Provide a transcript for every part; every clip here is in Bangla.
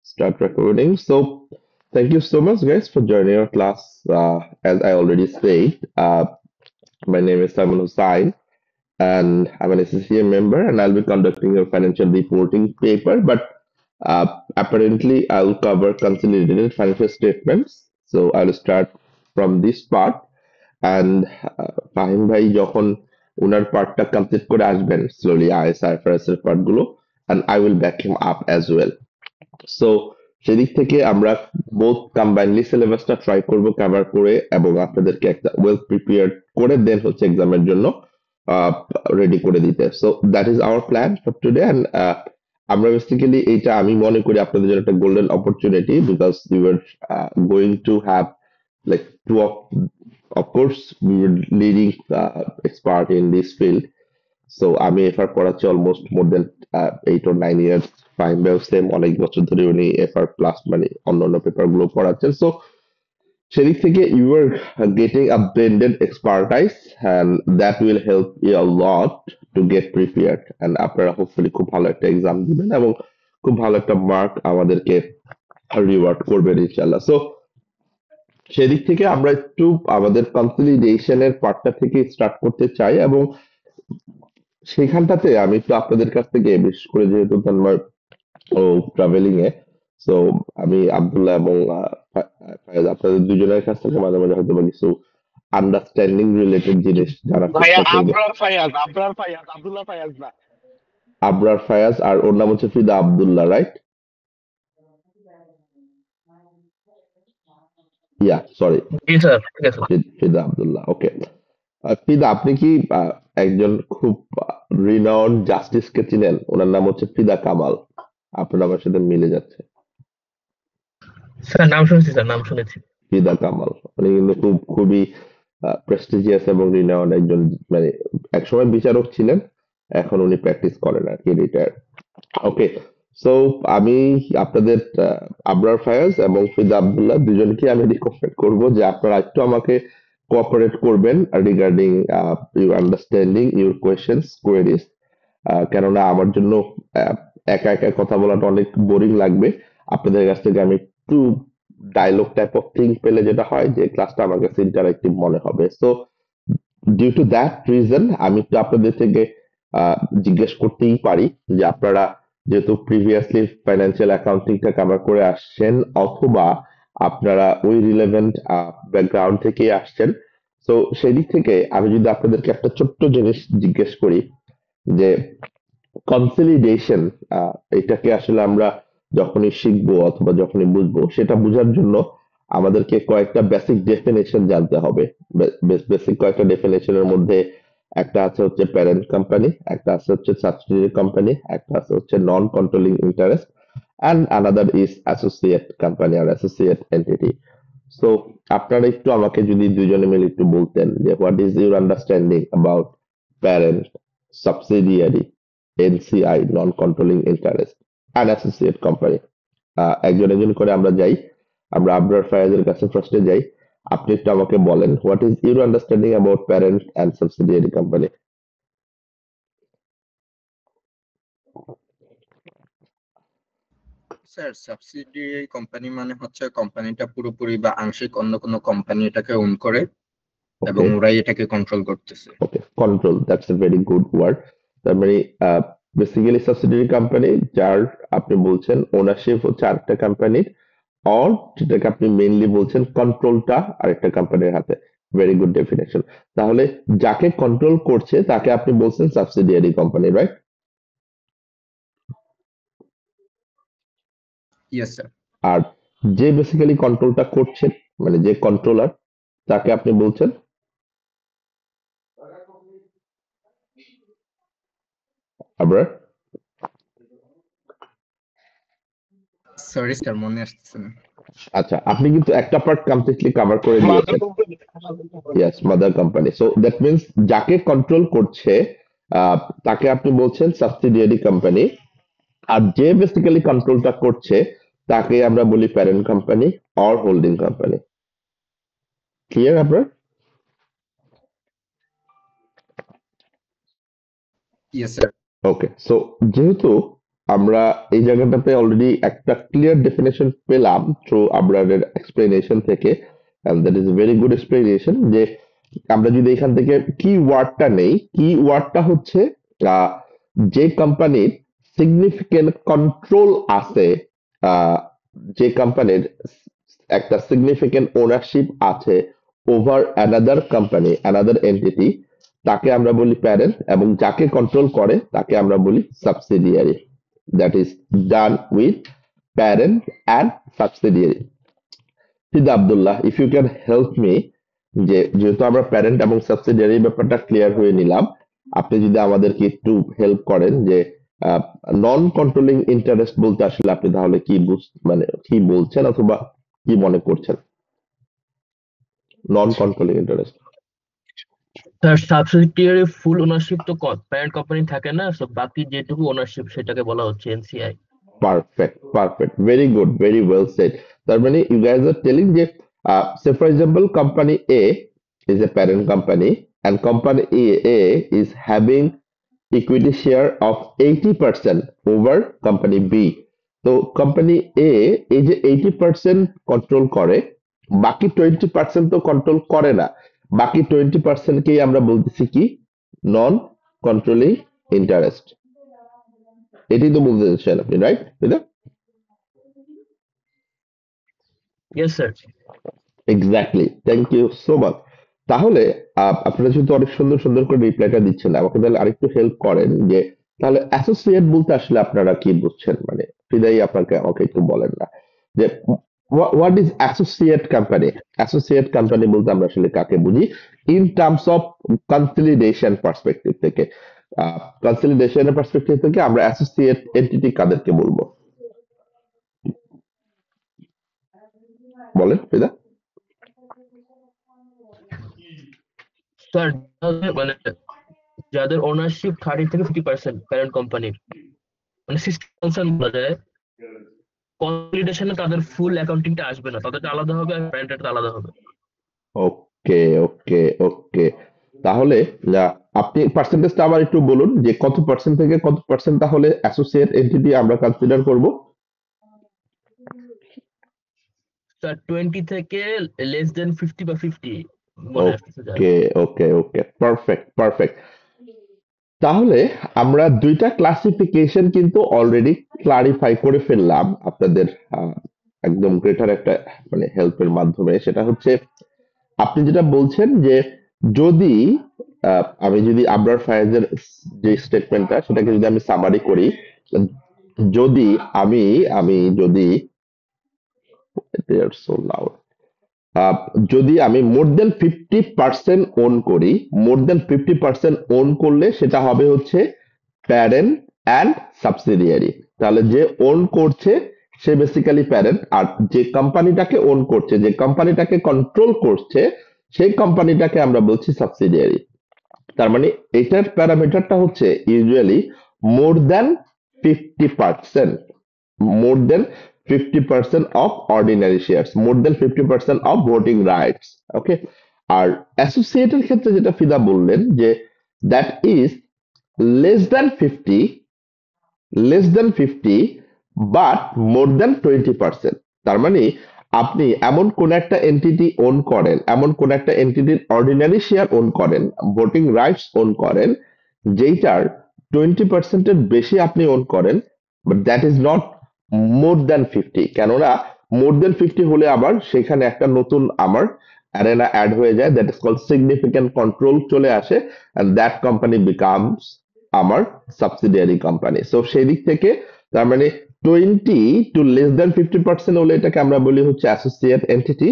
Start recording. So, thank you so much, guys, for joining our class. As I already said, my name is Simon Hussain, and I'm an associate member, and I'll be conducting a financial reporting paper. But apparently, I'll cover consolidated financial statements. So, I'll start from this part, and Fahim ভাই যখন ওনার পার্টটা কমপ্লিট করে আসবেন স্লোলি আইএসআইএফআরএস এর পার্টগুলো, and I will back him up as well. So সেদিক থেকে আমরা বোথ কম্বাইনলি সিলেবাসটা ট্রাই করব কভার করে এবং আপনাদেরকে একটা ওয়েল প্রিপেয়ার্ড করে দেন হচ্ছে এক্সামের জন্য রেডি করে দিতে। So that is our plan for today. And আমরা বেসিক্যালি এইটা আমি মনে করি আপনাদের জন্য একটা golden opportunity, because you are going to have like to of course we were leading expert in this field. So আমি এফআর পড়াচ্ছি almost more than 8 or 9 years। Fine ভাইও সেম অনেক বছর ধরে উনি এফআর প্লাস মানে অন্যান্য পেপার গুলো পড়াচ্ছেন। সো সেদিক থেকে you are getting a blended expertise and that will help you a lot to get prepared, and আপনারা হোপফুলি খুব ভালো একটা এক্সাম দিবেন এবং খুব ভালো একটা মার্ক আমাদেরকে রিওয়ার্ড করবেন ইনশাল্লাহ। সো সেদিক থেকে আমরা একটু আমাদের কনসলিডেশনের পার্টটা থেকে স্টার্ট করতে চাই, এবং সেখানটাতে আমি একটু আপনাদের কাছ থেকে বিশেষ করে যেহেতু তন্ময় ও ট্রাভেলিং এ, সো আমি আব্দুল্লাহ এবং ফায়াজ আপনাদের দুজনের কাছ থেকে মাঝে মাঝে হয়তো বা কিছু আন্ডারস্ট্যান্ডিং রিলেটেড জিনিস জানার ভাইয়া চেষ্টা করবো। আবরার ফায়াজ আব্দুল্লাহ ফায়াজ না। আবরার ফায়াজ আর ওর নাম হচ্ছে ফিদা আব্দুল্লাহ, রাইট? ইয়া সরি, জি স্যার, ঠিক আছে। ফিদা আব্দুল্লাহ, ওকে। ফিদা, আপনি কি একজন খুব রিনাউন্ড জাস্টিসকে চিনেন? ওনার নাম হচ্ছে ফিদা কামাল। আপনার আমার সাথে মিলে যাচ্ছে। স্যার নাম শুনেছি, স্যার নাম শুনেছি। ফিদা কামাল উনি কিন্তু খুবই প্রেস্টিজিয়াস এবং রিনাউন্ড একজন, মানে একসময় বিচারক ছিলেন, এখন উনি প্র্যাকটিস করেন আর কি, রিটায়ার। ওকে, সো আমি আপনাদের আবরার ফায়াজ এবং ফিদা আব্দুল্লাহ দুজনকে আমি রিকমেন্ড করবো যে আপনারা একটু আমাকে কোঅপারেট করবেন regarding your understanding your questions queries. কেননা আমার জন্য আহ, একা একা কথা বলাটা অনেক বোরিং লাগবে। আপনাদের কাছ থেকে আমি একটু ডায়লগ টাইপ অফ থিং পেলে যেটা হয় যে ক্লাসটা আমার কাছে ইন্টারেক্টিভ মনে হবে। So due to that reason আমি একটু আপনাদের থেকে জিজ্ঞেস করতেই পারি যে আপনারা যেহেতু প্রিভিয়াসলি ফাইন্যান্সিয়াল অ্যাকাউন্টিংটা কভার করে আসছেন, অথবা আপনারা ওই রিলেভেন্ট ব্যাকগ্রাউন্ড থেকে আসছেন, তো সেদিক থেকে আমি যদি আপনাদেরকে একটা ছোট্ট জিনিস জিজ্ঞেস করি যে কনসলিডেশন, এটাকে আসলে আমরা যখনই শিখবো অথবা যখনই বুঝবো, সেটা বোঝার জন্য আমাদেরকে কয়েকটা বেসিক ডেফিনেশন জানতে হবে। বেসিক কয়েকটা ডেফিনেশনের মধ্যে একটা আছে হচ্ছে প্যারেন্ট কোম্পানি, একটা আছে হচ্ছে সাবসিডিয়ারি কোম্পানি, একটা আছে হচ্ছে non controlling interest, and another is associate company আর অ্যাসোসিয়েট এন্টিটি। সো আপনারা একটু আমাকে যদি দুজনে মিলে একটু বলতেন যে what is your understanding about parent, subsidiary, NCI non controlling interest, and associate company. একজন একজন করে আমরা যাই। আমরা আবরার ফায়াজের কাছে ফার্স্টে যাই। আপনি একটু আমাকে বলেন what is your understanding about parent and subsidiary company. Sir, subsidiary company মানে হচ্ছে কোম্পানিটা পুরোপুরি বা আংশিক অন্য কোনো কোম্পানি এটাকে ওন করে এবং ওকে, ওরাই এটাকে কন্ট্রোল করতেছে। Okay, control, that's a very good word. তার মানে বেসিক্যালি সাবসিডিয়ারি কোম্পানি যার আপনি বলছেন ওনারশিপ হচ্ছে আরেকটা কোম্পানির, অর যেটাকে আপনি মেইনলি বলছেন কন্ট্রোলটা আরেকটা কোম্পানির হাতে। Very good definition. তাহলে যাকে কন্ট্রোল করছে তাকে আপনি বলছেন subsidiary company, right? Yes sir. আর যে বেসিক্যালি কন্ট্রোলটা করছেন, মানে যে কন্ট্রোলার, তাকে আপনি বলছেন আবার। সরি স্যার, মনে আসতেছে না। আচ্ছা, আপনি কিন্তু একটা পার্ট কমপ্লিটলি কভার করে মাদার দিয়েছেন। Company. Yes, mother company. So that means যাকে কন্ট্রোল করছে তাকে আপনি বলছেন সাবসিডিয়ারি কোম্পানি, আর যে বেসিক্যালি কন্ট্রোলটা করছে তাকে আমরা বলি parent company or holding company. Clear আপনার? Yes sir. ওকে, সো যেহেতু আমরা এই জায়গাটাতে অলরেডি একটা ক্লিয়ার ডেফিনেশন পেলাম থ্রু আবরারের এক্সপ্লেনেশন থেকে, and that is a very good explanation যে আমরা যদি এখান থেকে কি ওয়ার্ডটা নেই, কি ওয়ার্ডটা হচ্ছে আহ, যে কোম্পানির সিগনিফিকেন্ট কন্ট্রোল আছে, আহ, যে কোম্পানির একটা সিগনিফিকেন্ট ওনারশিপ আছে over another company, another entity, তাকে আমরা বলি প্যারেন্ট, এবং যাকে কন্ট্রোল করে তাকে আমরা বলি subsidiary. That is done with parent and subsidiary. Fida Abdullah, if you can help me, যেহেতু আমরা প্যারেন্ট এবং সাবসিডিয়ারি ব্যাপারটা ক্লিয়ার হয়ে নিলাম, আপনি যদি আমাদেরকে একটু হেল্প করেন যে নন কন্ট্রোলিং ইন্টারেস্ট বলতে আসলে আপনি তাহলে কি মানে কি বলছেন অথবা কি মনে করছেন নন কন্ট্রোলিং ইন্টারেস্ট? স্যার সাবসিডিয়ারি ফুল ওনারশিপ তো প্যারেন্ট কোম্পানি থাকে না, সো বাকি যেটুকু ওনারশিপ সেটাকে বলা হচ্ছে NCI. Perfect, perfect. Very good, very well said. তার মানে you guys are telling যে say for example company A is a parent company and company A is having equity share of 80% over company B. তো company A এই যে 80% কন্ট্রোল করে, বাকি 20% তো কন্ট্রোল করে না, বাকি 20% কেই আমরা বলতেছি কি নন কন্ট্রোলিং ইন্টারেস্ট। এটাই তো বলতে চাচ্ছেন আপনি, right? Yes sir. Exactly, thank you so much. তাহলে আপনারা যেহেতু অনেক সুন্দর সুন্দর করে রিপ্লাইটা দিচ্ছেন, আমাকে তাহলে আরেকটু হেল্প করেন যে তাহলে অ্যাসোসিয়েট বলতে আসলে আপনারা কি বুঝছেন, মানে ফিদাই আপনাকে আমাকে একটু বলেন না যে what is associate company? Associate company বলতে আমরা আসলে কাকে বুঝি in terms of consolidation perspective থেকে? কনসলিডেশনের পার্সপেক্টিভ থেকে আমরা অ্যাসোসিয়েট এন্টিটি কাদেরকে বলবো বলেন ফিদা? স্যার মানে যাদের ওনারশিপ 30 থেকে 50% প্যারেন্ট কোম্পানির, মানে সিস্টেম বলা যায়, কনসলিডেশনে তাদের ফুল অ্যাকাউন্টিংটা আসবে না, তাদেরটা আলাদা হবে আর প্যারেন্টটা আলাদা হবে। ওকে, ওকে, ওকে। তাহলে আপনি পার্সেন্টেজটা আবার একটু বলুন যে কত পার্সেন্ট থেকে কত পার্সেন্ট তাহলে অ্যাসোসিয়েট এন্টিটি আমরা কনসিডার করব? স্যার 20 থেকে লেস দেন 50 বা 50 মনে আসতেছে যা। ওকে, ওকে, ওকে, পারফেক্ট, পারফেক্ট। তাহলে আমরা দুইটা ক্লাসিফিকেশন কিন্তু অলরেডি ক্লারিফাই করে ফেললাম আপনাদের একদম গ্রেটার একটা মানে হেল্পের মাধ্যমে। সেটা হচ্ছে আপনি যেটা বলছেন যে যদি আমি যদি আবরার ফায়াজের যে স্টেটমেন্টটা সেটাকে যদি আমি সামারি করি, যদি আমি আমি যদি they are so loud. যদি আমি মোর দেন 50% ওন করি, মোর দেন 50% ওন করলে সেটা হবে হচ্ছে প্যারেন্ট অ্যান্ড সাবসিডিয়ারি। তাহলে যে ওন করছে সে বেসিক্যালি প্যারেন্ট, আর যে কোম্পানিটাকে ওন করছে, যে কোম্পানিটাকে কন্ট্রোল করছে, সেই কোম্পানিটাকে আমরা বলছি সাবসিডিয়ারি। তার মানে এটার প্যারামিটারটা হচ্ছে usually more then 50%, more than 50% of ordinary shares, more than 50% of voting rights. Okay, আর অ্যাসোসিয়েটের ক্ষেত্রে যেটা ফিদা বললেন যে that is less than 50, less than 50 but more than 20%। তার মানে আপনি এমন কোন একটা এন্টিটি ওন করেন, এমন কোন একটা এন্টিটির অর্ডিনারি শেয়ার ওন করেন, ভোটিং রাইটস ওন করেন, যেইটার 20% এর বেশি আপনি ওন করেন, but that is not more than 50। কেননা মোর দ্যান 50 হলে আবার সেখানে একটা নতুন আমার অ্যারেনা অ্যাড হয়ে যায়, that is called significant control চলে আসে, and that company becomes আমার সাবসিডিয়ারি কোম্পানি। সো সেই দিক থেকে তার মানে 20 টু লেস দ্যান 50% হলে এটাকে আমরা বলি হচ্ছে অ্যাসোসিয়েট এন্টিটি,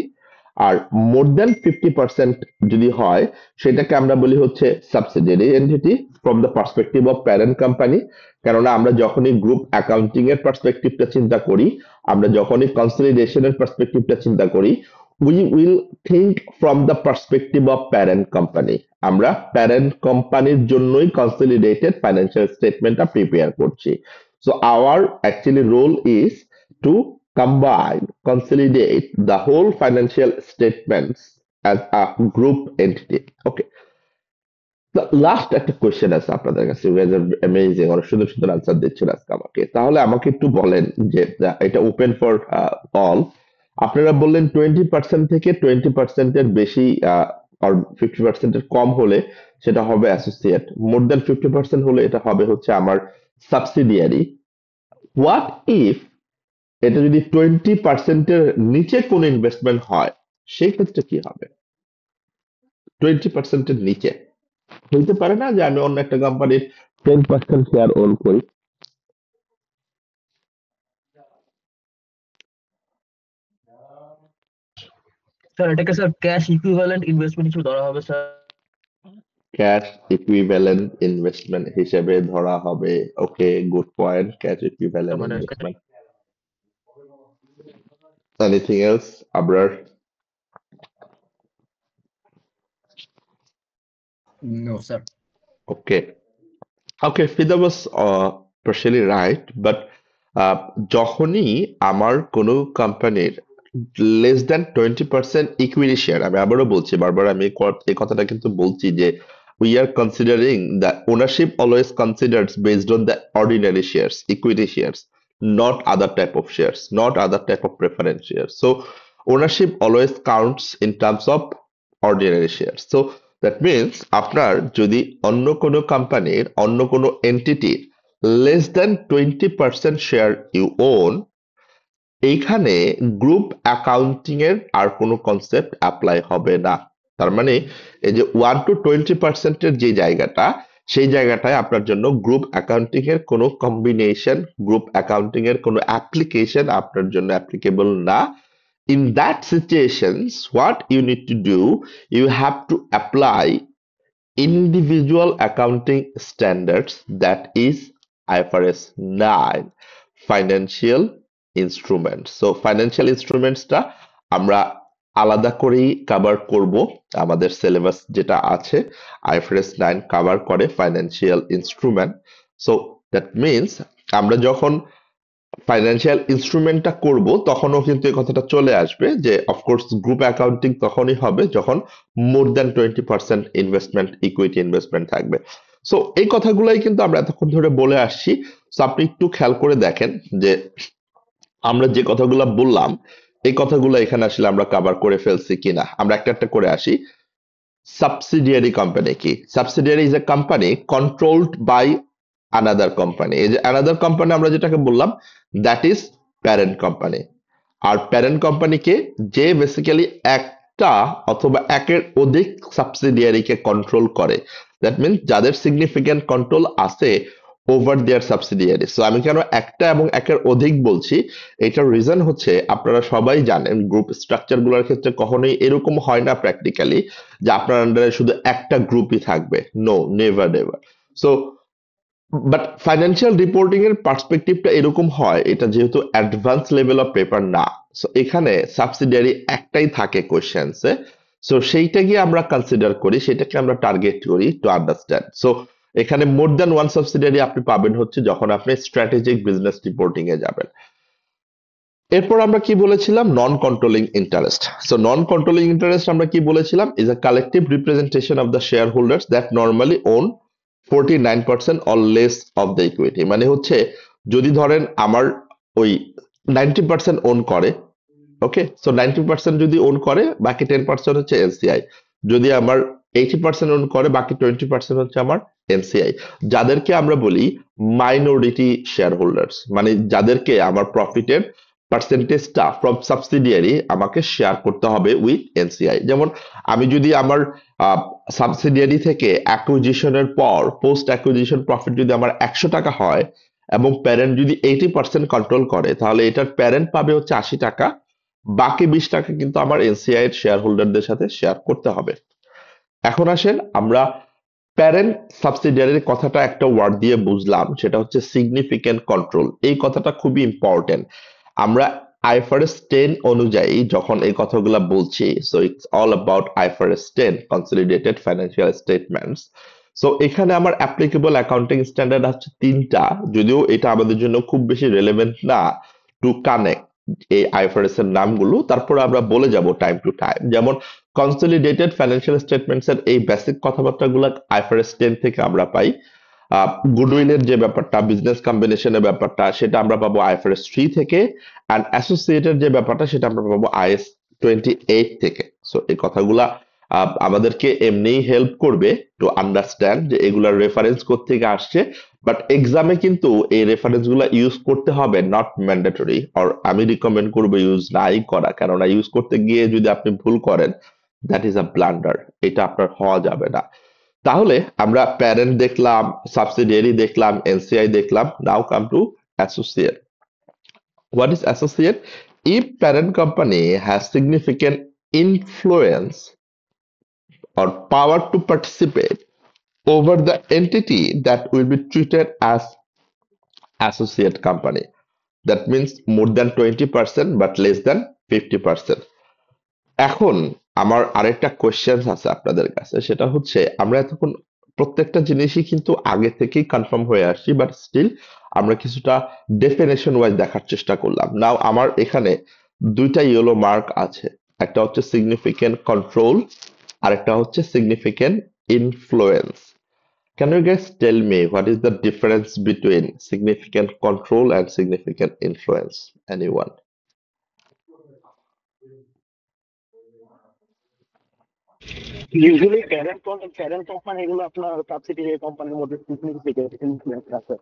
আর মোর দ্যান 50% যদি হয় সেটাকে আমরা বলি হচ্ছে subsidiary entity from the perspective of parent company. কেননা আমরা যখনই গ্রুপ অ্যাকাউন্টিং এর পার্সপেক্টিভটা চিন্তা করি, আমরা যখনই কনসলিডেশনের পার্সপেক্টিভটা চিন্তা করি, we will think from the perspective of parent company। আমরা প্যারেন্ট কোম্পানির জন্যই কনসলিডেটেড ফাইন্যান্সিয়াল স্টেটমেন্টটা প্রিপেয়ার করছি। So our actually role is to combine, consolidate the whole financial statements as a group entity. Okay. Last একটা কোয়েশ্চেন আছে আপনাদের কাছে, ইউ গাইজ আর অ্যামেজিং, অনেক সুন্দর সুন্দর আনসার দিচ্ছেন আজকে আমাকে। তাহলে আমাকে একটু বলেন যে এটা ওপেন ফর অল, আপনারা বললেন 20% থেকে 20%-এর বেশি আর 50%-এর কম হলে সেটা হবে অ্যাসোসিয়েট, মোর দ্যান 50% হলে এটা হবে হচ্ছে আমার সাবসিডিয়ারি। হোয়াট ইফ এটা যদি 20%-এর নিচে কোন ইনভেস্টমেন্ট হয়, সেই ক্ষেত্রে কি হবে? 20%-এর নিচে হইতে পারে না যে আমি অন্য একটা কোম্পানির 10% শেয়ার ওন করি? স্যার এটাকে স্যার ক্যাশ ইকুইভ্যালেন্ট ইনভেস্টমেন্ট হিসেবে ধরা হবে স্যার। ক্যাশ ইকুইভ্যালেন্ট ইনভেস্টমেন্ট হিসেবে ধরা হবে। Okay, good point, cash equivalent মানে investment. Anything else, Abrar? No sir. Okay, okay, Fida was partially right, but যখনই আমার কোনো কোম্পানির লেস দ্যান 20% ইকুইটি শেয়ার, আমি আবারও বলছি, বারবার আমি এই কথাটা কিন্তু বলছি যে we are considering the ownership always considers based on the ordinary shares, equity shares, not other type of shares, not other type of preference shares. So ownership always counts in terms of ordinary shares. So that means আপনার যদি অন্য কোনো কোম্পানির অন্য কোনো এন্টিটির less than 20% share you own, এইখানে গ্রুপ অ্যাকাউন্টিং এর আর কোনো কনসেপ্ট অ্যাপ্লাই হবে না। তার মানে এই যে 1 to 20%-এর যে জায়গাটা, সেই জায়গাটায় আপনার জন্য গ্রুপ অ্যাকাউন্টিং এর কোনো কম্বিনেশন, গ্রুপ অ্যাকাউন্টিং এর কোনো অ্যাপ্লিকেশন আপনার জন্য অ্যাপ্লিকেবল না। In that situations, what you need to do, you have to apply individual accounting standards, that is IFRS 9 financial instruments. So financial instruments টা আমরা আলাদা করেই কভার করব, আমাদের সিলেবাস যেটা আছে IFRS 9 কভার করে financial instrument. So that means আমরা যখন ফাইন্যান্সিয়াল ইনস্ট্রুমেন্টটা করব তখনও কিন্তু এই কথাটা চলে আসবে যে অফকোর্স গ্রুপ অ্যাকাউন্টিং তখনই হবে যখন more than 20% investment, equity investment থাকবে। সো এই কথাগুলাই কিন্তু আমরা এতক্ষণ ধরে বলে আসছি। সো আপনি একটু খেয়াল করে দেখেন যে আমরা যে কথাগুলো বললাম এই কথাগুলো এখানে আসলে আমরা কভার করে ফেলছি কিনা। আমরা একটা একটা করে আসি। সাবসিডিয়ারি কোম্পানি কি? Subsidiary is a company controlled by another company. এই যে আনাদার কোম্পানি আমরা যেটাকে বললাম, দ্যাট ইজ প্যারেন্ট কোম্পানি। আর প্যারেন্ট কোম্পানিকে যে বেসিক্যালি একটা অথবা একের অধিক সাবসিডিয়ারিকে কন্ট্রোল করে, দ্যাট মিনস যাদের সিগনিফিক্যান্ট কন্ট্রোল আছে ওভার দেয়ার সাবসিডিয়ারি। সো আমি কেন একটা এবং একের অধিক বলছি, এটার রিজন হচ্ছে আপনারা সবাই জানেন গ্রুপ স্ট্রাকচার গুলোর ক্ষেত্রে কখনোই এরকম হয় না প্র্যাকটিক্যালি যে আপনার আন্ডারে শুধু একটা গ্রুপই থাকবে। No, never never. So but financial reporting এর পার্সপেক্টিভটা এরকম হয়, এটা যেহেতু অ্যাডভান্স লেভেল অফ পেপার না, সো এখানে সাবসিডিয়ারি একটাই থাকে কোশ্চেন্সে। সো সেইটাকে আমরা কনসিডার করি, সেটাকে আমরা টার্গেট করি টু আন্ডারস্ট্যান্ড। সো এখানে মোর দ্যান ওয়ান সাবসিডিয়ারি আপনি পাবেন হচ্ছে যখন আপনি স্ট্র্যাটেজিক বিজনেস রিপোর্টিং এ যাবেন। এরপর আমরা কি বলেছিলাম? Non controlling interest. So non controlling interest আমরা কি বলেছিলাম? Is a collective representation of the shareholders that normally own 49% or less of the equity। মানে হচ্ছে যদি ধরেন আমার ওই 90% ওন করে, ওকে, সো 90% যদি ওন করে বাকি 10% হচ্ছে এনসিআই। যদি আমার 80% ওন করে বাকি 20% হচ্ছে আমার এনসিআই, যাদেরকে আমরা বলি মাইনরিটি শেয়ার হোল্ডার্স, মানে যাদেরকে আমার প্রফিটের পার্সেন্টেজটা ফ্রম সাবসিডিয়ারি আমাকে শেয়ার করতে হবে উইথ এনসিআই। যেমন আমি যদি আমার সাবসিডিয়ারি থেকে অ্যাকুইজিশনের পর পোস্ট অ্যাকুইজিশন প্রফিট যদি আমার 100 টাকা হয় এবং প্যারেন্ট যদি 80% কন্ট্রোল করে, তাহলে এটার প্যারেন্ট পাবে হচ্ছে 80 টাকা, বাকি 20 টাকা কিন্তু আমার এনসিআই এর শেয়ার হোল্ডারদের সাথে শেয়ার করতে হবে। এখন আসেন আমরা প্যারেন্ট সাবসিডিয়ারির কথাটা একটা ওয়ার্ড দিয়ে বুঝলাম, সেটা হচ্ছে সিগনিফিক্যান্ট কন্ট্রোল। এই কথাটা খুবই ইম্পর্টেন্ট। আমরা IFRS 10 অনুযায়ী যখন এই কথাগুলো বলছি, so it's all about IFRS 10 consolidated financial statements. So এখানে আমার অ্যাপ্লিকেবল অ্যাকাউন্টিং স্ট্যান্ডার্ড হচ্ছে 3টা, যদিও এটা আমাদের জন্য খুব বেশি রেলেভেন্ট না টু কানেক্ট, এই আইএফআরএস এর নামগুলো, তারপর আমরা বলে যাব টাইম টু টাইম। যেমন কনসলিডেটেড ফাইন্যান্সিয়াল স্টেটমেন্টস এর এই বেসিক কথাবার্তাগুলো আইএফআরএস 10 থেকে আমরা পাই। গুডউইলের যে ব্যাপারটা, বিজনেস কম্বিনেশনের ব্যাপারটা, সেটা আমরা পাবো আইএফআরএস 3 থেকে, অ্যান্ড অ্যাসোসিয়েটেড যে ব্যাপারটা সেটা আমরা পাবো আইএস 28 থেকে। সো এই কথাগুলা আমাদেরকে এমনিই হেল্প করবে টু আন্ডারস্ট্যান্ড যে এগুলার রেফারেন্স কোত্থেকে আসছে, বাট এক্সামে কিন্তু এই রেফারেন্স গুলা ইউজ করতে হবে, নট ম্যান্ডেটরি। আর আমি রিকমেন্ড করবো ইউজ নাই করা, কেননা ইউজ করতে গিয়ে যদি আপনি ভুল করেন, দ্যাট ইজ আ ব্লান্ডার, এটা আপনার হওয়া যাবে না। তাহলে আমরা প্যারেন্ট দেখলাম, সাবসিডিয়ারি দেখলাম, এনসিআই দেখলাম, now come to associate. What is associate? If parent company has significant influence or power to participate over the entity that will be treated as associate company. That means more than 20% but less than 50%. এখন আমার আরেকটা কোয়েশ্চেন আছে আপনাদের কাছে, সেটা হচ্ছে আমরা এতক্ষণ প্রত্যেকটা জিনিসই কিন্তু আগে থেকেই কনফার্ম হয়ে আসছি, বাট স্টিল আমরা কিছুটা ডেফিনেশন ওয়াইজ দেখার চেষ্টা করলাম। নাও আমার এখানে দুইটা ইয়েলো মার্ক আছে, একটা হচ্ছে সিগনিফিকেন্ট কন্ট্রোল, আর একটা হচ্ছে significant influence. Can you guys tell me what is the difference between significant control and significant influence? Anyone? Usually parent company এগুলো আপনার সাবসিডিয়ারি কোম্পানির মধ্যে সিগনিফিকেন্ট ইনফ্লুয়েন্স আছে।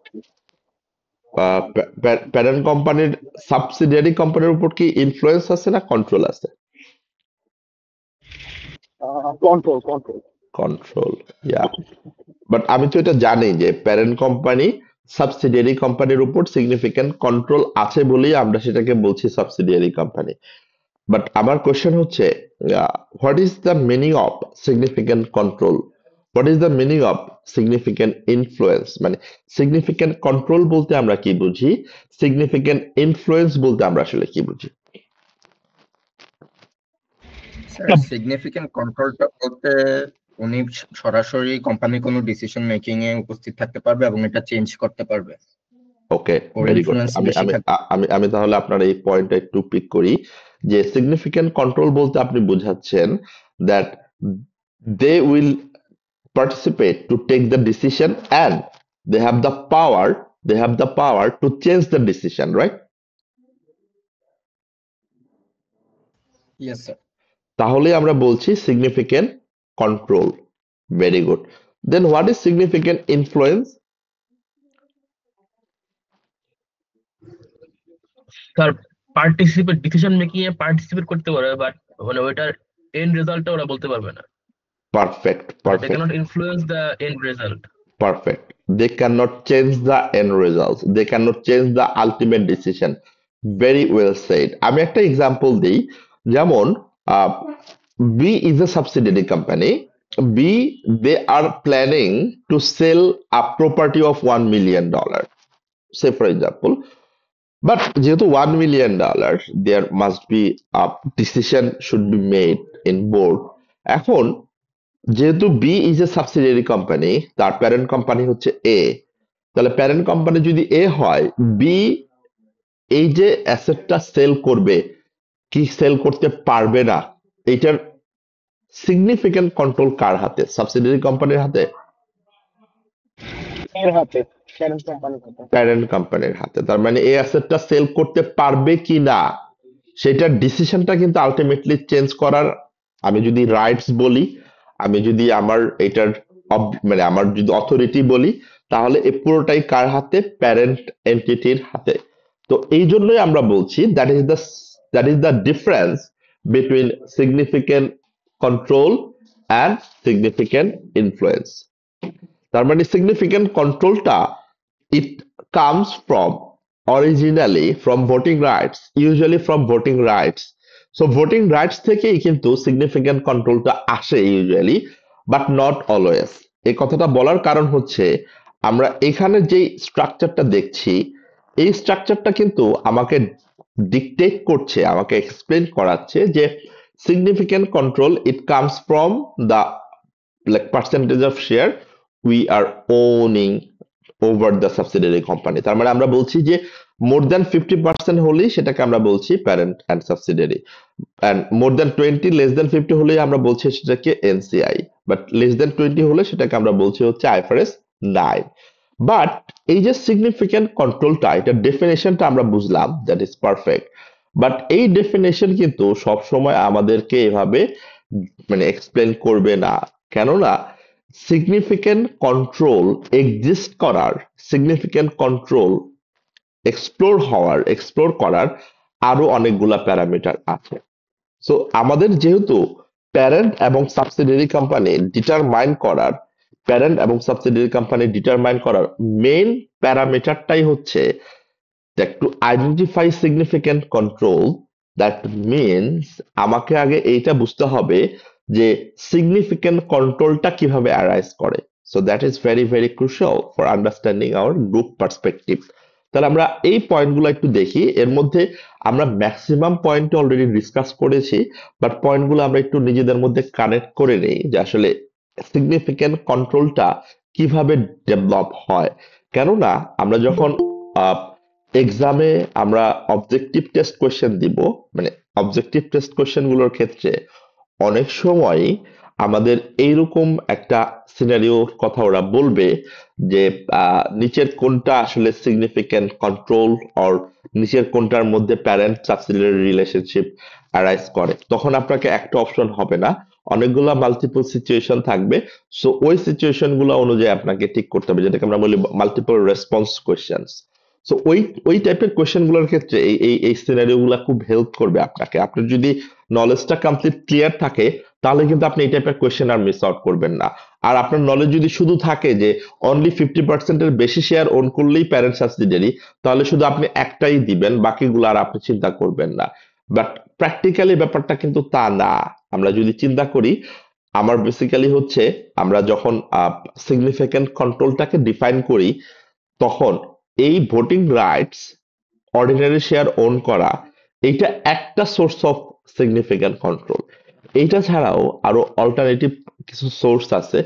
প্যারেন্ট কোম্পানির সাবসিডিয়ারি কোম্পানির উপর কি ইনফ্লুয়েন্স আছে না কন্ট্রোল আছে? Control control control, yeah. But আমি তো এটা জানি যে প্যারেন্ট কোম্পানি সাবসিডিয়ারি কোম্পানির উপর সিগনিফিকেন্ট কন্ট্রোল আছে বলেই আমরা সেটাকে বলছি সাবসিডিয়ারি কোম্পানি। বাট আমার কোশ্চেন হচ্ছে, what is the meaning of significant control, what is the meaning of significant influence? মানে সিগনিফিকেন্ট কন্ট্রোল বলতে আমরা কি বুঝি, সিগনিফিকেন্ট ইনফ্লুয়েন্স বলতে আমরা আসলে কি বুঝি? স্যার সিগনিফিকেন্ট কন্ট্রোলটা বলতে উনি সরাসরি কোম্পানি কোনো ডিসিশন মেকিং এ উপস্থিত থাকতে পারবে এবং এটা চেঞ্জ করতে পারবে। ওকে, ওর ভেরি গুড। ইনফ্লুয়েন্স আমি বেশি আমি থাকবে। আমি আমি তাহলে আপনার এই পয়েন্টটা একটু পিক করি, যে সিগনিফিকেন্ট কন্ট্রোল বলতে আপনি বোঝাচ্ছেন that they will participate to take the decision and they have the power to change the decision, right? Yes sir. তাহলে আমরা বলছি significant control. Very good. Then what is significant influence? Sir participate, decision making এ পার্টিসিপেট করতে পারে, বাট মানে ওইটার এন্ড রেজাল্টটা ওরা বলতে পারবে না। Perfect, They perfect, cannot influence the end result. perfect. They cannot change the end results, they cannot change the ultimate decision. Very well said. আমি একটা এক্সাম্পল দিই, যেমন B is a subsidiary company. B, they are planning to sell a property of $1 million, say for example. But যেহেতু $1 million, there must be a decision should be made in board. এখন যেহেতু B is a subsidiary company, তার প্যারেন্ট কোম্পানি হচ্ছে এ, তাহলে প্যারেন্ট কোম্পানি যদি এ হয়, বি এই যে অ্যাসেটটা সেল করবে কি সেল করতে পারবে না, এইটার সিগনিফিকেন্ট কন্ট্রোল কার হাতে? সাবসিডিয়ারি কোম্পানির হাতে, এর হাতে, প্যারেন্ট কোম্পানির হাতে। প্যারেন্ট কোম্পানির হাতে। তার মানে এই অ্যাসেটটা সেল করতে পারবে কি না সেটার ডিসিশনটা কিন্তু আলটিমেটলি চেঞ্জ করার, আমি যদি রাইটস বলি, আমি যদি আমার এটার মানে আমার যদি অথরিটি বলি, তাহলে এই পুরোটাই কার হাতে? প্যারেন্ট এন্টিটির হাতে। তো এই জন্যই আমরা বলছি that is the difference between significant control and significant influence. তার মানে significant কন্ট্রোলটা it comes from originally from voting rights, usually from voting rights. So voting rights থেকেই কিন্তু significant controlটা আসে usually, but not always. এই কথাটা বলার কারণ হচ্ছে আমরা এখানে যে স্ট্রাকচারটা দেখছি, এই স্ট্রাকচারটা কিন্তু আমাকে ডিকটেট করছে, আমাকে এক্সপ্লেন করাচ্ছে যে significant control it comes from the like percentage of share we are owning over the subsidiary company. তার মানে আমরা বলছি যে মোর দ্যান 50% হলেই সেটাকে আমরা বলছি parent and subsidiary, and more than 20 less than 50 হলেই আমরা বলছি সেটাকে এনসিআই, বাট লেস দ্যান 20 হলে সেটাকে আমরা বলছি হচ্ছে আইফারএস 9। বাট এই যে সিগনিফিক্যান্ট কন্ট্রোলটা, এটা ডেফিনেশনটা আমরা বুঝলাম, দ্যাট ইজ পারফেক্ট, বাট এই ডেফিনেশন কিন্তু সবসময় আমাদেরকে এভাবে মানে এক্সপ্লেন করবে না। কেননা সিগনিফিক্যান্ট কন্ট্রোল এক্সিস্ট করার, সিগনিফিক্যান্ট কন্ট্রোল এক্সপ্লোর করার আরো অনেকগুলা প্যারামিটার আছে। সো আমাদের যেহেতু প্যারেন্ট এবং সাবসিডিয়ারি কোম্পানি ডিটারমাইন করার মেইন প্যারামিটারটাই হচ্ছে that to identify significant control, that means আমাকে আগে এইটা বুঝতে হবে যে significant controlটা কিভাবে arise করে। So that is very very crucial for understanding our group perspective। তাহলে আমরা এই পয়েন্টগুলো একটু দেখি। এর মধ্যে আমরা ম্যাক্সিমাম পয়েন্ট অলরেডি ডিসকাস করেছি, বাট পয়েন্টগুলো আমরা একটু নিজেদের মধ্যে কানেক্ট করে নেই যে আসলে সিগনিফিক্যান্ট কন্ট্রোলটা কিভাবে ডেভেলপ হয়। কেননা আমরা যখন এক্সামে আমরা অবজেক্টিভ টেস্ট কোয়েশ্চেন দিব, মানে অবজেক্টিভ টেস্ট কোয়েশ্চেন গুলোর ক্ষেত্রে অনেক সময় আমাদের এইরকম একটা সিনারিওর কথা ওরা বলবে যে নিচের কোনটা আসলে সিগনিফিক্যান্ট কন্ট্রোল অর নিচের কোনটার মধ্যে প্যারেন্ট সাবসিডিয়ারি রিলেশনশিপ অ্যারাইজ করে। তখন আপনাকে একটা অপশন হবে না, অনেকগুলা মাল্টিপল সিচুয়েশন থাকবে। সো ওই সিচুয়েশন গুলো অনুযায়ী আপনাকে ঠিক করতে হবে, যেটাকে আমরা বলি মাল্টিপল রেসপন্স কোয়েশ্চেন্স। সো ওই টাইপের কোয়েশ্চেন গুলোর ক্ষেত্রে এই সিনারিও গুলা খুব হেল্প করবে আপনাকে। আপনার যদি নলেজটা কমপ্লিট ক্লিয়ার থাকে তাহলে কিন্তু আপনি এই টাইপের কোয়েশ্চেন আর মিস আউট করবেন না। আর আপনার নলেজ যদি শুধু থাকে যে অনলি 50% এর বেশি শেয়ার ওন করলেই প্যারেন্ট সাবসিডিয়ারি, তাহলে শুধু আপনি একটাই দিবেন, বাকিগুলো আর আপনি চিন্তা করবেন না। বাট প্র্যাকটিক্যালি ব্যাপারটা কিন্তু তা না। আমরা যদি চিন্তা করি, আমার বেসিক্যালি হচ্ছে আমরা যখন সিগনিফিক্যান্ট কন্ট্রোলটাকে ডিফাইন করি, তখন এই voting rights, ordinary share own করা, এইটা একটা সোর্স অফ সিগনিফিক্যান্ট কন্ট্রোল। এইটা ছাড়াও আরো অল্টারনেটিভ কিছু সোর্স আছে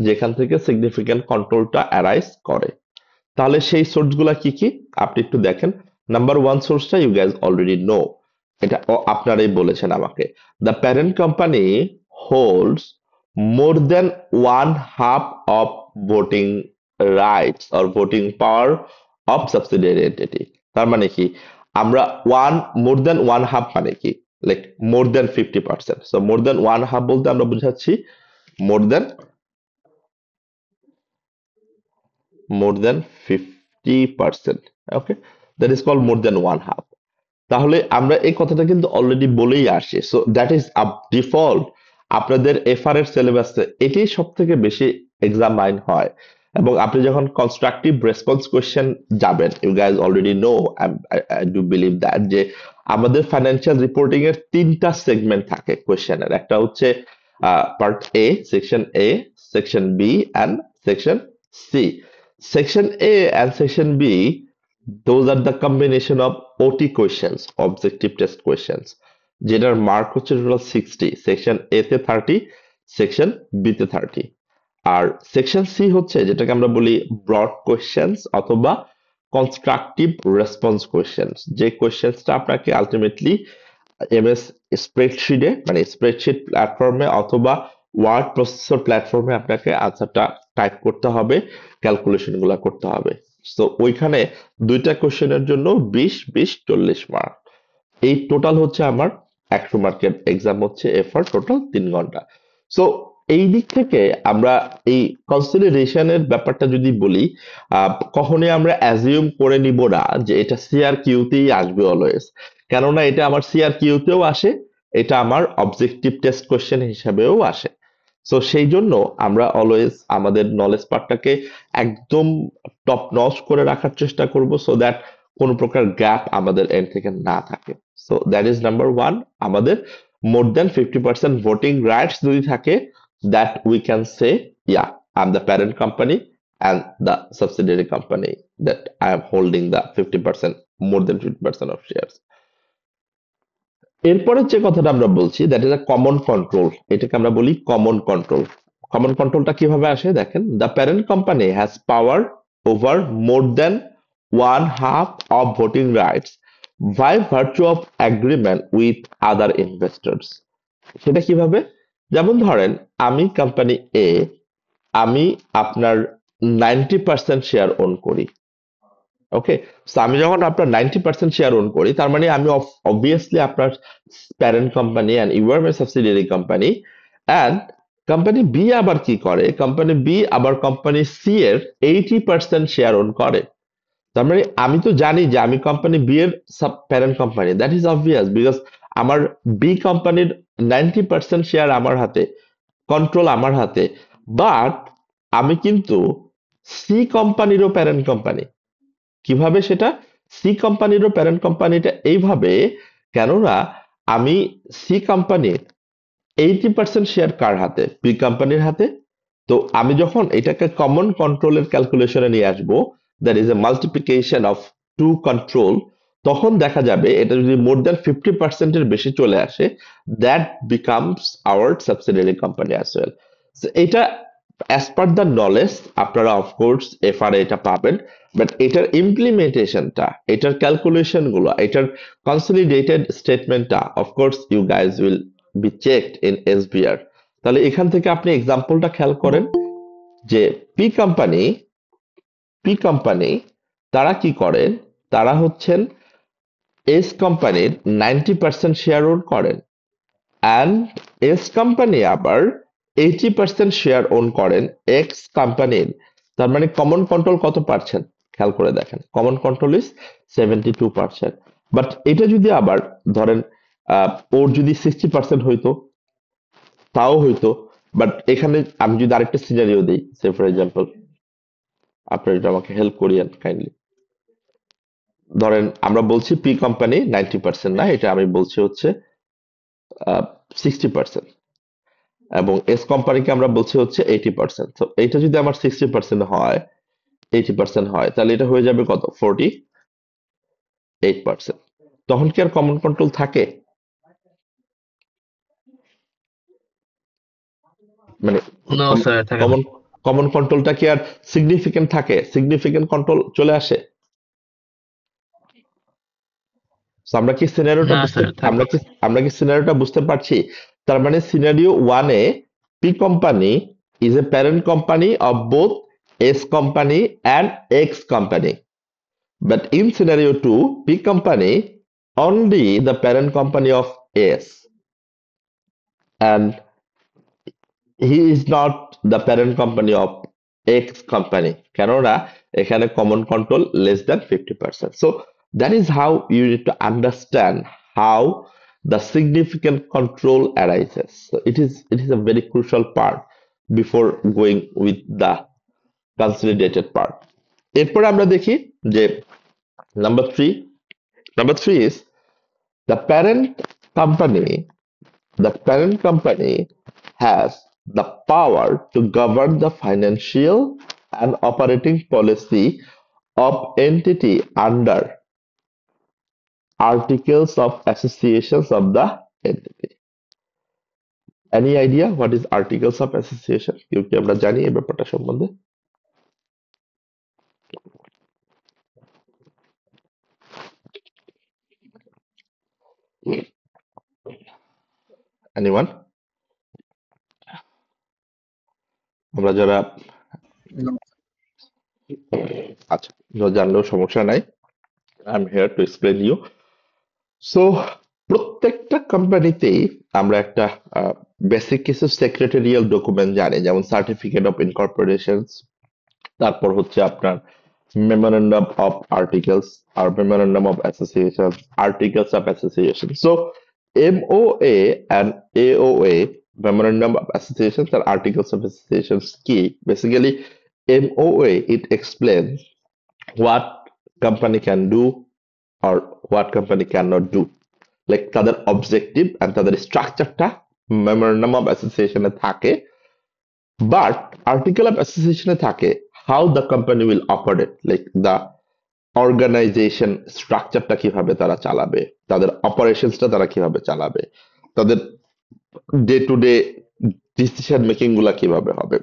যেখান থেকে সিগনিফিক্যান্ট কন্ট্রোলটা অ্যারাইজ করে। তাহলে সেই সোর্স গুলা কি কি আপনি একটু দেখেন। নাম্বার ওয়ান সোর্সটা ইউ গ্যাস অলরেডি নো, এটা আপনারাই বলেছেন আমাকে। The parent company holds more than 1/2 of voting rights or voting power of subsidiary entity. তার মানে কি, আমরা মোর দেন 1/2 মানে কি, লাইক মোর দেন 50%। সো মোর দেন 1/2 বলতে আমরা বুঝাচ্ছি মোর দেন 50%। ওকে, that is called more than 1/2। তাহলে আমরা এই কথাটা কিন্তু অলরেডি বলেই আসি। So that is a default. আপনাদের এফআর এর সিলেবাসে এটাই সব থেকে বেশি এক্সামাইন হয়। এবং আপনি যখন কনস্ট্রাকটিভ রেসপন্স কোয়েশ্চেন যাবেন, you guys already know, I do believe that, যে আমাদের ফাইন্যান্সিয়াল রিপোর্টিং এর 3টা সেগমেন্ট থাকে কোয়েশ্চেনের। একটা হচ্ছে part A, section A, section B and section C. Section A and section B, those are the combination of OT questions, objective test questions, যেটার মার্ক হচ্ছে টোটাল 60। সেকশন এ তে 30, সেকশন বি তে 30। আর সেকশন সি হচ্ছে যেটাকে আমরা বলি ব্রড কোয়েশ্চেন্স অথবা কনস্ট্রাকটিভ রেসপন্স কোয়েশ্চেন্স, যে কোয়েশ্চেন্সটা আপনাকে আলটিমেটলি এমএস স্প্রেডশিটে, মানে স্প্রেডশিট প্ল্যাটফর্মে অথবা ওয়ার্ড প্রসেসর প্ল্যাটফর্মে আপনাকে আনসারটা টাইপ করতে হবে, ক্যালকুলেশন গুলা করতে হবে। তো ওইখানে 2টা কোশ্চেনের জন্য 20-20-40 মার্ক। এই টোটাল হচ্ছে আমার 100 মার্কের এক্সাম হচ্ছে এফআর টোটাল 3 ঘন্টা। সো এই দিক থেকে আমরা এই কনসিডারেশনের ব্যাপারটা যদি বলি, কখনোই আমরা অ্যাজিউম করে নিব না যে এটা সিআর কিউতেই আসবে অলওয়েজ। কেননা এটা আমার সিআর কিউতেও আসে, এটা আমার অবজেক্টিভ টেস্ট কোশ্চেন হিসাবেও আসে। সো সেই জন্য আমরা অলওয়েজ আমাদের নলেজ পার্টটাকে একদম টপ নচ করে রাখার চেষ্টা করব, সো দ্যাট কোন প্রকার গ্যাপ আমাদের এন্ড থেকে না থাকে। So that is number one. আমাদের মোর দেন 50% ভোটিং রাইটস যদি থাকে, that we can say yeah I am the parent company and the subsidiary company that I am holding the 50%, more than 50% of shares. এরপরে যে কথাটা আমরা বলছি, that is a common control. এটাকে আমরা বলি কমন কন্ট্রোল। কমন কন্ট্রোলটা কিভাবে আসে দেখেন। The parent company has power over more than 1/2 of voting rights by virtue of agreement with other investors. সেটা কিভাবে? যেমন ধরেন আমি কোম্পানি এ, আমি আপনার 90% শেয়ার ওন করি। ওকে, সো আমি যখন আপনার 90% শেয়ার ওন করি, তার মানে আমি অবভিয়াসলি আপনার parent company and you are my subsidiary company. And company B আবার কি করে? কোম্পানি বি আবার কোম্পানি সি এর 80% শেয়ার ওন করে। তার মানে আমি তো জানি যে আমি কোম্পানি বি এর sub parent company, that is obvious, because আমার বি কোম্পানির 90% শেয়ার আমার হাতে, কন্ট্রোল আমার হাতে। বাট আমি কিন্তু সি কোম্পানিরও প্যারেন্ট কোম্পানি। কিভাবে সেটা? সি কোম্পানিরও প্যারেন্ট কোম্পানিটা এইভাবে, কেননা আমি সি কোম্পানির 80% শেয়ার কার হাতে? বি কোম্পানির হাতে। তো আমি যখন এটাকে কমন কন্ট্রোলের ক্যালকুলেশনে নিয়ে আসবো, that is a multiplication of to control, তখন দেখা যাবে এটা যদি মোর দ্যান 50% এর বেশি চলে আসে, that becomes our subsidiary company as well. এটা অ্যাজ পার দ্য নলেজ আপনারা অফকোর্স এফআরএ এটা পাবেন, বাট এটার ইমপ্লিমেন্টেশনটা, এটার ক্যালকুলেশন গুলো, এটার কনসলিডেটেড স্টেটমেন্টটা of course you guys will be checked in SBR. তাহলে এখান থেকে আপনি এক্সাম্পলটা খেয়াল করেন যে পি কোম্পানি তারা কি করেন? তারা হচ্ছেন এস কোম্পানির 90% শেয়ার ওন করেন, অ্যান্ড এস কোম্পানি আবার 80% শেয়ার ওন করেন এক্স কোম্পানির। তার মানে কমন কন্ট্রোল কত পার্সেন্ট? খেয়াল করে দেখেন, কমন কন্ট্রোল ইজ 72%। বাট এটা যদি আবার ধরেন ওর যদি 60% হইতো, তাও হইতো। বাট এখানে আমি যদি আরেকটা সিনারিও দিই, সে ফর এক্সাম্পল, আপনারা এটা আমাকে হেল্প করিয়েন কাইন্ডলি। ধরেন আমরা বলছি পি কোম্পানি 90% না, এটা আমি বলছি হচ্ছে 60%, এবং এস কোম্পানিকে আমরা বলছি হচ্ছে 80%। তো এটা যদি আমার 60% হয়, 80% হয়, তাহলে এটা হয়ে যাবে কত? 48%। তখন কি আর কমন কন্ট্রোল থাকে? মানে নো স্যার, থাকে না। কমন কমন কন্ট্রোলটা কি আর সিগনিফিকেন্ট থাকে? সিগনিফিকেন্ট কন্ট্রোল চলে আসে? So, আমরা কি সিনারিওটা না বুঝতে স্যার, থাকে না। আমরা কি সিনারিওটা বুঝতে পারছি? তার মানে scenario 1 A P company is a parent company of both S company and x company, but in scenario 2 P company only the parent company of S and he is not the parent company of X company, কেননা এখানে common control less than 50%. So that is how you need to understand how the significant control arises. So it is a very crucial part before going with the consolidated part. এরপরে আমরা দেখি যে number 3 is the parent company has the power to govern the financial and operating policy of entity under articles of associations of the entity. Any idea what is articles of association? কেউ কি আমরা জানি এই ব্যাপারটা সম্বন্ধে? Anyone? আমরা যারা আচ্ছা জানলেও সমস্যা নাই, I am here to explain you. So প্রত্যেকটা কোম্পানিতেই আমরা একটা বেসিক কিছু সেক্রেটারিয়াল ডকুমেন্ট জানি, যেমন সার্টিফিকেট অফ ইনকর্পোরেশন, তারপর হচ্ছে আপনার মেমোরেন্ডাম অফ আর্টিকেলস আর memorandum of association, articles of association. So MOA and AOA, memorandum of associations and articles of associations, কি basically MOA it explains what company can do or what company cannot do, like তাদের অবজেক্টিভ এন্ড তাদের স্ট্রাকচারটা মেমোরেন্ডাম অফ অ্যাসোসিয়েশনে থাকে, বাট আর্টিকেল অফ অ্যাসোসিয়েশনে থাকে how the company will operate, like the organisation স্ট্রাকচারটা কিভাবে তারা চালাবে, তাদের অপারেশনসটা তারা কিভাবে চালাবে, তাদের day to day decision making গুলা কিভাবে হবে।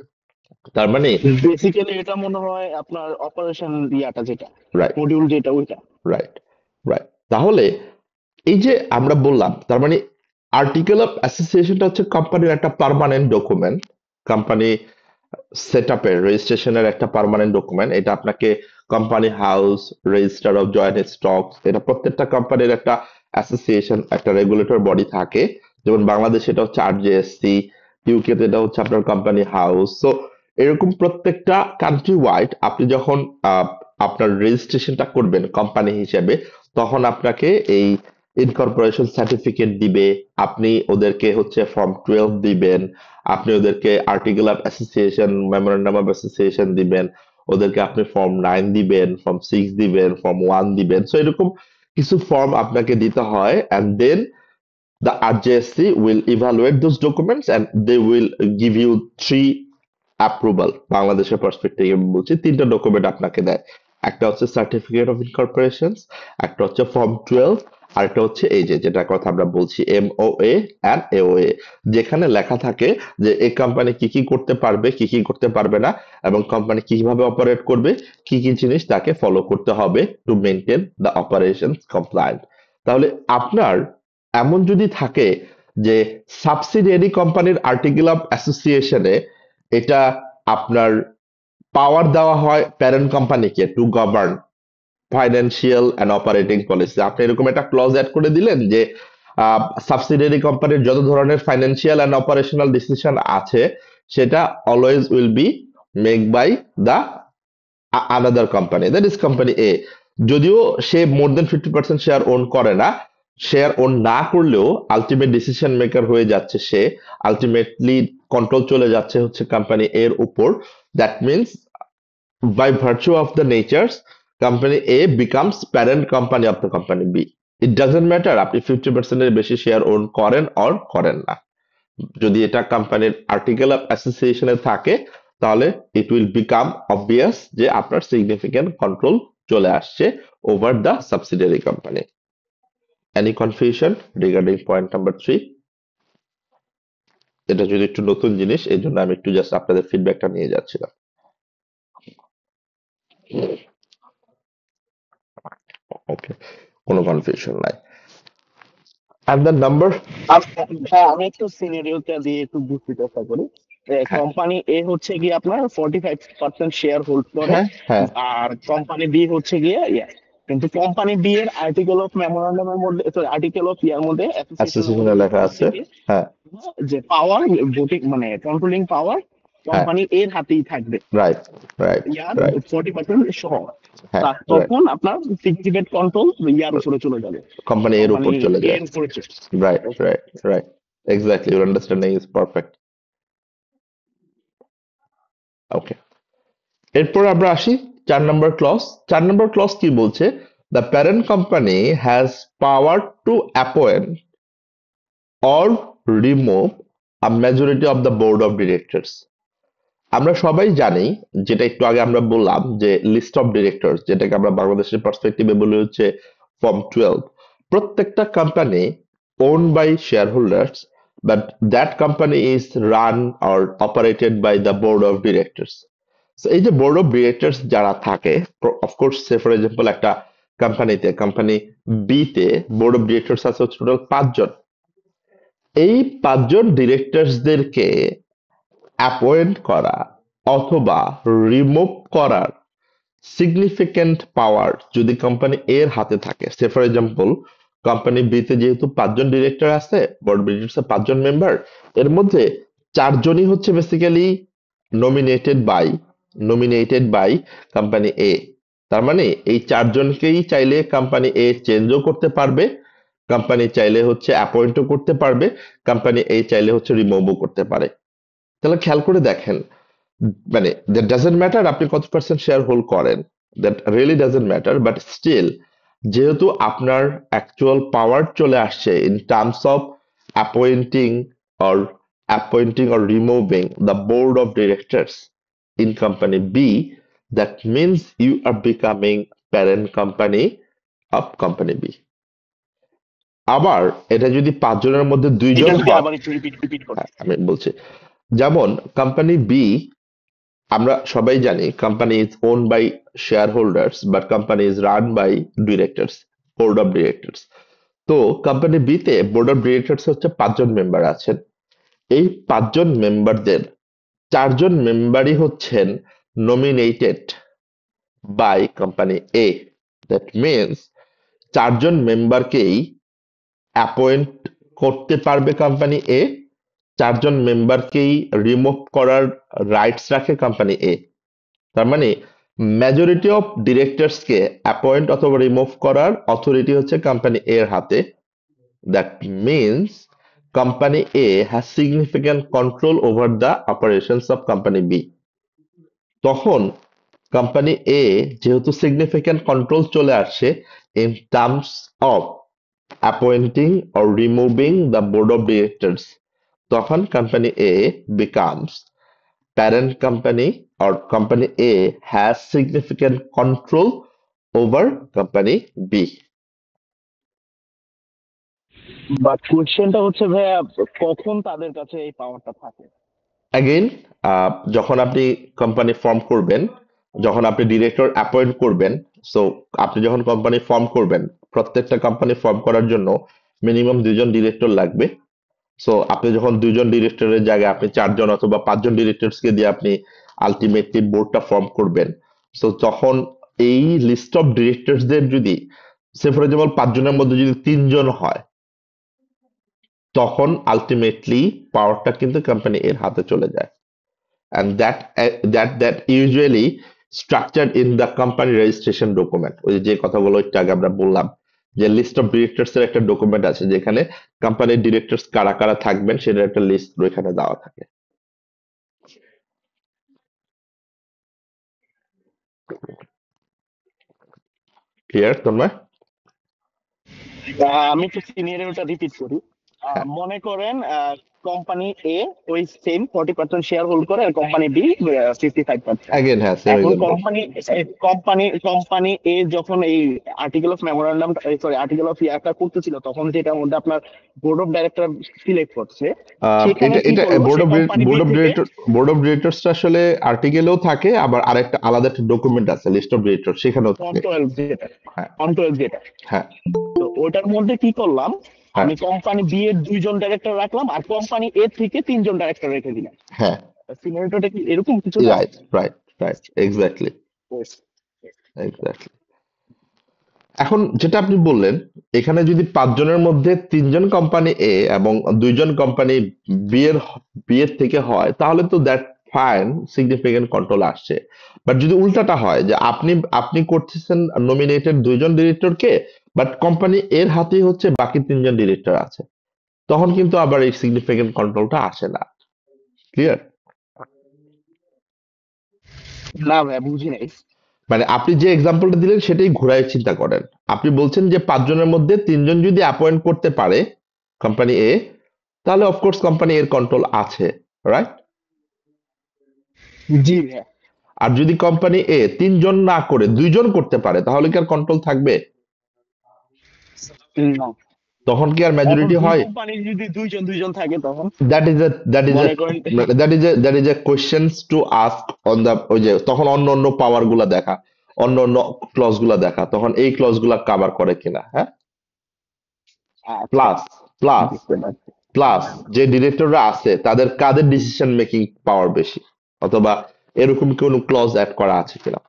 তার মানে বেসিক্যালি এটা মনে হয় আপনার অপারেশন ইয়াটা যেটা রাইট মডিউল যেটা ওইটা। রাইট রাইট তাহলে এই যে আমরা বললাম, তার মানে আর্টিকেল অফ অ্যাসোসিয়েশনটা হচ্ছে কোম্পানির একটা পার্মানেন্ট ডকুমেন্ট, কোম্পানি সেট আপের রেজিস্ট্রেশনের একটা পার্মানেন্ট ডকুমেন্ট। এটা আপনাকে company house, register of joint stocks, এটা প্রত্যেকটা কোম্পানির একটা অ্যাসোসিয়েশন, একটা রেগুলেটর বডি থাকে। যেমন বাংলাদেশে এটা হচ্ছে আরজেএসসি, ইউকে তে এটা হচ্ছে আপনার কোম্পানি হাউস। সো এরকম প্রত্যেকটা কান্ট্রি ওয়াইড আপনি যখন আহ, আপনার রেজিস্ট্রেশনটা করবেন কোম্পানি হিসেবে, তখন আপনাকে এই ইনকর্পোরেশন সার্টিফিকেট দিবে, আপনি ওদেরকে হচ্ছে ফর্ম 12 দিবেন, আপনি ওদেরকে article of association, memorandum of association দিবেন, ওদেরকে আপনি ফর্ম 9 দিবেন, ফর্ম 6 দিবেন, ফর্ম 1 দিবেন। সো এরকম কিছু ফর্ম আপনাকে দিতে হয়, and then the RJSC will evaluate those documents and they will give you 3 approval. বাংলাদেশের পার্সপেক্টিভে বলছি, 3টা ডকুমেন্ট আপনাকে দেয়। একটা হচ্ছে সার্টিফিকেট অফ ইনকর্পোরেশন, একটা হচ্ছে ফর্ম 12, আর একটা হচ্ছে এই যে যেটা কথা আমরা বলছি MOA এন্ড AOA, যেখানে লেখা থাকে যে এই কোম্পানি কি কি করতে পারবে, কি কি করতে পারবে না, এবং কোম্পানি কিভাবে অপারেট করবে, কি কি জিনিস তাকে ফলো করতে হবে to maintain the operation compliant. তাহলে আপনার এমন যদি থাকে যে সাবসিডিয়ারি কোম্পানির আর্টিকেল অফ অ্যাসোসিয়েশনে এটা আপনার পাওয়ার দেওয়া হয় প্যারেন্ট কোম্পানিকে to govern financial and operating policy, আপনি এরকম একটা ক্লজ অ্যাড করে দিলেন যে সাবসিডিয়ারি কোম্পানির যত ধরনের ফাইন্যান্সিয়াল এন্ড অপারেশনাল ডিসিশন আছে সেটা always will be make by the another company, that is company A. যদিও সে মোর দেন 50% শেয়ার ওন করে না, শেয়ার ওন না করলেও আলটিমেট ডিসিশন মেকার হয়ে যাচ্ছে সে, আলটিমেটলি কন্ট্রোল চলে যাচ্ছে হচ্ছে কোম্পানি এর উপর। That means by virtue of the natures, company A becomes parent company of the company B. It doesn't matter আপনি 50% এর বেশি শেয়ার ওন করেন অর করেন না, যদি এটা কোম্পানির আর্টিকেল অফ অ্যাসোসিয়েশনে থাকে তাহলে ইট উইল বিকাম অবভিয়াস যে আপনার সিগনিফিক্যান্ট কন্ট্রোল চলে আসছে over the subsidiary company. Any confusion regarding point number 3? এটা যদি একটু নতুন জিনিস, এই জন্য আমি একটু জাস্ট আপনাদের ফিডব্যাকটা নিয়ে যাচ্ছিলাম। ওকে, কোনো কনফিউশন নাই। And the number, হ্যাঁ, আমি একটু সিনারিওটা দিয়ে একটু বুঝতে চেষ্টা করি। হ্যাঁ কোম্পানি এ হচ্ছে গিয়ে আপনার 45% শেয়ার হোল্ড করে, হ্যাঁ হ্যাঁ আর কোম্পানি বি হচ্ছে গিয়ে কিন্তু কোম্পানি বি এর আর্টিকেল অফ মেমোরান্ডামের মধ্যে, আর্টিকেল অফ ইয়ার মধ্যে, অ্যাসোসিয়েশনের অ্যাসোসিয়েশনে মধ্যে লেখা লেখা আছে আছে। কি হ্যাঁ যে পাওয়ার ভোটিং মানে কন্ট্রোলিং পাওয়ার হ্যাঁ কোম্পানি এর হাতেই থাকবে, রাইট রাইট ইয়ার রাইট 40% সহ। হ্যাঁ রাইট, তখন আপনার সিগনিফিকেন্ট কন্ট্রোল ইয়ার উপরে চলে যাবে, কোম্পানি এর কোম্পানি উপর চলে যায়। এর উপরে চলে রাইট যাবে। Right right, exactly, your understanding is perfect. Okay, এরপর আমরা আসি 4 নম্বর ক্লজ। 4 নম্বর ক্লজ কি বলছে? The parent company has power two appoint or remove a majority of the board of directors. আমরা সবাই জানি, যেটা একটু আগে আমরা বললাম, যে লিস্ট অফ ডিরেক্টরস, যেটাকে আমরা বাংলাদেশের পার্সপেক্টিভে বলি হচ্ছে ফর্ম 12। প্রত্যেকটা company own by shareholders, but that company is run or operated by the board of directors. এই যে বোর্ড অফ ডিরেক্টরস যারা থাকে, অফকোর্স সে ফর এক্সাম্পল একটা কোম্পানিতে, কোম্পানি বি তে বোর্ড অফ ডিরেক্টরস আছে হচ্ছে টোটাল 5 জন। এই 5 জন ডিরেক্টরসদেরকে অ্যাপয়েন্ট করা অথবা রিমুভ করার সিগনিফিক্যান্ট পাওয়ার যদি কোম্পানি এর হাতে থাকে, say for example company B তে যেহেতু 5 জন ডিরেক্টর আছে, বোর্ড অফ ডিরেক্টরস 5 জন মেম্বার, এর মধ্যে 4 জনই হচ্ছে basically nominated by company A. তার মানে এই 4 জনকেই চাইলে কোম্পানি এ চেঞ্জও করতে পারবে, কোম্পানি চাইলে হচ্ছে অ্যাপয়েন্টও করতে পারবে, কোম্পানি এ চাইলে হচ্ছে রিমুভও করতে পারে। তাহলে খেয়াল করে দেখেন, মানে দ্যাট ডাজন্ট ম্যাটার আপনি কত পার্সেন্ট শেয়ার হোল্ড করেন, that really doesn't matter, but still যেহেতু আপনার অ্যাকচুয়াল পাওয়ার চলে আসছে in terms of appointing or removing the board of directors in company B, that means you are becoming parent company of company B. আবার এটা যদি 5 জনের মধ্যে 2 জন এটা যদি হয়, আবার একটু রিপিট করি। আমি বলছি, যেমন কোম্পানি বি আমরা সবাই জানি company is own by shareholders but company is run by directors, board of directors. তো কোম্পানি বিতে বোর্ড অফ ডিরেক্টরস হচ্ছে 5 জন মেম্বার আছেন। এই 5 জন মেম্বারদের 4 জন মেম্বারই হচ্ছেন nominated by company A. That means 4 জন মেম্বারকেই অ্যাপয়েন্ট করতে পারবে কোম্পানি এ, 4 জন মেম্বারকেই রিমুভ করার রাইটস রাখে কোম্পানি এ। তার মানে মেজরিটি অফ ডিরেক্টরসকে অ্যাপয়েন্ট অথবা রিমুভ করার অথরিটি হচ্ছে কোম্পানি এর হাতে। That means company A has significant control over the operations of company B. তখন কোম্পানি এ যেহেতু সিগনিফিক্যান্ট কন্ট্রোল চলে আসছে in terms of appointing or removing the board of directors, তখন company A becomes parent company or company A has significant control over company B. But কোয়েশ্চেনটা হচ্ছে ভাইয়া, কখন তাদের কাছে এই পাওয়ারটা থাকে? Again, যখন আপনি কোম্পানি ফর্ম করবেন, যখন আপনি ডিরেক্টর অ্যাপয়েন্ট করবেন, সো আপনি যখন কোম্পানি ফর্ম করবেন, প্রত্যেকটা কোম্পানি ফর্ম করার জন্য মিনিমাম 2 জন ডিরেক্টর লাগবে। সো আপনি যখন 2 জন ডিরেক্টরের জায়গায় আপনি 4 জন অথবা 5 জন ডিরেক্টরসকে দিয়ে আপনি আলটিমেটলি বোর্ডটা ফর্ম করবেন, সো তখন এই লিস্ট অফ ডিরেক্টরসদের যদি সে ফর এক্সাম্পল 5 জনের মধ্যে যদি 3 জন হয়, তখন আলটিমেটলি পাওয়ারটা কিন্তু কোম্পানি এর হাতে চলে যায়। and that usually structured in the company registration document। ওই যে কথাগুলো একটু আগে আমরা বললাম যে লিস্ট অফ ডিরেক্টরস এর একটা ডকুমেন্ট আছে যেখানে কোম্পানির ডিরেক্টরস কারা কারা থাকবেন সেটার একটা লিস্ট ওইখানে দেওয়া থাকে। ক্লিয়ার তোমরা? আমি একটু সিনিয়রের ওটা রিপিট করি। হ্যাঁ, মনে করেন কোম্পানি এ ওই সেম 40% শেয়ার হোল্ড করে, আর কোম্পানি বি 55%। অ্যাগেন হ্যাঁ সেম এখন এক্সাম্পল। কোম্পানি এ যখন এই article of memorandum, sorry article of ইয়ারটা করতেছিল, তখন যেটার মধ্যে আপনার বোর্ড অফ ডাইরেক্টর সিলেক্ট করছে, সেখানে এটা কি এটা করলো সে কোম্পানি বি থেকে বোর্ড অফ ডিরেক্টরস আসলে আর্টিকেলেও থাকে, আবার আরেকটা আলাদা একটা ডকুমেন্ট আছে লিস্ট অফ ডিরেক্টর, সেখানেও থাকে। কন্ট্রোল যেটা হ্যাঁ কন্ট্রোল যেটা হ্যাঁ তো ওটার মধ্যে কি করলাম, হ্যাঁ আমি কোম্পানি বি এর 2 জন ডাইরেক্টর রাখলাম, আর কোম্পানি এ থেকে 3 জন ডাইরেক্টর রেখে দিলাম। হ্যাঁ, সিনারিওটা কি এরকম কিছু না? Right right right, exactly exactly. এখন যেটা আপনি বললেন, এখানে যদি 5 জনের মধ্যে 3 জন কোম্পানি এ এবং 2 জন কোম্পানি বি এর থেকে হয়, তাহলে তো দ্যাট ফাইন, সিগনিফিকেন্ট কন্ট্রোল আসছে। বাট যদি উল্টাটা হয় যে আপনি করতেছেন নমিনেটেড 2 জন ডিরেক্টরকে, বাট কোম্পানি এর হাতেই হচ্ছে বাকি 3 জন ডিরেক্টর আছে, তখন কিন্তু আবার এই সিগনিফিকেন্ট কন্ট্রোলটা আসে না। ক্লিয়ার? না ভাই, বুঝি নাই। মানে আপনি যে এক্সাম্পলটা দিলেন সেটাই ঘুরায় চিন্তা করেন। আপনি বলছেন যে 5 জনের মধ্যে 3 জন যদি অ্যাপয়েন্ট করতে পারে কোম্পানি এ, তাহলে অফকোর্স কোম্পানি এর কন্ট্রোল আছে, রাইট? জি ভাই। আর যদি কোম্পানি এ 3 জন না করে 2 জন করতে পারে, তাহলে কি আর কন্ট্রোল থাকবে? না, তখন কি আর এখন মেজরিটি দুই হয়? কোম্পানি যদি 2 জন থাকে, তখন দ্যাট ইজ মনে করেন a questions to ask on the, ওই যে তখন অন্য অন্য পাওয়ার গুলা দেখা, অন্য অন্য ক্লজ গুলা দেখা, তখন এই ক্লজ গুলা কভার করে কিনা। হ্যাঁ, আচ্ছা, প্লাস প্লাস বুঝতে পারছি। প্লাস যে ডিরেক্টররা আছে তাদের কাদের ডিসিশন মেকিং পাওয়ার বেশি, অথবা এরকম কোনো ক্লজ অ্যাড করা আছে কিনা।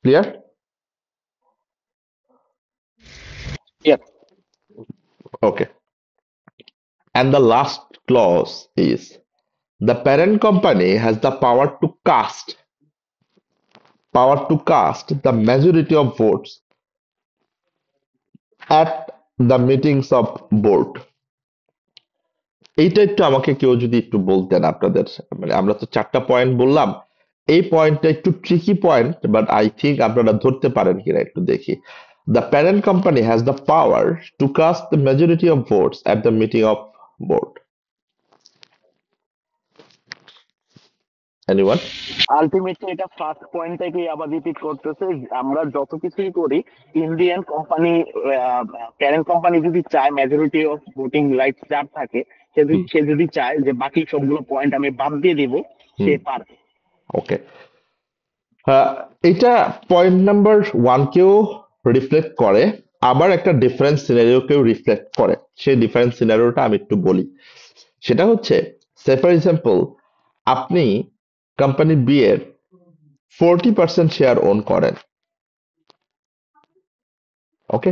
Clear? Yes. Okay. And the last clause is the parent company has the power to cast the majority of votes at the meetings of board। এইটা একটু আমাকে কেউ যদি একটু বলতেন আপনাদের, মানে আমরা তো 4টা পয়েন্ট বললাম, এই পয়েন্টটা একটু tricky point, but I think আপনারা ধরতে পারেন কিনা একটু দেখি। The parent company has the power to cast the majority of votes at the meeting of board। Anyone? Ultimately এটা ফার্স্ট পয়েন্টটাকেই আবার রিপিট করতেছে। আমরা যত কিছুই করি, ইন্ডিয়ান কোম্পানি প্যারেন্ট কোম্পানি যদি চায় মেজরিটি অফ ভোটিং রাইটস যার থাকে, সে সে যদি চায় যে বাকি সবগুলো পয়েন্ট আমি বাদ দিয়ে দিব, সে পারবে। ওকে, এটা পয়েন্ট নাম্বার 1 কেও রিফ্লেক্ট করে, আবার একটা ডিফারেন্স সিনারিও কেও রিফ্লেক্ট করে। সেই ডিফারেন্স সিনারিওটা আমি একটু বলি। সেটা হচ্ছে, সে ফর এক্সাম্পল, আপনি কোম্পানি বি এর 40% শেয়ার ওন করেন। ওকে,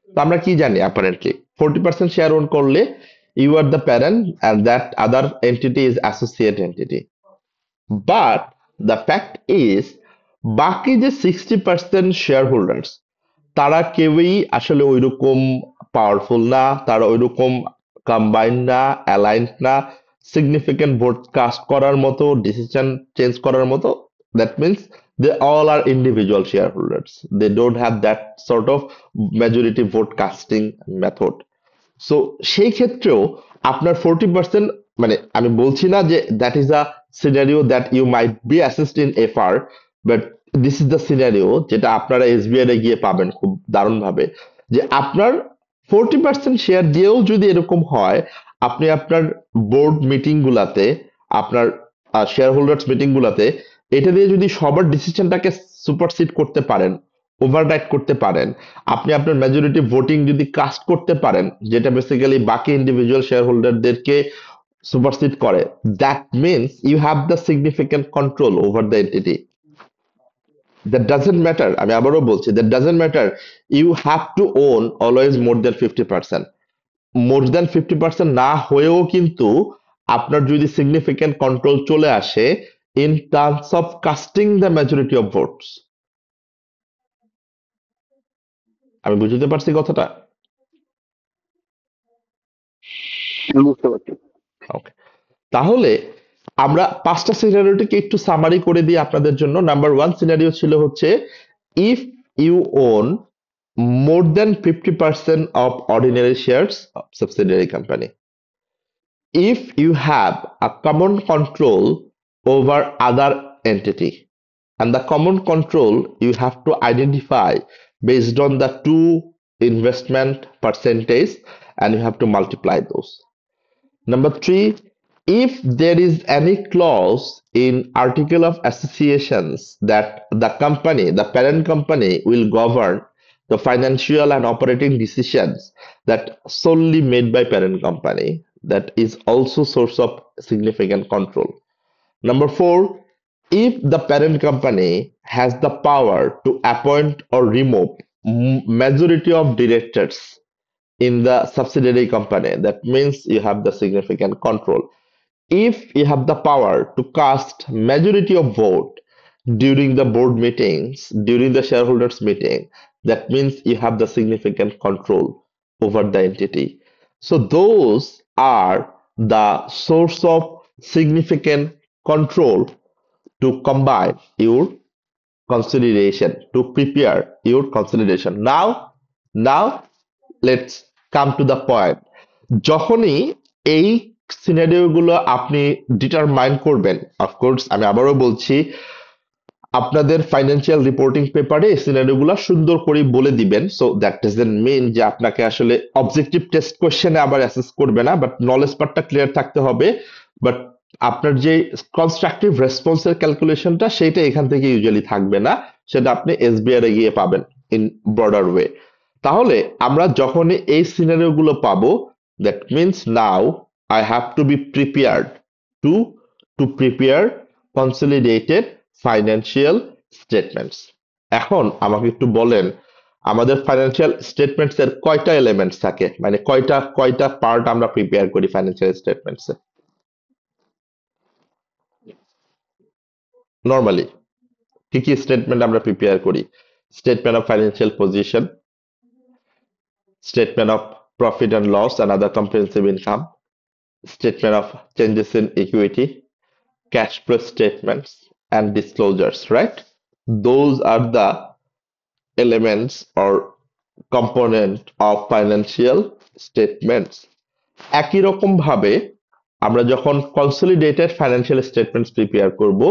তো আমরা কি জানি অ্যাপারেন্টলি 40% শেয়ার ওন করলে you are the parent and that other entity is associate entity. But the fact is, বাকি যে 60% শেয়ার হোল্ডার্স, তারা কেউই আসলে ওইরকম পাওয়ারফুল না, তারা ওইরকম কম্বাইন্ড না, অ্যালাইন্ড না, সিগনিফিকেন্ট ভোট কাস্ট করার মতো, ডিসিশন চেঞ্জ করার মতো। That means they all are individual shareholders. They don't have that sort of majority vote casting method. So সেই ক্ষেত্রেও আপনার 40%, মানে আমি বলছি না যে that is a scenario that you might be assessed in FR, but this is the scenario যেটা আপনারা এসবিআই এ গিয়ে পাবেন খুব দারুণ ভাবে, যে আপনার 40% শেয়ার দিয়েও যদি এরকম হয়, আপনি আপনার বোর্ড মিটিং গুলাতে, আপনার শেয়ার হোল্ডার্স মিটিং গুলাতে এটা দিয়ে যদি সবার ডিসিশনটাকে সুপারসিড করতে পারেন, ওভাররাইড করতে পারেন, আপনি আপনার মেজরিটি ভোটিং যদি কাস্ট করতে পারেন, যেটা বেসিক্যালি বাকি ইন্ডিভিজুয়াল শেয়ার হোল্ডারদেরকে সুপারসিড করে, that means you have the significant control over the entity. That doesn't matter, আমি আবারও বলছি, that doesn't matter you have to own always more than 50%। More than 50% না হয়েও কিন্তু আপনার যদি সিগনিফিকেন্ট কন্ট্রোল চলে আসে in terms of casting the majority of votes. আমি বুঝতে পারছি কথাটা? বুঝতে পারছি। ওকে, তাহলে আমরা 5টা সিনারিওটিকে একটু সামারি করে দিই আপনাদের জন্য। নাম্বার 1 সিনারিও ছিল হচ্ছে, if you own more than 50% of ordinary shares of subsidiary company. If you have a common control over other entity, and the common control you have to identify based on the two investment percentage, and you have to multiply those. Number 3, if there is any clause in article of associations that the company, the parent company, will govern the financial and operating decisions that solely made by parent company, that is also source of significant control. Number 4, if the parent company has the power to appoint or remove majority of directors in the subsidiary company, that means you have the significant control. If you have the power to cast majority of vote during the board meetings, during the shareholders meeting, that means you have the significant control over the entity. So those are the source of significant control to combine your consolidation, to prepare your consolidation. Now let's come to the point. যখনই এই সিনারিও গুলো আপনি ডিটারমাইন করবেন, অফকোর্স আমি আবারও বলছি, আপনাদের ফাইন্যান্সিয়াল রিপোর্টিং পেপারে এই সিনারিও গুলো সুন্দর করে বলে দিবেন। সো দ্যাট ডাজন্ট মিন যে আপনাকে আসলে অবজেক্টিভ টেস্ট কোশ্চেনে আবার অ্যাসেস করবে না, বাট নলেজ পার্টটা ক্লিয়ার থাকতে হবে। বাট আপনার যে কনস্ট্রাকটিভ রেসপন্সের ক্যালকুলেশনটা, সেটা এখান থেকে ইউজুয়ালি থাকবে না, সেটা আপনি এসবিআই এ গিয়ে পাবেন ইন ব্রডার ওয়ে। তাহলে আমরা যখনই এই সিনারিও গুলো পাবো, that means now I have to be prepared to prepare consolidated financial statements. এখন আমাকে একটু বলেন, আমাদের ফাইন্যান্সিয়াল স্টেটমেন্টস এর কয়টা এলিমেন্টস থাকে, মানে কয়টা পার্ট আমরা প্রিপেয়ার করি ফাইন্যান্সিয়াল স্টেটমেন্টস এ নরমালি? কি কি স্টেটমেন্ট আমরা প্রিপেয়ার করি? Statement of financial position, statement of profit and loss and other comprehensive income, statement of changes in equity, cash flow statements, and disclosures, right? Those are the elements or component of financial statements. একই রকম ভাবে আমরা যখন কনসলিডেটেড ফাইন্যান্সিয়াল স্টেটমেন্টস প্রিপেয়ার করব,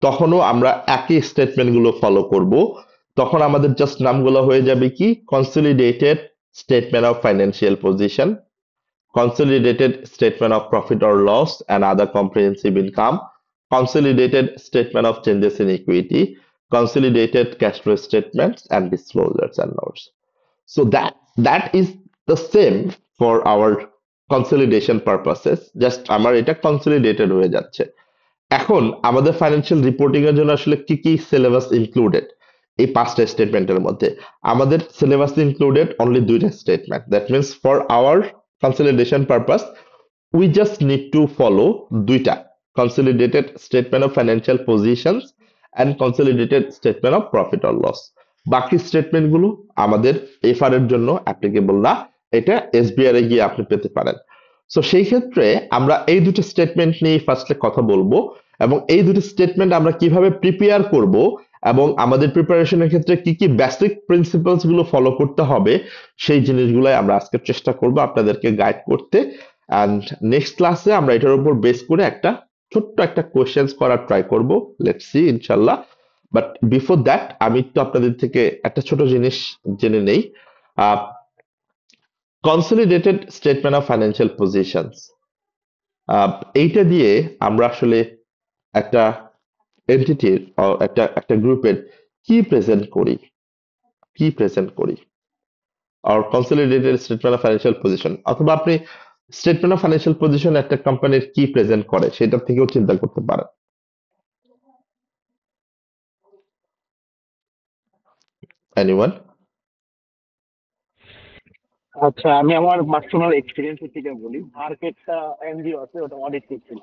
তখনও আমরা একই স্টেটমেন্ট গুলো ফলো করব। তখন আমাদের জাস্ট নামগুলো হয়ে যাবে কি, consolidated statement of financial position, consolidated statement of profit or loss and other comprehensive income, consolidated statement of changes in equity, consolidated cash flow statements, and disclosures and notes. So that is the same for our consolidation purposes. Just আমার এটা consolidated হয়ে যাচ্ছে। এখন আমাদের ফাইন্যান্সিয়াল রিপোর্টিং এর জন্য আসলে কি কি সিলেবাস ইনক্লুডেড এই পাঁচটা স্টেটমেন্টের মধ্যে? আমাদের সিলেবাস ইনক্লুডেড অনলি দুইটা statement. That means for our consolidation purpose we just need to follow দুইটা, consolidated statement of financial positions and consolidated statement of profit or loss. বাকি স্টেটমেন্ট গুলো আমাদের এফআর এর জন্য অ্যাপ্লিকেবল না, এটা এসবিআর এ গিয়ে আপনি পেতে পারেন। সো সেই ক্ষেত্রে আমরা এই দুটো স্টেটমেন্ট নিয়ে ফার্স্টে কথা বলবো এবং এই দুটো স্টেটমেন্ট আমরা কিভাবে প্রিপেয়ার করব এবং আমাদের প্রিপারেশনের ক্ষেত্রে কি কি বেসিক প্রিন্সিপালস গুলো ফলো করতে হবে সেই জিনিসগুলাই আমরা আজকে চেষ্টা করব আপনাদেরকে গাইড করতে। এন্ড নেক্সট ক্লাসে আমরা এটার উপর বেস করে একটা ছোট্ট একটা কোশ্চেন্স করার ট্রাই করব, লেটস সি ইনশাআল্লাহ। বাট বিফোর দ্যাট আমি একটু আপনাদের থেকে একটা ছোট জিনিস জেনে নেই। Consolidated statement of financial positions, এইটা দিয়ে আমরা আসলে একটা এন্টিটির একটা গ্রুপের কি প্রেজেন্ট করি আর consolidated statement of financial position, অথবা আপনি স্টেটমেন্ট অফ ফাইন্যান্সিয়াল পজিশন একটা কোম্পানির কি প্রেজেন্ট করে সেটা থেকেও চিন্তা করতে পারেন। এনিওয়ান? আচ্ছা, আমি আমার পার্সোনাল এক্সপিরিয়েন্স থেকে বলি। মার্কেটটা এনজিও আছে, ওটা অডিট করছিল,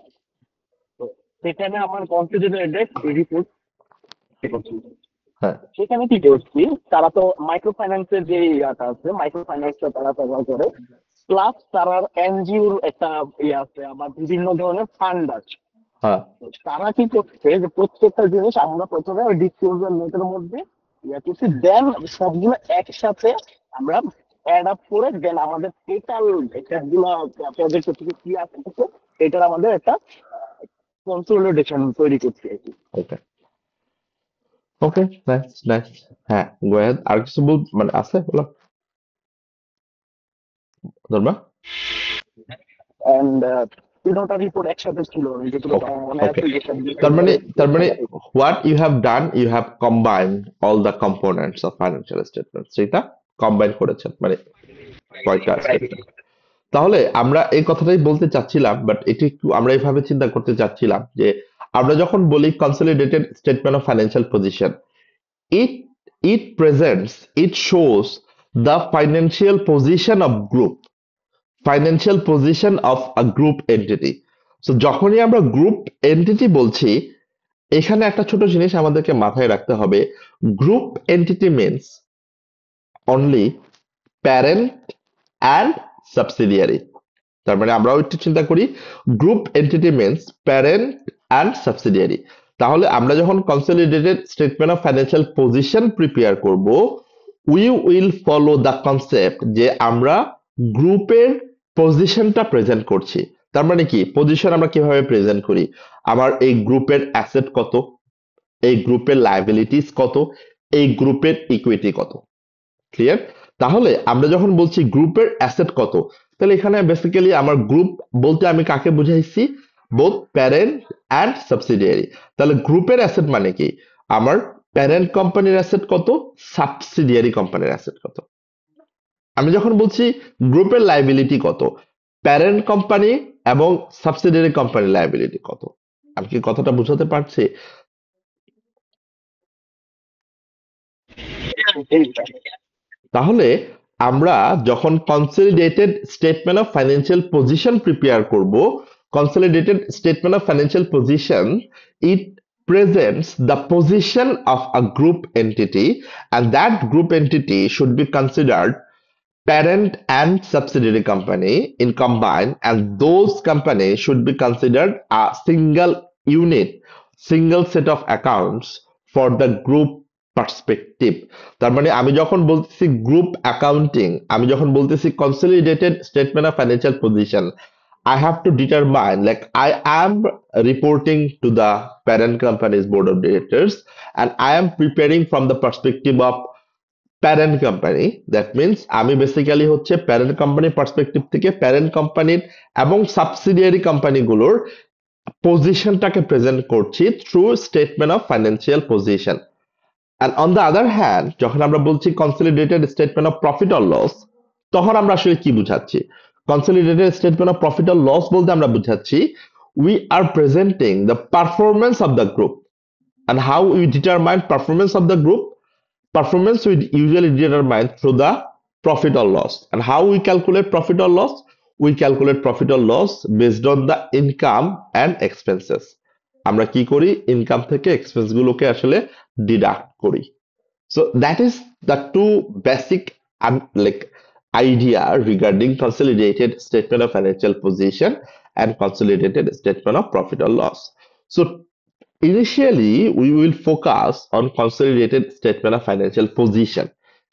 তো সেখানে আমার কনসিডারেটেড রিপোর্ট করছিল। হ্যাঁ, সেখানে কি করছি, তারা তো মাইক্রো ফাইন্যান্সের যে ইয়াটা আছে, মাইক্রো ফাইন্যান্সটা তারা ব্যবহার করে, প্লাস তারা এনজিওর একটা ইয়ে আছে, আবার বিভিন্ন ধরনের ফান্ড আছে। হ্যাঁ, তো তারা কি করছে যে প্রত্যেকটা জিনিস আমরা প্রথমে ডিসক্লোজার নোটের মধ্যে ইয়ে করছি, দেন সবগুলো একসাথে আমরা অ্যাড আপ করে দেন আমাদের টোটাল সবগুলো প্রজেক্ট থেকে কি আছে এটার আমাদের একটা কনসলিডেশন তৈরি করছি আর কি। ওকে ওকে, নাইস। হ্যাঁ, গো অ্যাহেড। আর কিছু মানে আছে বলো ধর্মা? এন্ড তিনটা রিপোর্ট একসাথে ছিল যেগুলো মনে আছে। তার মানে what you have done, you have combined all the components of financial statements, সেটা কম্বাইন করেছেন মানে কয়টা statement। তাহলে আমরা এই কথাটাই বলতে চাচ্ছিলাম, বাট এটি একটু আমরা এইভাবে চিন্তা করতে চাচ্ছিলাম যে আমরা যখন বলি consolidated statement of financial position, it shows the financial position of group, financial position of a group entity. So যখনই আমরা গ্রুপ এন্টিটি বলছি, এখানে একটা ছোট জিনিস আমাদেরকে মাথায় রাখতে হবে। Group entity means only parent and subsidiary. তার মানে আমরাও একটু চিন্তা করি, group entity means parent and subsidiary. তাহলে আমরা যখন consolidated statement of financial position prepare করব, we will follow the concept যে আমরা গ্রুপের পজিশনটা প্রেজেন্ট করছি। তার মানে কি, পজিশন আমরা কিভাবে প্রেজেন্ট করি? আমার এই গ্রুপের অ্যাসেট কত, এই গ্রুপের লায়াবিলিটিস কত, এই গ্রুপের ইকুইটি কত। ক্লিয়ার? তাহলে আমরা যখন বলছি গ্রুপের অ্যাসেট কত, তাহলে এখানে বেসিক্যালি আমার গ্রুপ বলতে আমি কাকে বুঝাইছি? Both parent and subsidiary. তাহলে গ্রুপের অ্যাসেট মানে কি, আমার প্যারেন্ট কোম্পানির অ্যাসেট কত, সাবসিডিয়ারি কোম্পানির অ্যাসেট কত। আমি যখন বলছি গ্রুপের লায়াবিলিটি কত, প্যারেন্ট কোম্পানি এবং সাবসিডিয়ারি কোম্পানির লায়াবিলিটি কত। আমি কি কথাটা বুঝাতে পারছি? তাহলে আমরা যখন consolidated statement of financial position prepare করব, consolidated statement of financial position, it presents the position of a group entity, and that group entity should be considered parent and subsidiary company in combined, and those companies should be considered a single unit, single set of accounts for the group perspective. তার মানে আমি যখন বলতেছি গ্রুপ অ্যাকাউন্টিং, আমি যখন বলতেছি consolidated statement of financial position, I have to determine, like, I am reporting to the parent company's board of directors and I am preparing from the perspective of parent company, that means আমি বেসিক্যালি হচ্ছে প্যারেন্ট কোম্পানির পার্সপেক্টিভ থেকে প্যারেন্ট কোম্পানির এবং সাবসিডিয়ারি কোম্পানিগুলোর পজিশনটাকে প্রেজেন্ট করছি through statement of financial position. And on the other hand যখন আমরা বলছি consolidated statement of profit or loss, তখন আমরা আসলে কি বুঝাচ্ছি? Consolidated statement of profit or loss বলতে আমরা বুঝাচ্ছি we are presenting the performance of the group. And how we determine performance of the group? Performance we usually determine through the profit or loss. And how we calculate profit or loss? We calculate profit or loss based on the income and expenses. আমরা কি করি? ইনকাম থেকে এক্সপেন্স গুলোকে আসলে ডিডাক্ট করি। So that is the two basic like idea regarding consolidated statement of financial position and consolidated statement of profit or loss. So initially we will focus on consolidated statement of financial position,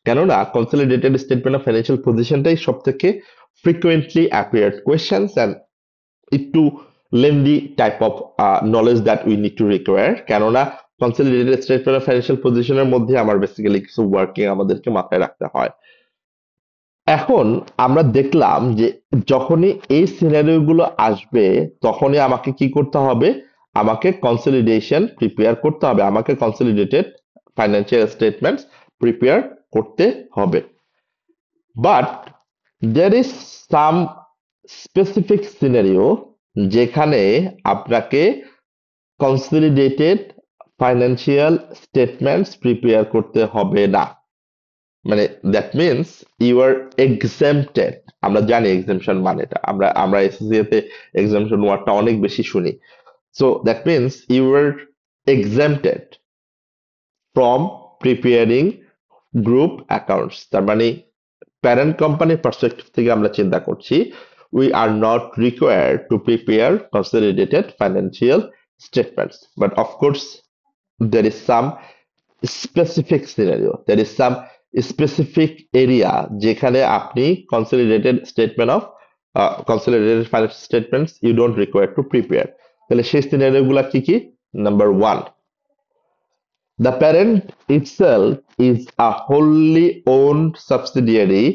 কেননা consolidated statement of financial positionটাই সবথেকে frequently appeared questions and একটু lengthy type of knowledge that we need to require, কেননা consolidated statement of financial position এর মধ্যে আমার বেসিক্যালি কিছু ওয়ার্কিং আমাদেরকে মাথায় রাখতে হয়। এখন আমরা দেখলাম যে যখনই এই সিনারিও গুলো আসবে তখনই আমাকে কি করতে হবে? আমাকে কনসলিডেশন প্রিপেয়ার করতে হবে, আমাকে কনসলিডেটেড ফাইন্যান্সিয়াল স্টেটমেন্টস প্রিপেয়ার করতে হবে। But there is some specific scenario যেখানে আপনাকে কনসলিডেটেড ফাইন্যান্সিয়াল স্টেটমেন্টস প্রিপেয়ার করতে হবে না। মানে that means you are exempted. আমরা জানি এক্সেমশন মানেটা, আমরা এসএসসি তে এক্সেমশন ওয়ার্ডটা অনেক বেশি শুনি। So that means you are exempted from preparing group accounts. তার মানে প্যারেন্ট কোম্পানির পার্সপেক্টিভ থেকে আমরা চিন্তা করছি, we are not required to prepare consolidated financial statements. But of course, there is some specific scenario, there is some specific area যেখানে আপনি consolidated statement of consolidated financial statements you don't require to prepare. তাহলে সেই সিনারিও গুলা কি কি? Number 1, the parent itself is a wholly owned subsidiary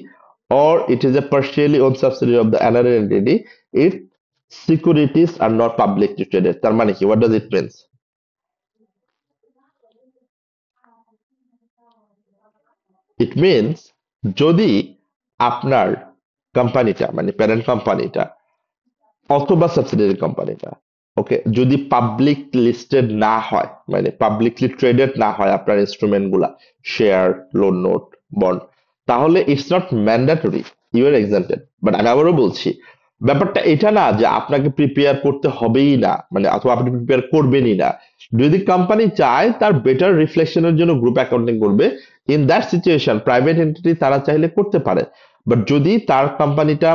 or it is a partially owned subsidiary of the another entity. Its securities are not publicly traded. তার মানে কি? What does it mean? It means যদি আপনার কোম্পানিটা মানে প্যারেন্ট কোম্পানিটা অথবা সাবসিডিয়ারি কোম্পানিটা ওকে যদি পাবলিক লিস্টেড না হয়, মানে পাবলিকলি ট্রেডেড না হয় আপনার ইনস্ট্রুমেন্ট গুলা, শেয়ার, লোন নোট, বন্ড, তাহলে it's not mandatory, you are exempted. But আমি আবারও বলছি, ব্যাপারটা এটা না যে আপনাকে প্রিপেয়ার করতে হবেই না, মানে অথবা আপনি প্রিপেয়ার করবেনই না। যদি কোম্পানি চায় তার বেটার রিফ্লেকশনের জন্য গ্রুপ অ্যাকাউন্টিং করবে, in that situation private entity তারা চাইলে করতে পারে। বাট যদি তার কোম্পানিটা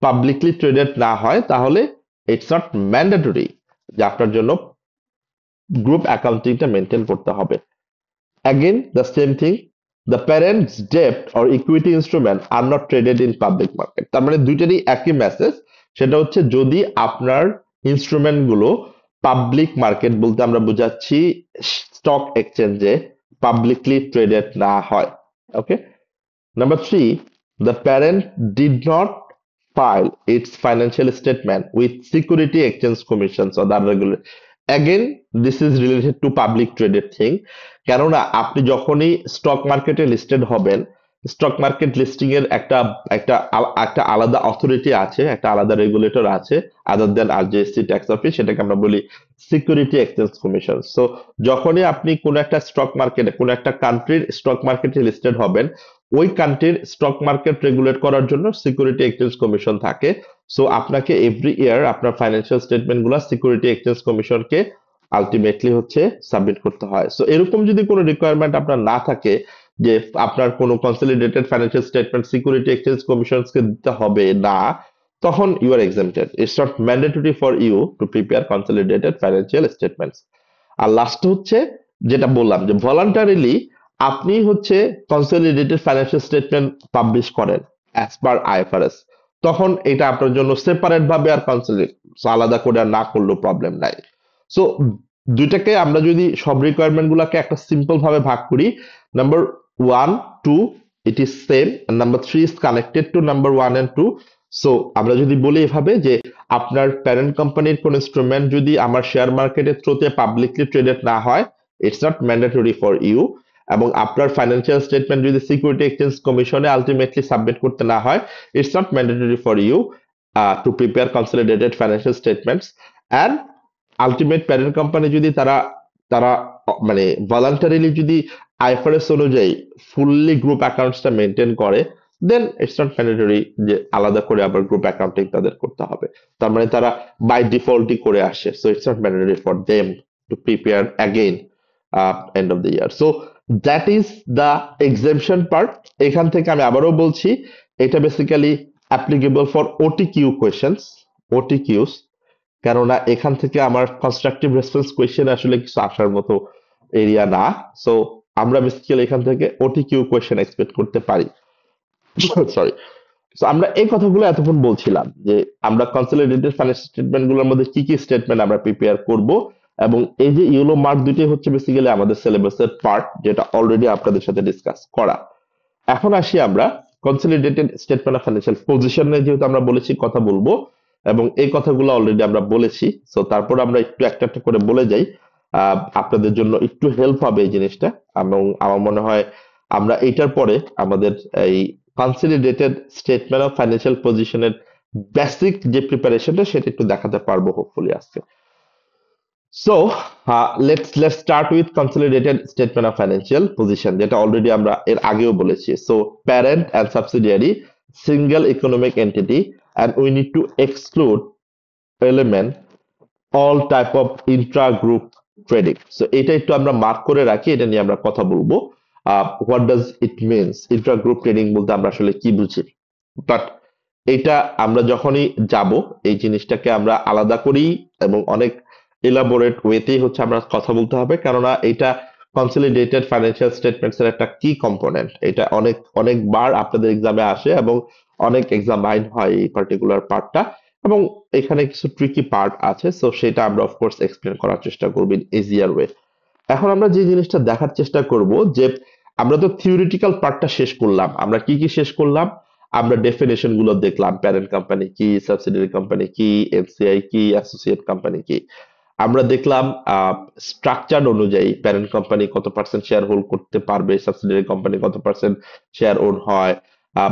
পাবলিকলি ট্রেডেড না হয় তাহলে ইটস নট ম্যান্ডেটরি যে আপনার জন্য গ্রুপ অ্যাকাউন্টিংটা মেনটেন করতে হবে। Again, the same thing, the parent's debt or equity instrument are not traded in public market. তার মানে দুইটারই একই মেসেজ, সেটা হচ্ছে যদি আপনার ইনস্ট্রুমেন্ট গুলো পাবলিক মার্কেট বলতে আমরা বোঝাচ্ছি স্টক এক্সচেঞ্জে পাবলিকলি ট্রেডেড না হয়। ওকে, number 3, the parent did not file its financial statement with Security Exchange Commission or the regulator. Again, this is related to public traded thing, কেননা আপনি যখনই স্টক মার্কেটে লিস্টেড হবেন, স্টক মার্কেট লিস্টিং এর একটা একটা একটা আলাদা অথরিটি আছে, একটা আলাদা রেগুলেটর আছে আদার দেন আরজিএসসি ট্যাক্স অফিস, সেটাকে আমরা বলি সিকিউরিটি এক্সচেঞ্জ কমিশন। সো যখনই আপনি কোন একটা স্টক মার্কেটে কোন একটা কান্ট্রির স্টক মার্কেটে লিস্টেড হবেন, ওই কান্ট্রির স্টক মার্কেট রেগুলেট করার জন্য সিকিউরিটি এক্সচেঞ্জ কমিশন থাকে। সো আপনাকে এভরি ইয়ার আপনার ফাইন্যান্সিয়াল স্টেটমেন্ট গুলা সিকিউরিটি এক্সচেঞ্জ কমিশনকে আলটিমেটলি হচ্ছে সাবমিট করতে হয়। সো এরকম যদি কোনো রিকোয়ারমেন্ট আপনার না থাকে যে আপনার কোনো consolidated financial statement security exchange কমিশনকে দিতে হবে না, তখন you are exempted. It's not mandatory for you to prepare consolidated financial statements. আর লাস্ট হচ্ছে যেটা বললাম যে ভলান্টারিলি আপনি হচ্ছে কনসলিডেটেড ফাইন্যান্সিয়াল স্টেটমেন্ট পাবলিশ করেন অ্যাজ পার আইএফআরএস, তখন এটা আপনার জন্য সেপারেট ভাবে আর কনসলিডেট আলাদা করে আর না করলেও প্রবলেম নাই। সো দুইটাকে আমরা যদি সব রিকোয়ারমেন্ট গুলাকে একটা সিম্পল ভাবে ভাগ করি, number 1, 2 it is same, and number 3 is connected to number 1 and 2. So আমরা যদি বলি এভাবে যে আপনার প্যারেন্ট কোম্পানির কোন ইনস্ট্রুমেন্ট যদি আমার শেয়ার মার্কেটের থ্রুতে পাবলিকলি ট্রেডেড না হয়, it's not mandatory for you. এবং আপনার ফাইন্যান্সিয়াল স্টেটমেন্ট যদি সিকিউরিটি এক্সচেঞ্জ কমিশনে আলটিমেটলি সাবমিট করতে না হয়, it's not mandatory for you to prepare consolidated financial statements. And ultimate parent company যদি তারা তারা মানে ভলান্টারিলি যদি আইএফআরএস অনুযায়ী ফুললি গ্রুপ অ্যাকাউন্টসটা মেনটেন করে, দেন ইটস নট ম্যান্ডেটরি যে আলাদা করে আবার গ্রুপ অ্যাকাউন্টিং তাদের করতে হবে। তার মানে তারা বাই ডিফল্টই করে আসে। So it's not mandatory for them to prepare again end of the year. So that is the exemption part. এখান থেকে আমি আবারও বলছি, এটা বেসিক্যালি অ্যাপ্লিকেবল ফর ওটিকিউ কোয়েশ্চেন্স, ওটিকিউস। কেননা এখান থেকে আমার কনস্ট্রাকটিভ রেসপন্স কোয়েশ্চেন আসলে কিছু আসার মতো এরিয়া না। সো আমরা বেসিক্যালি এখান থেকে ওটিকিউ কোয়েশ্চেন এক্সপেক্ট করতে পারি। সরি। সো আমরা এই কথাগুলো এতক্ষণ বলছিলাম যে আমরা কনসলিডেটেড ফাইন্যান্সিয়াল স্টেটমেন্ট গুলোর মধ্যে কি কি স্টেটমেন্ট আমরা প্রিপেয়ার করব, এবং এই যে ইয়েলো মার্ক দুটি হচ্ছে বেসিক্যালি আমাদের সিলেবাসের পার্ট, যেটা অলরেডি আপনাদের সাথে ডিসকাস করা। এখন আসি আমরা কনসলিডেটেড স্টেটমেন্ট অফ ফাইন্যান্সিয়াল পজিশনে, যেহেতু আমরা বলেছি কথা বলবো এবং এই কথাগুলো অলরেডি আমরা বলেছি। সো তারপর আমরা একটু একটা একটা করে বলে যাই, আপনাদের জন্য একটু হেল্প হবে এই জিনিসটা। এবং আমার মনে হয় আমরা এইটার পরে আমাদের এই কনসলিডেটেড স্টেটমেন্ট অফ ফাইন্যান্সিয়াল পজিশনের বেসিক যে প্রিপারেশনটা সেটা একটু দেখাতে পারবো হোপফুলি আজকে। So let's start with consolidated statement of financial position, যেটা অলরেডি আমরা এর আগেও বলেছি। So parent and subsidiary single economic entity, and we need to exclude element all type of intra group trading. So এটা একটু আমরা মার্ক করে রাখি, এটা নিয়ে আমরা কথা বলবো। What does it means, Intra group trading বলতে আমরা আসলে কি বুঝি। বাট এটা আমরা যখনই যাব এই জিনিসটাকে আমরা আলাদা করি এবং অনেক এলাবোরেট ওয়েতেই হচ্ছে আমরা কথা বলতে হবে, কেননা এটা কনসলিডেটেড ফাইন্যান্সিয়াল স্টেটমেন্টস এর একটা কি কম্পোনেন্ট। এটা অনেকবার আপনাদের এক্সামে আসে এবং অনেক এক্সামাইন হয় এই পার্টিকুলার পার্টটা, এবং এখানে কিছু ট্রিকি পার্ট আছে। সো সেটা আমরা অফকোর্স এক্সপ্লেন করার চেষ্টা করব ইন ইজিয়ার ওয়ে। এখন আমরা যে জিনিসটা দেখার চেষ্টা করব যে আমরা তো থিওরিটিক্যাল পার্টটা শেষ করলাম। আমরা কি কি শেষ করলাম? আমরা ডেফিনেশন গুলো দেখলাম, প্যারেন্ট কোম্পানি কি, সাবসিডিয়ারি কোম্পানি কি, এফসিআই কি, অ্যাসোসিয়েট কোম্পানি কি। আমরা দেখলাম স্ট্রাকচার অনুযায়ী প্যারেন্ট কোম্পানি কত পার্সেন্ট শেয়ার হোল্ড করতে পারবে, সাবসিডিয়ারি কোম্পানি কত পার্সেন্ট শেয়ার ওন হয়,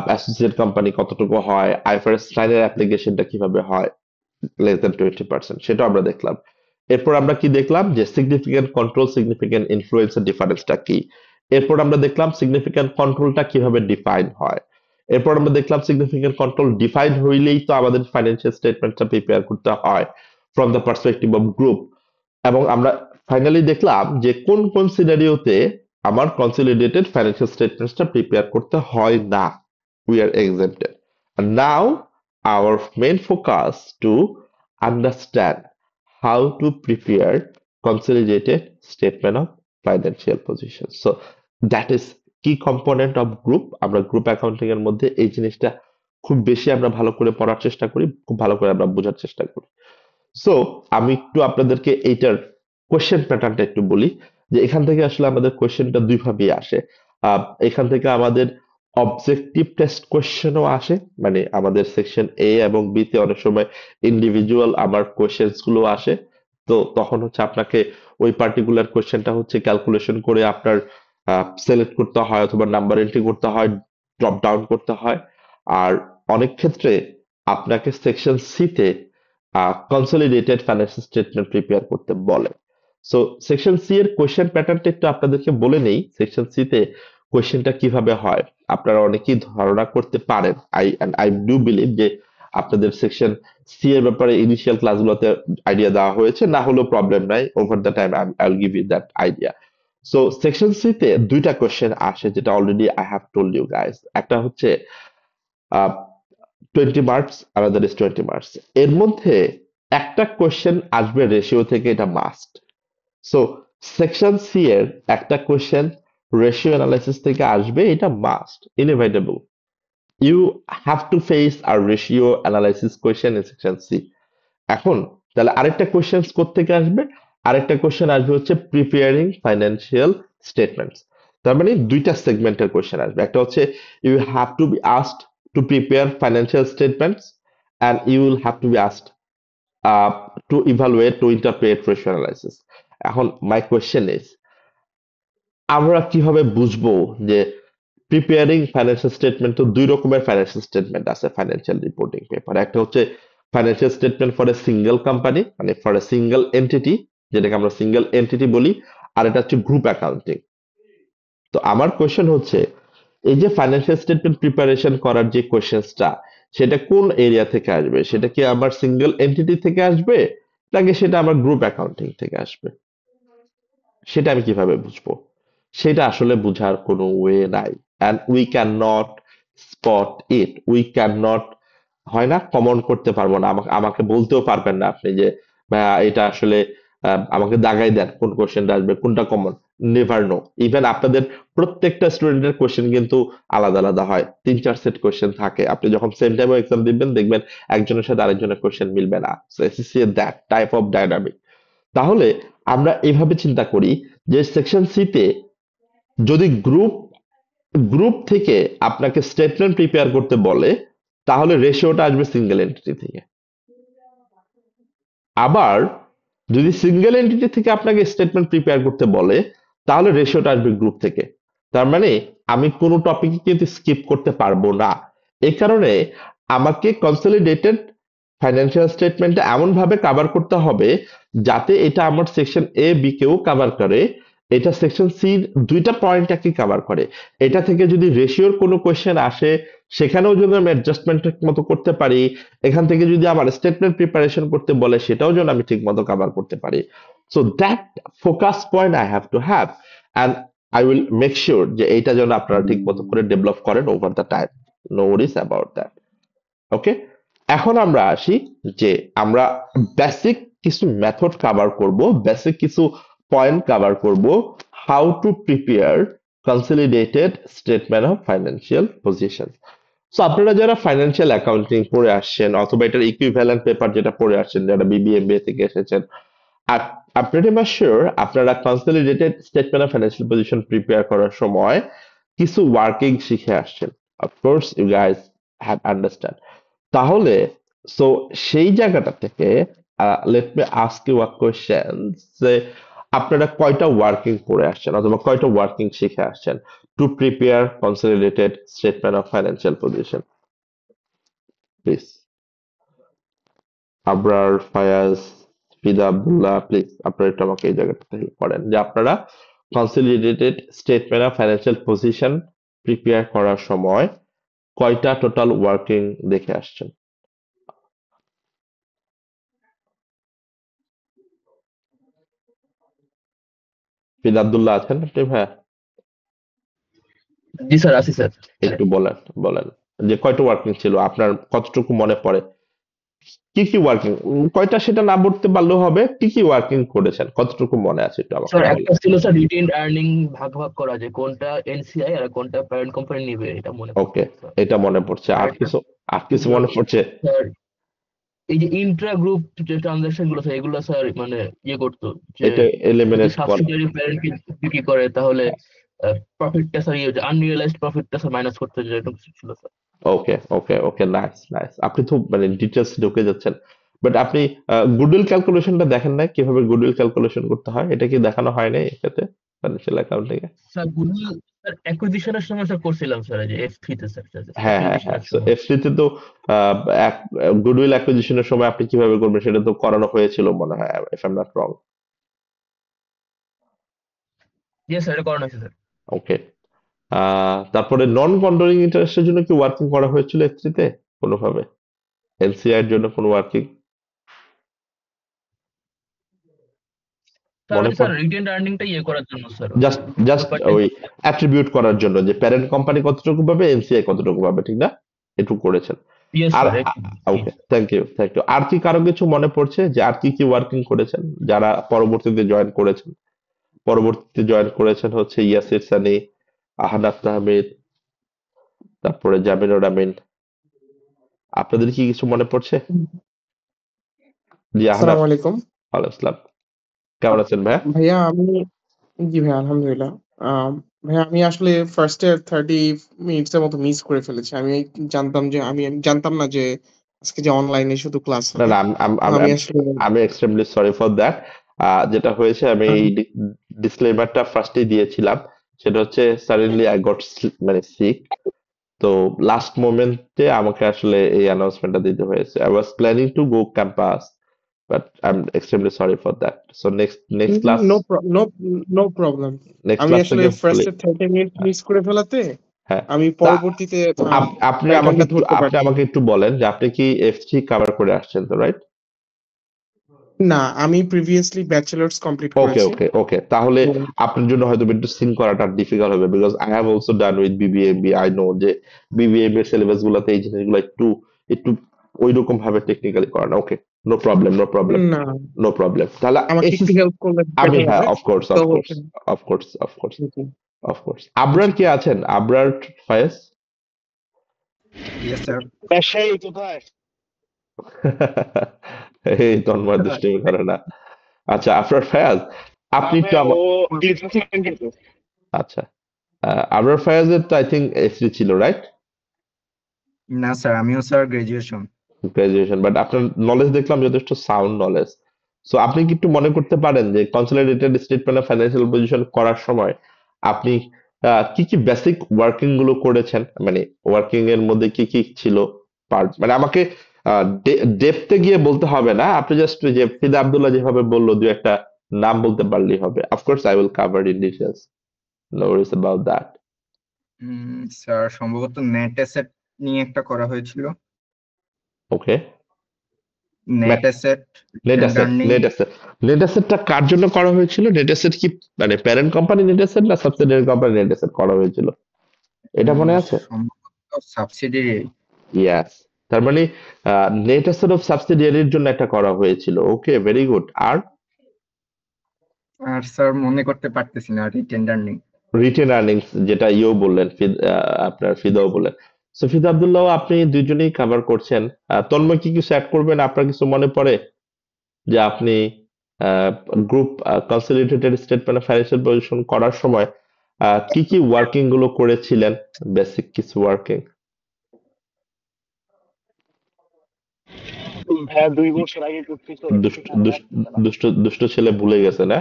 অ্যাসোসিয়েট কোম্পানি কতটুকু হয়, আইফআরএস 9 এর অ্যাপ্লিকেশনটা কিভাবে হয়, লেস দ্যান 20%, সেটা আমরা দেখলাম। এরপর আমরা কি দেখলাম যে সিগনিফিক্যান্ট কন্ট্রোল, সিগনিফিক্যান্ট ইনফ্লুয়েন্সের ডিফারেন্সটা কি। এরপর আমরা দেখলাম সিগনিফিক্যান্ট কন্ট্রোলটা কিভাবে ডিফাইন হয়। এরপর আমরা দেখলাম সিগনিফিক্যান্ট কন্ট্রোল ডিফাইন হইলেই তো আমাদের ফাইন্যান্সিয়াল স্টেটমেন্টটা প্রিপেয়ার করতে হয় from the perspective of group. এবং আমরা ফাইনালি দেখলাম যে কোন কোন সিনারিওতে আমার কনসলিডেটেড ফাইন্যান্সিয়াল স্টেটমেন্টসটা প্রিপেয়ার করতে হয় না, we are exempted. And now our main focus to understand how to prepare consolidated statement of financial position. So that is key component of group. আমরা গ্রুপ অ্যাকাউন্টিং এর মধ্যে এই জিনিসটা খুব বেশি আমরা ভালো করে পড়ার চেষ্টা করি, খুব ভালো করে আমরা বোঝার চেষ্টা করি। সো আমি একটু আপনাদেরকে এইটার কোয়েশ্চেন প্যাটার্নটা একটু বলি, যে এখান থেকে আসলে আমাদের কোয়েশ্চেনটা দুই ভাবেই আসে। এখান থেকে আমাদের অবজেক্টিভ টেস্ট কোয়েশ্চেনও আসে, মানে আমাদের সেকশন এ এবং বি তে অনেক সময় ইন্ডিভিজুয়াল আমার কোয়েশ্চেন্স গুলো আসে। তো তখন হচ্ছে আপনাকে ওই পার্টিকুলার কোয়েশ্চেনটা হচ্ছে ক্যালকুলেশন করে আপনার সিলেক্ট করতে হয়, অথবা নাম্বার এন্ট্রি করতে হয়, ড্রপ ডাউন করতে হয়। আর অনেক ক্ষেত্রে আপনাকে সেকশন সি তে কনসলিডেটেড ফাইন্যান্সিয়াল স্টেটমেন্ট প্রিপেয়ার করতে বলে। সো সেকশন সি এর কোয়েশ্চেন প্যাটার্নটা একটু আপনাদেরকে বলে নেই, সেকশন সি তে কোয়েশ্চেনটা কিভাবে হয়। আপনারা অনেকেই ধারণা করতে পারেন, আই ডু বিলিভ যে আপনাদের সেকশন সি এর ব্যাপারে ইনিশিয়াল ক্লাসগুলোতে আইডিয়া দেওয়া হয়েছে, না হলেও প্রবলেম নাই, over the time I will give you that idea. So section C তে দুইটা কোয়েশ্চেন আসে, যেটা already I have told you guys. একটা হচ্ছে 20 মার্কস, আনাদার ইজ 20 মার্কস। এর মধ্যে একটা কোয়েশ্চেন আসবে রেশিও থেকে, এটা মাস্ট। সো সেকশন সি এর একটা কোয়েশ্চেন রেশিও অ্যানালাইসিস থেকে আসবে, এটা must, inevitable. You have to face আর ratio analysis question in section C. এখন তাহলে আরেকটা কোয়েশ্চেন কোত্থেকে আসবে? আরেকটা কোয়েশ্চেন আসবে হচ্ছে প্রিপেয়ারিং ফাইন্যান্সিয়াল স্টেটমেন্টস। তার মানে দুইটা সেগমেন্টের কোয়েশ্চেন আসবে। একটা হচ্ছে you have to be asked to prepare financial statements and you will have to be asked to evaluate to interpret ratio analysis. এখন মাই কোয়েশ্চেন ইজ, আমরা কিভাবে বুঝবো যে প্রিপেয়ারিং ফাইন্যান্সিয়াল স্টেটমেন্ট? তো দুই রকমের ফাইন্যান্সিয়াল স্টেটমেন্ট আছে ফাইন্যান্সিয়াল রিপোর্টিং পেপার। একটা হচ্ছে financial statement for a single company, মানে ফর এ সিঙ্গেল এন্টিটি, যেটাকে আমরা সিঙ্গেল এন্টিটি বলি, আর এটা হচ্ছে গ্রুপ অ্যাকাউন্টিং। তো আমার কোয়েশ্চেন হচ্ছে, এই যে ফাইন্যান্সিয়াল স্টেটমেন্ট প্রিপারেশন করার যে কোয়েশ্চেনটা, সেটা কোন এরিয়া থেকে আসবে? সেটা কি আমার সিঙ্গেল এন্টিটি থেকে আসবে, নাকি সেটা আমার গ্রুপ অ্যাকাউন্টিং থেকে আসবে? সেটা আমি কিভাবে বুঝবো? সেটা আসলে বুঝার কোনো ওয়ে নাই। And we can not spot it, we can not, হয় না, কমন করতে পারবো না। আমাকে আমাকে বলতেও পারবেন না আপনি যে ভাইয়া এটা আসলে আমাকে দাগাই দেন কোন কোশ্চেনটা আসবে, কোনটা কমন। Never know. ইভেন আপনাদের প্রত্যেকটা স্টুডেন্টের কোশ্চেন কিন্তু আলাদা আলাদা হয়, 3-4 সেট কোশ্চেন থাকে। আপনি যখন সেম টাইমে এক্সাম দিবেন, দেখবেন একজনের সাথে আরেকজনের কোশ্চেন মিলবে না। So SSC that type of dynamic. তাহলে আমরা এভাবে চিন্তা করি যে সেকশন সি তে যদি গ্রুপ গ্রুপ থেকে আপনাকে স্টেটমেন্ট প্রিপেয়ার করতে বলে, তাহলে রেশিওটা আসবে সিঙ্গেল এন্টিটি থেকে। আবার যদি সিঙ্গেল এন্টিটি থেকে আপনাকে স্টেটমেন্ট প্রিপেয়ার করতে বলে, তাহলে রেশিওটা আসবে গ্রুপ থেকে। তার মানে আমি কোনো টপিকে কিন্তু স্কিপ করতে পারবো না। এই কারণে আমাকে কনসলিডেটেড ফাইন্যান্সিয়াল স্টেটমেন্টটা এমন ভাবে কভার করতে হবে যাতে এটা আমার সেকশন এ বি কেও কভার করে, এটা সেকশন সি দুইটা পয়েন্টটাকে কভার করে। এটা থেকে যদি রেশিওর কোনো কোয়েশ্চেন আসে, সেখানেও যদি আমি অ্যাডজাস্টমেন্টের মতো করতে পারি। এখান থেকে যদি আমার স্টেটমেন্ট প্রিপারেশন করতে বলে, সেটাও যেন আমি ঠিক মতো কভার করতে পারি। So that focus point I have to have, and I will make sure যে এইটা যেন আপনারা ঠিক মতো করে ডেভেলপ করেন over the time. No worries about that. Okay, এখন আমরা আসি যে আমরা বেসিক কিছু মেথড কভার করব, বেসিক কিছু পয়েন্ট কভার করব, how to prepare consolidated statement of financial position. So আপনারা যারা ফাইন্যান্সিয়াল অ্যাকাউন্টিং পড়ে আসছেন, অথবা এটার ইকুইভ্যালেন্ট পেপার যেটা পড়ে আসছেন, যারা বিবিএমবিএ থেকে এসেছেন, I'm pretty much sure আপনারা consolidated statement of financial position prepare করার সময় কিছু ওয়ার্কিং শিখে আসছেন। Of course you guys have understand. তাহলে সো সেই জায়গাটা থেকে let me ask you a question, যে আপনারা কয়টা ওয়ার্কিং করে আসছেন অথবা কয়টা ওয়ার্কিং শিখে আসছেন two prepare consolidated statement of financial position? Please Abrar, Fayaz, Fida, Abdullah, please আপনারা একটু আমাকে এই জায়গাটা থেকে করেন যে আপনারা consolidated statement of financial position prepare করার সময় কয়টা টোটাল ওয়ার্কিং দেখে আসছেন? ফিদা, আব্দুল্লাহ আছেন আপনি? ভাইয়া জি স্যার, আছি স্যার। একটু বলেন বলেন যে কয়টা ওয়ার্কিং ছিল, আপনার কতটুকু মনে পড়ে, কি কি ওয়ার্কিং, কয়টা সেটা না বলতে পারলেও হবে, কি কি ওয়ার্কিং করেছেন, কতটুকু মনে আছে একটু আমাকে স্যার বলেন। একটা ছিল স্যার রিটেইনড আর্নিং ভাগ ভাগ করা, যে কোনটা এনসিআই আর কোনটা প্যারেন্ট কোম্পানি নিবে, এটা মনে ওকে, পড়ছে স্যার। এটা মনে পড়ছে। আর আর একটা কিছু, আর কিছু ছিল মনে পড়ছে? স্যার, এই যে ইন্ট্রা গ্রুপ যে ট্রানজাকশন গুলো স্যার, এগুলো স্যার মানে ইয়ে করতো যে এটা যদি এলিমিনেট করা। সাবসিডিয়ারি প্যারেন্টকে বিক্রি করে তাহলে প্রফিটটা স্যার ইয়ে আনরিয়েলাইজড প্রফিটটা স্যার মাইনাস করতে, যে এরকম কিছু ছিল স্যার। ওকে ওকে ওকে, নাইস নাইস, আপনি তো মানে ডিটেলস ঢুকে যাচ্ছেন। বাট আপনি গুডউইল ক্যালকুলেশনটা দেখেন না, কিভাবে গুডউইল ক্যালকুলেশন করতে হয়? এটা কি দেখানো হয় না এটাতে, ফাইন্যান্সিয়াল অ্যাকাউন্টিং এ? স্যার গুগল স্যার অ্যাকুইজিশনের সময় স্যার করছিলাম স্যার, এই যে এফ3 তে স্যার হ্যাঁ হ্যাঁ হ্যাঁ, অ্যাকুইজিশনের সো সময়। এফসি তে তো গুডউইল অ্যাকুইজিশনের সময় আপনি কিভাবে করবেন সেটা তো করানো হয়েছিল মনে হয়, if I am not wrong. G sir, এটা করানো হয়েছে স্যার। ওকে, তারপরে নন কন্ট্রোলিং ইন্টারেস্টের জন্য কি ওয়ার্কিং করা হয়েছিল এফসি তে কোনোভাবে? এনসিআই এর জন্য কোনো ওয়ার্কিং স্যার মনে ওই স্যার পড়ে? রিটেইনড আর্নিংটা ইয়ে করার জন্য স্যার, ওই জাস্ট জাস্ট ব্যাপারটা। ওই অ্যাট্রিবিউট করার জন্য যে প্যারেন্ট কোম্পানি কতটুকু পাবে, এনসিআই কতটুকু পাবে, ঠিক না? এটুকু করেছেন। ইয়েস আর স্যার, জি। Okay, thank you thank you. আর কি কারো কিছু মনে পড়ছে যে আর কি কি ওয়ার্কিং করেছেন যারা পরবর্তীতে জয়েন করেছেন? পরবর্তীতে জয়েন করেছেন হচ্ছে ইয়াসির সানি, আহনাফ তাহমিদ, তারপরে জামিনুর আমিন। আপনাদের কি কিছু মনে পড়ছে? জি আহনাফ। আসসালামু আলাইকুম। ওয়ালাইকুম আসসালাম। কেমন আছেন ভাইয়া? ভাইয়া আমি জি ভাইয়া আলহামদুলিল্লাহ। ভাই আমি আসলে ফার্স্টে 30 মিনিটস এর মতো মিস করে ফেলেছি। আমি জানতাম না যে আজকে যে অনলাইনে শুধু ক্লাস না হবে। না তো আমি আসলে আমি এক্সট্রিমলি সরি ফর দ্যাট। যেটা হয়েছে আমি আহ, এই ডিসক্লেমারটা ফার্স্টেই দিয়েছিলাম, সেটা হচ্ছে সাডেনলি আই গট মানে সিক। তো লাস্ট মোমেন্টে আমাকে আসলে এই অ্যানাউন্সমেন্টটা দিতে হয়েছে। I was planning to go campus, but I am extremely sorry for that. So no no no problem. Next আমি ক্লাস আসলে থেকে ফুলি। ফার্স্টে 30 মিনিট মিস করে ফেলাতে হ্যাঁ, আমি তা পরবর্তীতে আপনি আমাকে প্যাটার্নটা একটু ধরতে পারছি। বলেন যে আপনি কি এফ3 কভার করে আসছেন তো, রাইট? না, আমি প্রিভিয়াসলি ব্যাচেলার্স কমপ্লিট ওকে করেছি। ওকে ওকে, তাহলে তো আপনার জন্য হয়তো একটু সিন করাটা ডিফিকাল্ট হবে, because I have also done with BBMB. I know যে বিবিএমবি সিলেবাস গুলোতে এই জিনিসগুলো একটু একটু ওই রকম ভাবে টেকনিক্যালি করা না। ওকে, নো প্রবলেম নো প্রবলেম না, নো প্রবলেম। তাহলে আমাকে একটু এসিস হেল্প করলে আমি, বেটার হ্যাঁ, হবে। অফকোর্স তো অফকোর্স অফকোর্স অফকোর্স জি, অফকোর্স। আবরার জি। কে আছেন? আবরার ফায়েজ? Yes sir. ব্যবসায়ী কোথায়? এই তন্ময় দুষ্টিমি করে না। আচ্ছা, আবরার ফায়াজ, আপনি তবে একটু ও বিজনেসম্যান কিন্তু। আচ্ছা, আবরার ফায়াজের তো আই থিঙ্ক এসি ছিল, রাইট? না স্যার, আমিও স্যার গ্রাজুয়েশন। গ্রাজুয়েশন, বাট আপনার নলেজ দেখলাম যথেষ্ট সাউন্ড নলেজ। সো আপনি কি একটু মনে করতে পারেন যে consolidated statement of financial position করার সময় আপনি কি কি বেসিক ওয়ার্কিং গুলো করেছেন, মানে ওয়ার্কিং এর মধ্যে কি কি ছিল পার্ট, মানে আমাকে ডেপথে গিয়ে বলতে হবে না, আপনি জাস্ট যে ফিদা আব্দুল্লাহ যেভাবে বললো দু একটা নাম বলতে পারলেই হবে। Of course I will cover in details, no worries about that. Sir সম্ভবত নেট অ্যাসেট নিয়ে একটা করা হয়েছিল। Okay, net asset, net retain asset earning. Net অ্যাসেটটা কার জন্য করা হয়েছিল? নেট অ্যাসেট কি মানে প্যারেন্ট কোম্পানি নেট অ্যাসেট না সাবসিডিয়ারি কোম্পানি নেট অ্যাসেট করা হয়েছিল? এটা মনে আছে? সম্ভবত সাবসিডিয়ারি। ইয়াস, তার মানে নেট অ্যাসেট অফ সাবসিডিয়ারির জন্য একটা করা হয়েছিল। ওকে, ভেরি গুড। আর আর স্যার মনে করতে পারতেছি না, রিটেন আর্নিং। রিটেন আর্নিংস, যেটা বললেন, আপনার ফিদাও বললেন। সো ফিদা আব্দুল্লাহ, আপনি দুইজনেই কভার করছেন। তন্ময় কি কিছু অ্যাড করবেন? আপনার কিছু মনে পড়ে যে আপনি group consolidated statement of financial position করার সময় কি কি ওয়ার্কিং গুলো করেছিলেন, বেসিক কিছু ওয়ার্কিং? ভাইয়া 2 বছর আগে করছি তো একটু দুষ্ট মনে দুষ্ট রাখতে না। দুষ্ট দুষ্ট ছেলে ভুলে গেছে না?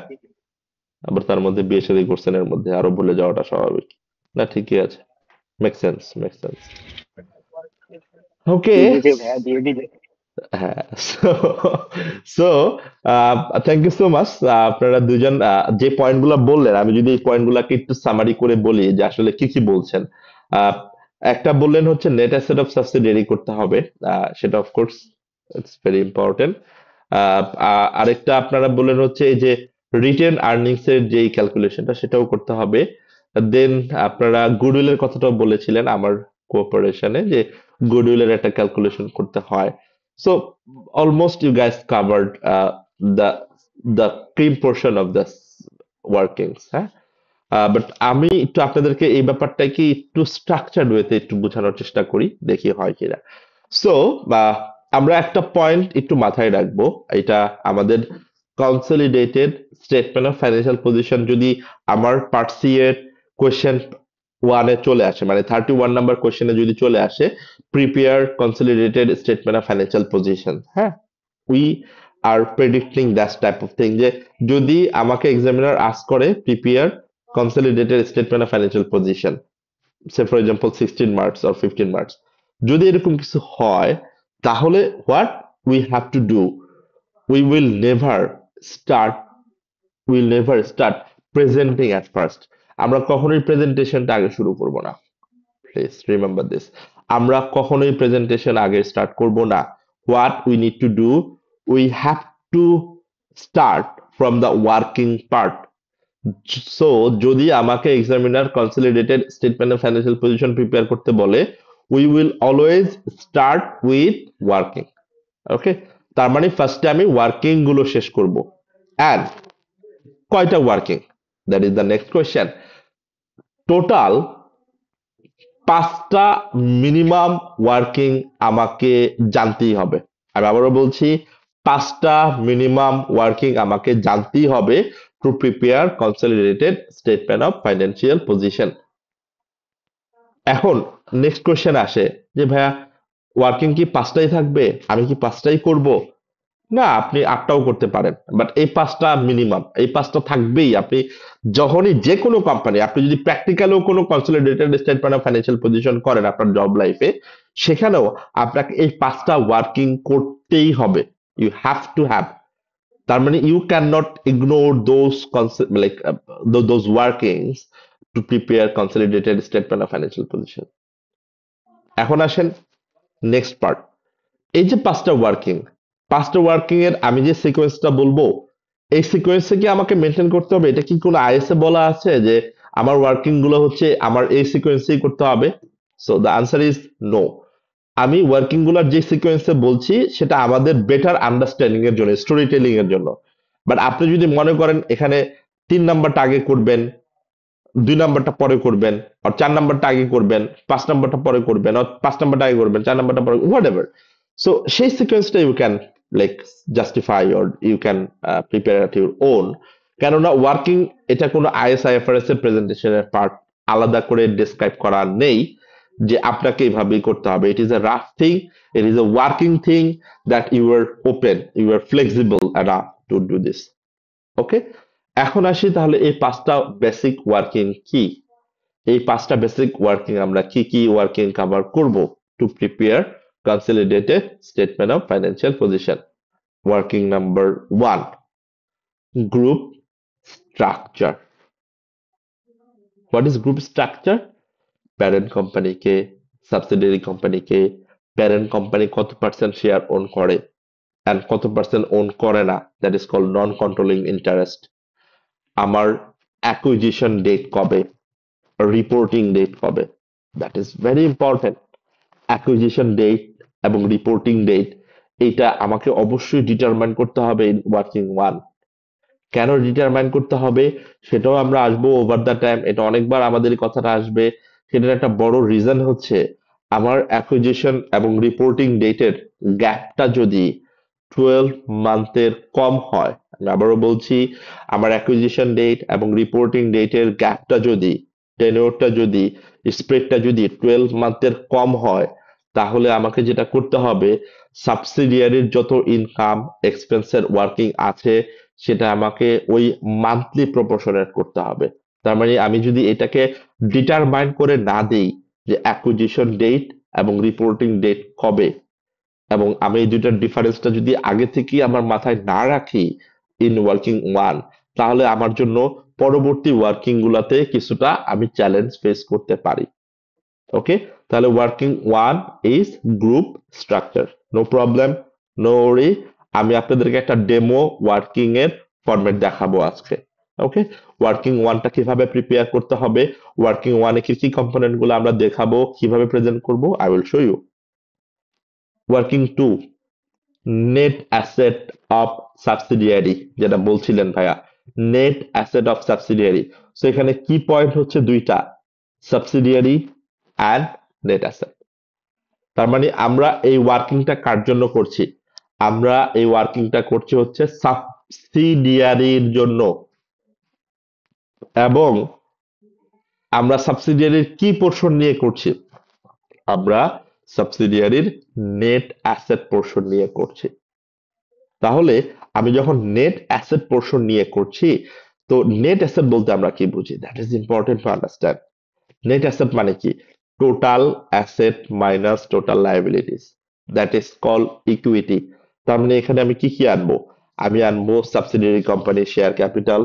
আবার তার মধ্যে বিয়ে শাদী করছেন, এর মধ্যে আরো ভুলে যাওয়াটা স্বাভাবিক। না, ঠিকই আছে, make sense make sense. Okay, দিয়ে দিবে ভাইয়া, দিয়ে দিবে। হ্যাঁ। So so thank you so much. আপনারা দুজন যে পয়েন্টগুলো বললেন, আমি যদি এই পয়েন্টগুলোকে একটু সামারি করে বলি যে আসলে কি কি বলছেন। আহ, একটা বললেন হচ্ছে নেট অ্যাসেট অফ সাবসিডিয়ারি করতে হবে, সেটা অফকোর্স ইটস ভেরি ইম্পর্টেন্ট। আরেকটা আপনারা বললেন হচ্ছে এই যে রিটেন আর্নিংস এর যে ক্যালকুলেশনটা সেটাও করতে হবে। দেন আপনারা গুডউইলের কথাটাও বলেছিলেন আমার কোঅপারেশনে, যে গুডউইলের একটা ক্যালকুলেশন করতে হয়। So almost you guys covered the the cream portion of the workings, হ্যাঁ? বাট আমি একটু আপনাদেরকে এই ব্যাপারটাকে একটু স্ট্রাকচার্ড ওয়েতে একটু বোঝানোর চেষ্টা করি, দেখি হয় কিনা। সো আমরা একটা পয়েন্ট একটু মাথায় রাখবো, এটা আমাদের consolidated statement of financial position যদি আমার পার্ট সি এর কোয়েশ্চেন ওয়ানে চলে আসে, মানে 31 নাম্বার কোয়েশ্চেনে যদি চলে আসে, prepare consolidated statement of financial position, হ্যাঁ, we are predicting that type of thing, যে যদি আমাকে এক্সামিনার আস্ক করে prepare consolidated statement of financial position, say for example 16 marks or 15 marks, যদি এরকম কিছু হয়, তাহলে what we have to do, we will never start will never start presenting at first. আমরা কখনোই প্রেজেন্টেশনটা আগে শুরু করব না, প্লিজ রিমেম্বার দিস। আমরা কখনোই প্রেজেন্টেশন আগে স্টার্ট করব না। What we need to do, we have to start from the working part. So যদি আমাকে examiner consolidated statement of financial position prepare করতে বলে, we will always start with working. Okay, তার মানে ফার্স্টে আমি ওয়ার্কিং গুলো শেষ করব। অ্যান্ড কয়টা working, that is the next question. Total 5টা মিনিমাম ওয়ার্কিং আমাকে জানতেই হবে। আমি আবারও বলছি, 5টা মিনিমাম ওয়ার্কিং আমাকে জানতেই হবে two prepare consolidated statement of financial position. এখন নেক্সট কোয়েশ্চেন আসে যে ভাইয়া ওয়ার্কিং কি 5টাই থাকবে, আমি কি 5টাই করব? না, আপনি 8টাও করতে পারেন, বাট এই 5টা মিনিমাম, এই 5টা থাকবেই। আপনি যখনই যে কোনো কোম্পানি, আপনি যদি প্র্যাকটিক্যালও কোনো consolidated statement of financial position করেন আপনার জব লাইফে, সেখানেও আপনাকে এই 5টা ওয়ার্কিং করতেই হবে। You have to have. তার মানে you can not ignore those like those workings to prepare consolidated statement of financial position. এখন আসেন নেক্সট পার্ট। এই যে 5টা ওয়ার্কিং এর আমি যে সিকোয়েন্সটা বলবো, এই সিকোয়েন্সে কি আমাকে মেনটেন করতে হবে? এটা কি কোনো আইএসএ বলা আছে যে আমার ওয়ার্কিং গুলো হচ্ছে আমার এই সিকোয়েন্সেই করতে হবে? So the answer is no. আমি ওয়ার্কিং গুলার যে সিকোয়েন্সে বলছি সেটা আমাদের বেটার আন্ডারস্ট্যান্ডিং এর জন্য, স্টোরি টেলিং এর জন্য। বাট আপনি যদি মনে করেন এখানে 3 নাম্বারটা আগে করবেন, 2 নাম্বারটা পরে করবেন, আর 4 নাম্বারটা আগে করবেন, 5 নাম্বারটা পরে করবেন, আর 5 নাম্বারটা আগে করবেন, 4 নাম্বারটা পরে, হোয়াট এভার। সো সেই সিকোয়েন্সটা you can like justify or you can prepare at your own. কেননা ওয়ার্কিং এটা কোনো আইএসআইএফআরএস এর প্রেজেন্টেশনের পার্ট আলাদা করে ডিসক্রাইব করা নেই যে আপনাকে এইভাবেই করতে হবে। It is a rough thing, it is a working thing that you are open, you are flexible enough to do this. Okay, এখন আসি তাহলে এই 5টা বেসিক ওয়ার্কিং কি। এই 5টা বেসিক ওয়ার্কিং আমরা কি কি ওয়ার্কিং কভার করব to prepare consolidated statement of financial position. Working number 1, group structure. What is group structure? Parent কোম্পানিকে, সাবসিডিয়ারি কোম্পানিকে, প্যারেন্ট কোম্পানি কত পার্সেন্ট শেয়ার ওন করে and কত পার্সেন্ট ওন করে না, that is called non controlling interest. আমার অ্যাকুইজিশন ডেট কবে, রিপোর্টিং ডেট কবে, that is very important. Acquisition date এবং রিপোর্টিং ডেট এটা আমাকে অবশ্যই ডিটারমাইন করতে হবে ইন ওয়ার্কিং 1। কেন ডিটারমাইন করতে হবে সেটাও আমরা আসবো ওভার দ্য টাইম, এটা অনেকবার আমাদের এই কথাটা আসবে। সেটার একটা বড় রিজন হচ্ছে আমার অ্যাকুইজিশন এবং রিপোর্টিং ডেটের গ্যাপটা যদি 12 মান্থের কম হয়, আমি আবারও বলছি, আমার অ্যাকুইজিশন ডেট এবং রিপোর্টিং ডেটের গ্যাপটা যদি, টেনিওরটা যদি, স্প্রেডটা যদি 12 মান্থের কম হয়, তাহলে আমাকে যেটা করতে হবে, সাবসিডিয়ারির যত ইনকাম এক্সপেন্সের ওয়ার্কিং আছে সেটা আমাকে ওই মান্থলি প্রপোর্শনেট করতে হবে। তার মানে আমি যদি এটাকে ডিটারমাইন করে না দেই যে অ্যাকুইজিশন ডেট এবং রিপোর্টিং ডেট কবে, এবং আমি এই দুইটার ডিফারেন্সটা যদি আগে থেকেই আমার মাথায় না রাখি ইন ওয়ার্কিং 1, তাহলে আমার জন্য পরবর্তী ওয়ার্কিং গুলাতে কিছুটা আমি চ্যালেঞ্জ ফেস করতে পারি। ওকে, তাহলে working 1 is group structure. No problem, no worry. আমি আপনাদেরকে একটা ডেমো ওয়ার্কিং এর ফরম্যাট দেখাবো আজকে। ওকে, ওয়ার্কিং 1টা কিভাবে প্রিপেয়ার করতে হবে, ওয়ার্কিং 1 এ কি কি কম্পোনেন্ট গুলো আমরা দেখাবো, কিভাবে প্রেজেন্ট করব, I will show you. Working 2, net asset of subsidiary, যেটা বলছিলেন ভাইয়া, net asset of subsidiary. So এখানে কি পয়েন্ট হচ্ছে দুইটা, সাবসিডিয়ারি অ্যান্ড নেট অ্যাসেট। তার মানে আমরা এই ওয়ার্কিংটা কার জন্য করছি? আমরা এই ওয়ার্কিংটা করছি হচ্ছে সাবসিডিয়ারির জন্য। এবং আমরা সাবসিডিয়ারির কি পোর্শন নিয়ে করছি? আমরা সাবসিডিয়ারির নেট অ্যাসেট পোর্শন নিয়ে করছি। তাহলে আমি যখন নেট অ্যাসেট পোর্শন নিয়ে করছি, তো নেট অ্যাসেট বলতে আমরা কি বুঝি? That is important to understand. Net asset মানে কি? Total asset minus total liabilities, that is call equity. তার মানে এখানে আমি কি কি আনবো? আমি আনবো সাবসিডিয়ারি কোম্পানির শেয়ার ক্যাপিটাল,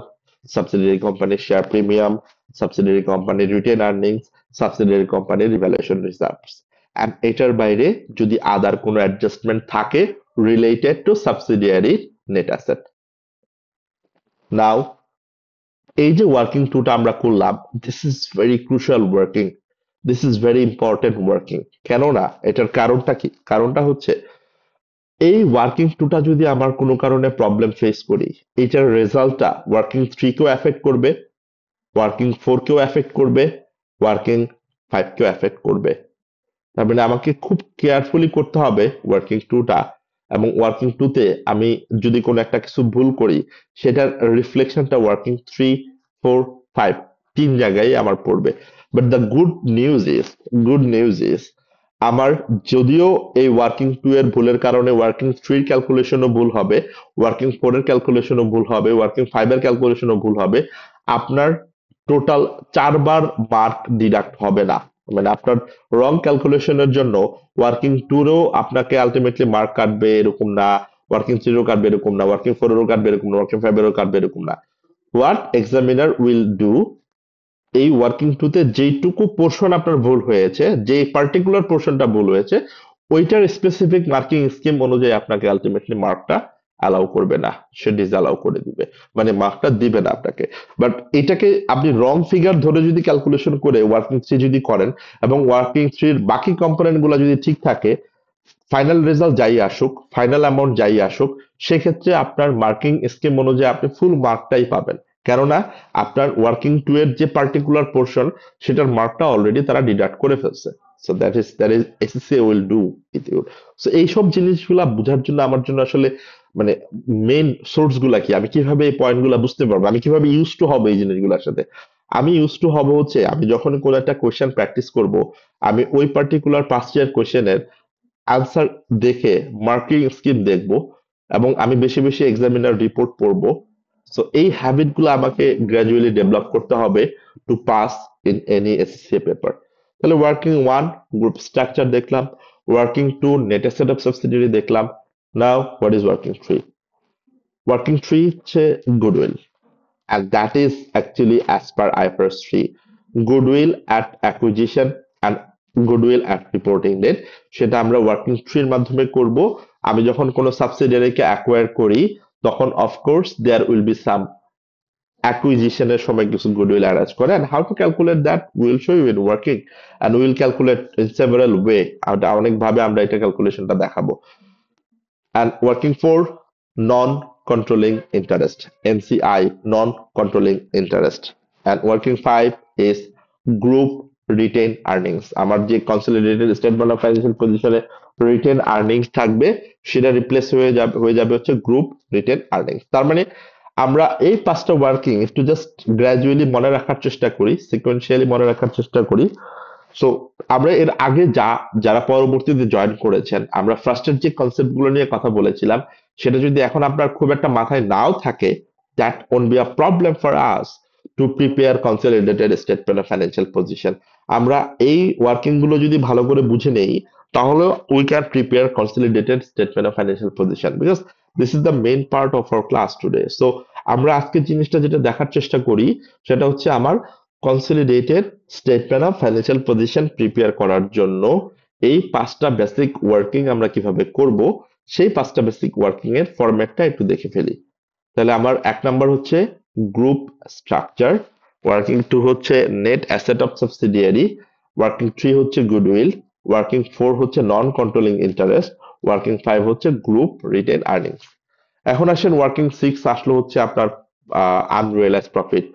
সাবসিডিয়ারি কোম্পানির শেয়ার প্রিমিয়াম, সাবসিডিয়ারি কোম্পানির রিটেন আর্নিংস, সাবসিডিয়ারি কোম্পানির রিভ্যালুয়েশন রিজার্ভস। এন্ড এটার বাইরে যদি আদার কোনো অ্যাডজাস্টমেন্ট থাকে related to subsidiary net asset. Now এই যে ওয়ার্কিং টুটা আমরা করলাম, this is very crucial working, this is very important working. কেননা এটার কারণটা কি? কারণটা হচ্ছে এই ওয়ার্কিং টুটা যদি আমার কোনো কারণে প্রবলেম ফেস করি, এটার রেজাল্টটা ওয়ার্কিং 3 কেও এফেক্ট করবে, ওয়ার্কিং 4 কেও এফেক্ট করবে, ওয়ার্কিং 5 কেও এফেক্ট করবে। তার মানে আমাকে খুব কেয়ারফুলি করতে হবে ওয়ার্কিং টুটা এবং ওয়ার্কিং টুতে আমি যদি কোনো একটা কিছু ভুল করি, সেটার রিফ্লেকশনটা ওয়ার্কিং 3, 4, 5 তিন জায়গায় আমার পড়বে। But the good news is আমার যদিও এই ওয়ার্কিং টু এর ভুলের কারণে ওয়ার্কিং থ্রির ক্যালকুলেশনও ভুল হবে, ওয়ার্কিং ফোর এর ক্যালকুলেশনও ভুল হবে, ওয়ার্কিং ফাইভ এর ক্যালকুলেশনও ভুল হবে, আপনার টোটাল 4 বার মার্ক ডিডাক্ট হবে না। মানে আপনার রং ক্যালকুলেশনের জন্য ওয়ার্কিং টুরও আপনাকে আলটিমেটলি মার্ক কাটবে এরকম না, ওয়ার্কিং থ্রিরও কাটবে এরকম না, ওয়ার্কিং ফোরেরও কাটবে এরকম না, ওয়ার্কিং ফাইভেরও কাটবে এরকম না। হোয়াট এক্সামিনার উইল ডু, এই ওয়ার্কিং টুতে যেইটুকু পোর্শন আপনার ভুল হয়েছে, যে পার্টিকুলার পোর্শনটা ভুল হয়েছে, ওইটার স্পেসিফিক মার্কিং স্কিম অনুযায়ী আপনাকে আলটিমেটলি মার্কটা অ্যালাউ করবে না, সে ডিসঅ্যালাউ করে দিবে, মানে মার্কটা দিবে না আপনাকে। বাট এটাকে আপনি রং ফিগার ধরে যদি ক্যালকুলেশন করে ওয়ার্কিং থ্রি যদি করেন এবং ওয়ার্কিং থ্রির বাকি কম্পোনেন্ট গুলো যদি ঠিক থাকে, ফাইনাল রেজাল্ট যাই আসুক, ফাইনাল অ্যামাউন্ট যাই আসুক, সেক্ষেত্রে আপনার মার্কিং স্কিম অনুযায়ী আপনি ফুল মার্কটাই পাবেন। কেননা আপনার ওয়ার্কিং টু এর যে পার্টিকুলার পোর্শন, সেটার মার্কটা অলরেডি তারা ডিডাক্ট করে ফেলছে। So that is SSC will do with you. So এইসব জিনিসগুলা বোঝার জন্য আমার জন্য আসলে মানে মেইন সোর্স গুলা কি, আমি কিভাবে এই পয়েন্ট গুলা বুঝতে পারবো, আমি কিভাবে ইউজ টু হবো এই জিনিসগুলোর সাথে। আমি ইউজ টু হবো হচ্ছে আমি যখন কোনো একটা কোয়েশ্চেন প্র্যাকটিস করব, আমি ওই পার্টিকুলার পাস্ট ইয়ার কোয়েশ্চেনের আনসার দেখে মার্কিং স্কিম দেখব এবং আমি বেশি বেশি এক্সামিনার রিপোর্ট পড়বো। সো এই হ্যাবিট গুলো আমাকে গ্রাজুয়ালি ডেভেলপ করতে হবে to pass in any SSC paper. তাহলে ওয়ার্কিং ওয়ান গ্রুপ স্ট্রাকচার দেখলাম, working two net asset of subsidiary দেখলাম। Now what is working three? Working three হচ্ছে goodwill, and that is actually as per IFRS 3, goodwill at acquisition and goodwill at reporting date, সেটা আমরা ওয়ার্কিং থ্রির মাধ্যমে করব। আমি যখন কোনো সাবসিডিয়ারিকে অ্যাকোয়ার করি, তখন of course there will be some অ্যাকুইজিশনের সময় কিছু গুডউইল অ্যারেঞ্জ করে, and how to calculate that we will show you in working, and we will calculate in several way, অনেক ভাবে আমরা এটা ক্যালকুলেশনটা দেখাবো। And working for non-controlling interest, NCI, non-controlling interest. And working 5 is group retained earnings. আমার যে consolidated statement of financial position A retained earnings থাকবে, সেটা রিপ্লেস হয়ে যাবে হচ্ছে গ্রুপ রিটেন আর্নিংস। তার মানে আমরা এই পাঁচটা ওয়ার্কিং একটু জাস্ট গ্রাজুয়ালি মনে রাখার চেষ্টা করি, সিকোয়েন্সিয়ালি মনে রাখার চেষ্টা করি। সো আমরা এর আগে যারা পরবর্তীতে জয়েন করেছেন, আমরা ফার্স্টের যে কনসেপ্ট গুলো নিয়ে কথা বলেছিলাম, সেটা যদি এখন আপনার খুব একটা মাথায় নাও থাকে, that won't be a problem for us to prepare consolidated statement of financial position। আমরা এই ওয়ার্কিং গুলো যদি ভালো করে বুঝে নেই, তাহলে we can prepare consolidated statement of financial position, because this is the main part of our class today। So আমরা আজকের জিনিসটা যেটা দেখার চেষ্টা করি, সেটা হচ্ছে আমার consolidated statement of financial position prepare করার জন্য এই পাঁচটা বেসিক ওয়ার্কিং আমরা কিভাবে করব, সেই পাঁচটা বেসিক ওয়ার্কিং এর ফরম্যাটটা একটু দেখে ফেলি। তাহলে আমার এক নাম্বার হচ্ছে গ্রুপ স্ট্রাকচার, ওয়ার্কিং টু হচ্ছে net asset of subsidiary, working three হচ্ছে গুডউইল, ওয়ার্কিং ফোর হচ্ছে non controlling interest, working five হচ্ছে গ্রুপ রিটেন আর্নিংস। এখন আসেন ওয়ার্কিং সিক্স আসলো হচ্ছে আপনার unrealised profit,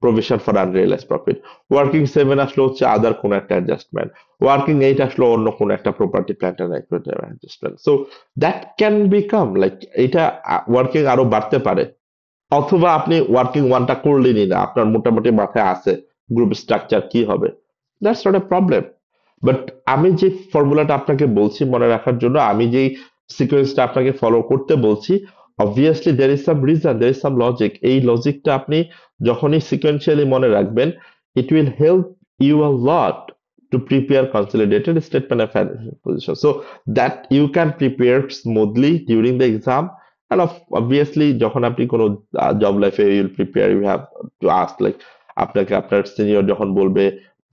provision for unrealised profit. Working seven আসলো হচ্ছে আদার কোন একটা অ্যাডজাস্টমেন্ট। ওয়ার্কিং এইট আসলো অন্য কোন একটা property plant and equipment adjustment. So that can become like, এটা ওয়ার্কিং আরো বাড়তে পারে, অথবা আপনি ওয়ার্কিং ওয়ানটা করলেনই না, আপনার মোটামুটি মাথায় আছে গ্রুপ স্ট্রাকচার কি হবে, that's not a problem. But আমি যে ফর্মুলাটা আপনাকে বলছি মনে রাখার জন্য, আমি যেই সিকোয়েন্সটা আপনাকে ফলো করতে বলছি, obviously there is some reason, there is some logic. এই লজিকটা আপনি যখনই সিকোয়েন্সিয়ালি মনে রাখবেন, it will help you a lot to prepare consolidated statement of financial position, so that you can prepare smoothly during the exam, and obviously যখন আপনি কোনো জব লাইফে you will prepare, you have to ask like আপনাকে আপনার সিনিয়র যখন বলবে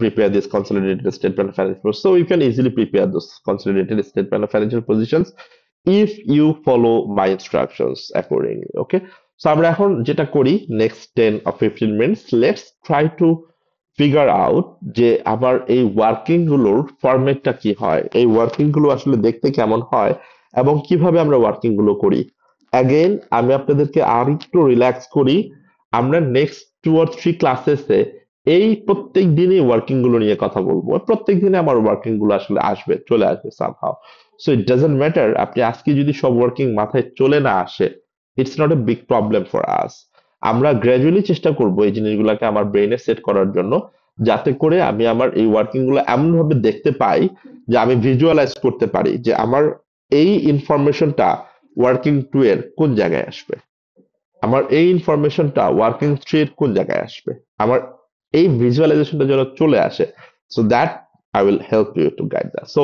prepare this consolidated statement of financial position, so you can easily prepare those consolidated statement of financial positions if you follow my instructions accordingly, okay? So আমরা এখন যেটা করি, next 10 or 15 minutes, let's try to figure out যে আমার এই ওয়ার্কিং গুলোর ফরম্যাটটা কি হয়, এই ওয়ার্কিং গুলো আসলে দেখতে কেমন হয়, এবং কিভাবে আমরা ওয়ার্কিং গুলো করি। অ্যাগেন আমি আপনাদেরকে আর একটু রিল্যাক্স করি, আমরা নেক্সট 2 or 3 ক্লাসেসে এই প্রত্যেক দিনই ওয়ার্কিং গুলো নিয়ে কথা বলবো, প্রত্যেক দিনে আমার ওয়ার্কিং গুলো আসলে চলে আসবে somehow. So it doesn't matter আপনি আজকে যদি সব ওয়ার্কিং মাথায় চলে না আসে, it's not a big problem for us. আমরা গ্র্যাজুয়ালি চেষ্টা করব এই জিনিসগুলোকে আমার ব্রেইনে সেট করার জন্য, যাতে করে আমি আমার এই ওয়ার্কিং গুলো এমন ভাবে দেখতে পাই যে আমি ভিজুয়ালাইজ করতে পারি যে আমার এই ইনফরমেশনটা ওয়ার্কিং টু এর কোন জায়গায় আসবে, আমার এই ইনফরমেশনটা ওয়ার্কিং থ্রি এর কোন জায়গায় আসবে, আমার এই ভিজুয়ালাইজেশনটা যেন চলে আসে। So that I will help you to guide that. So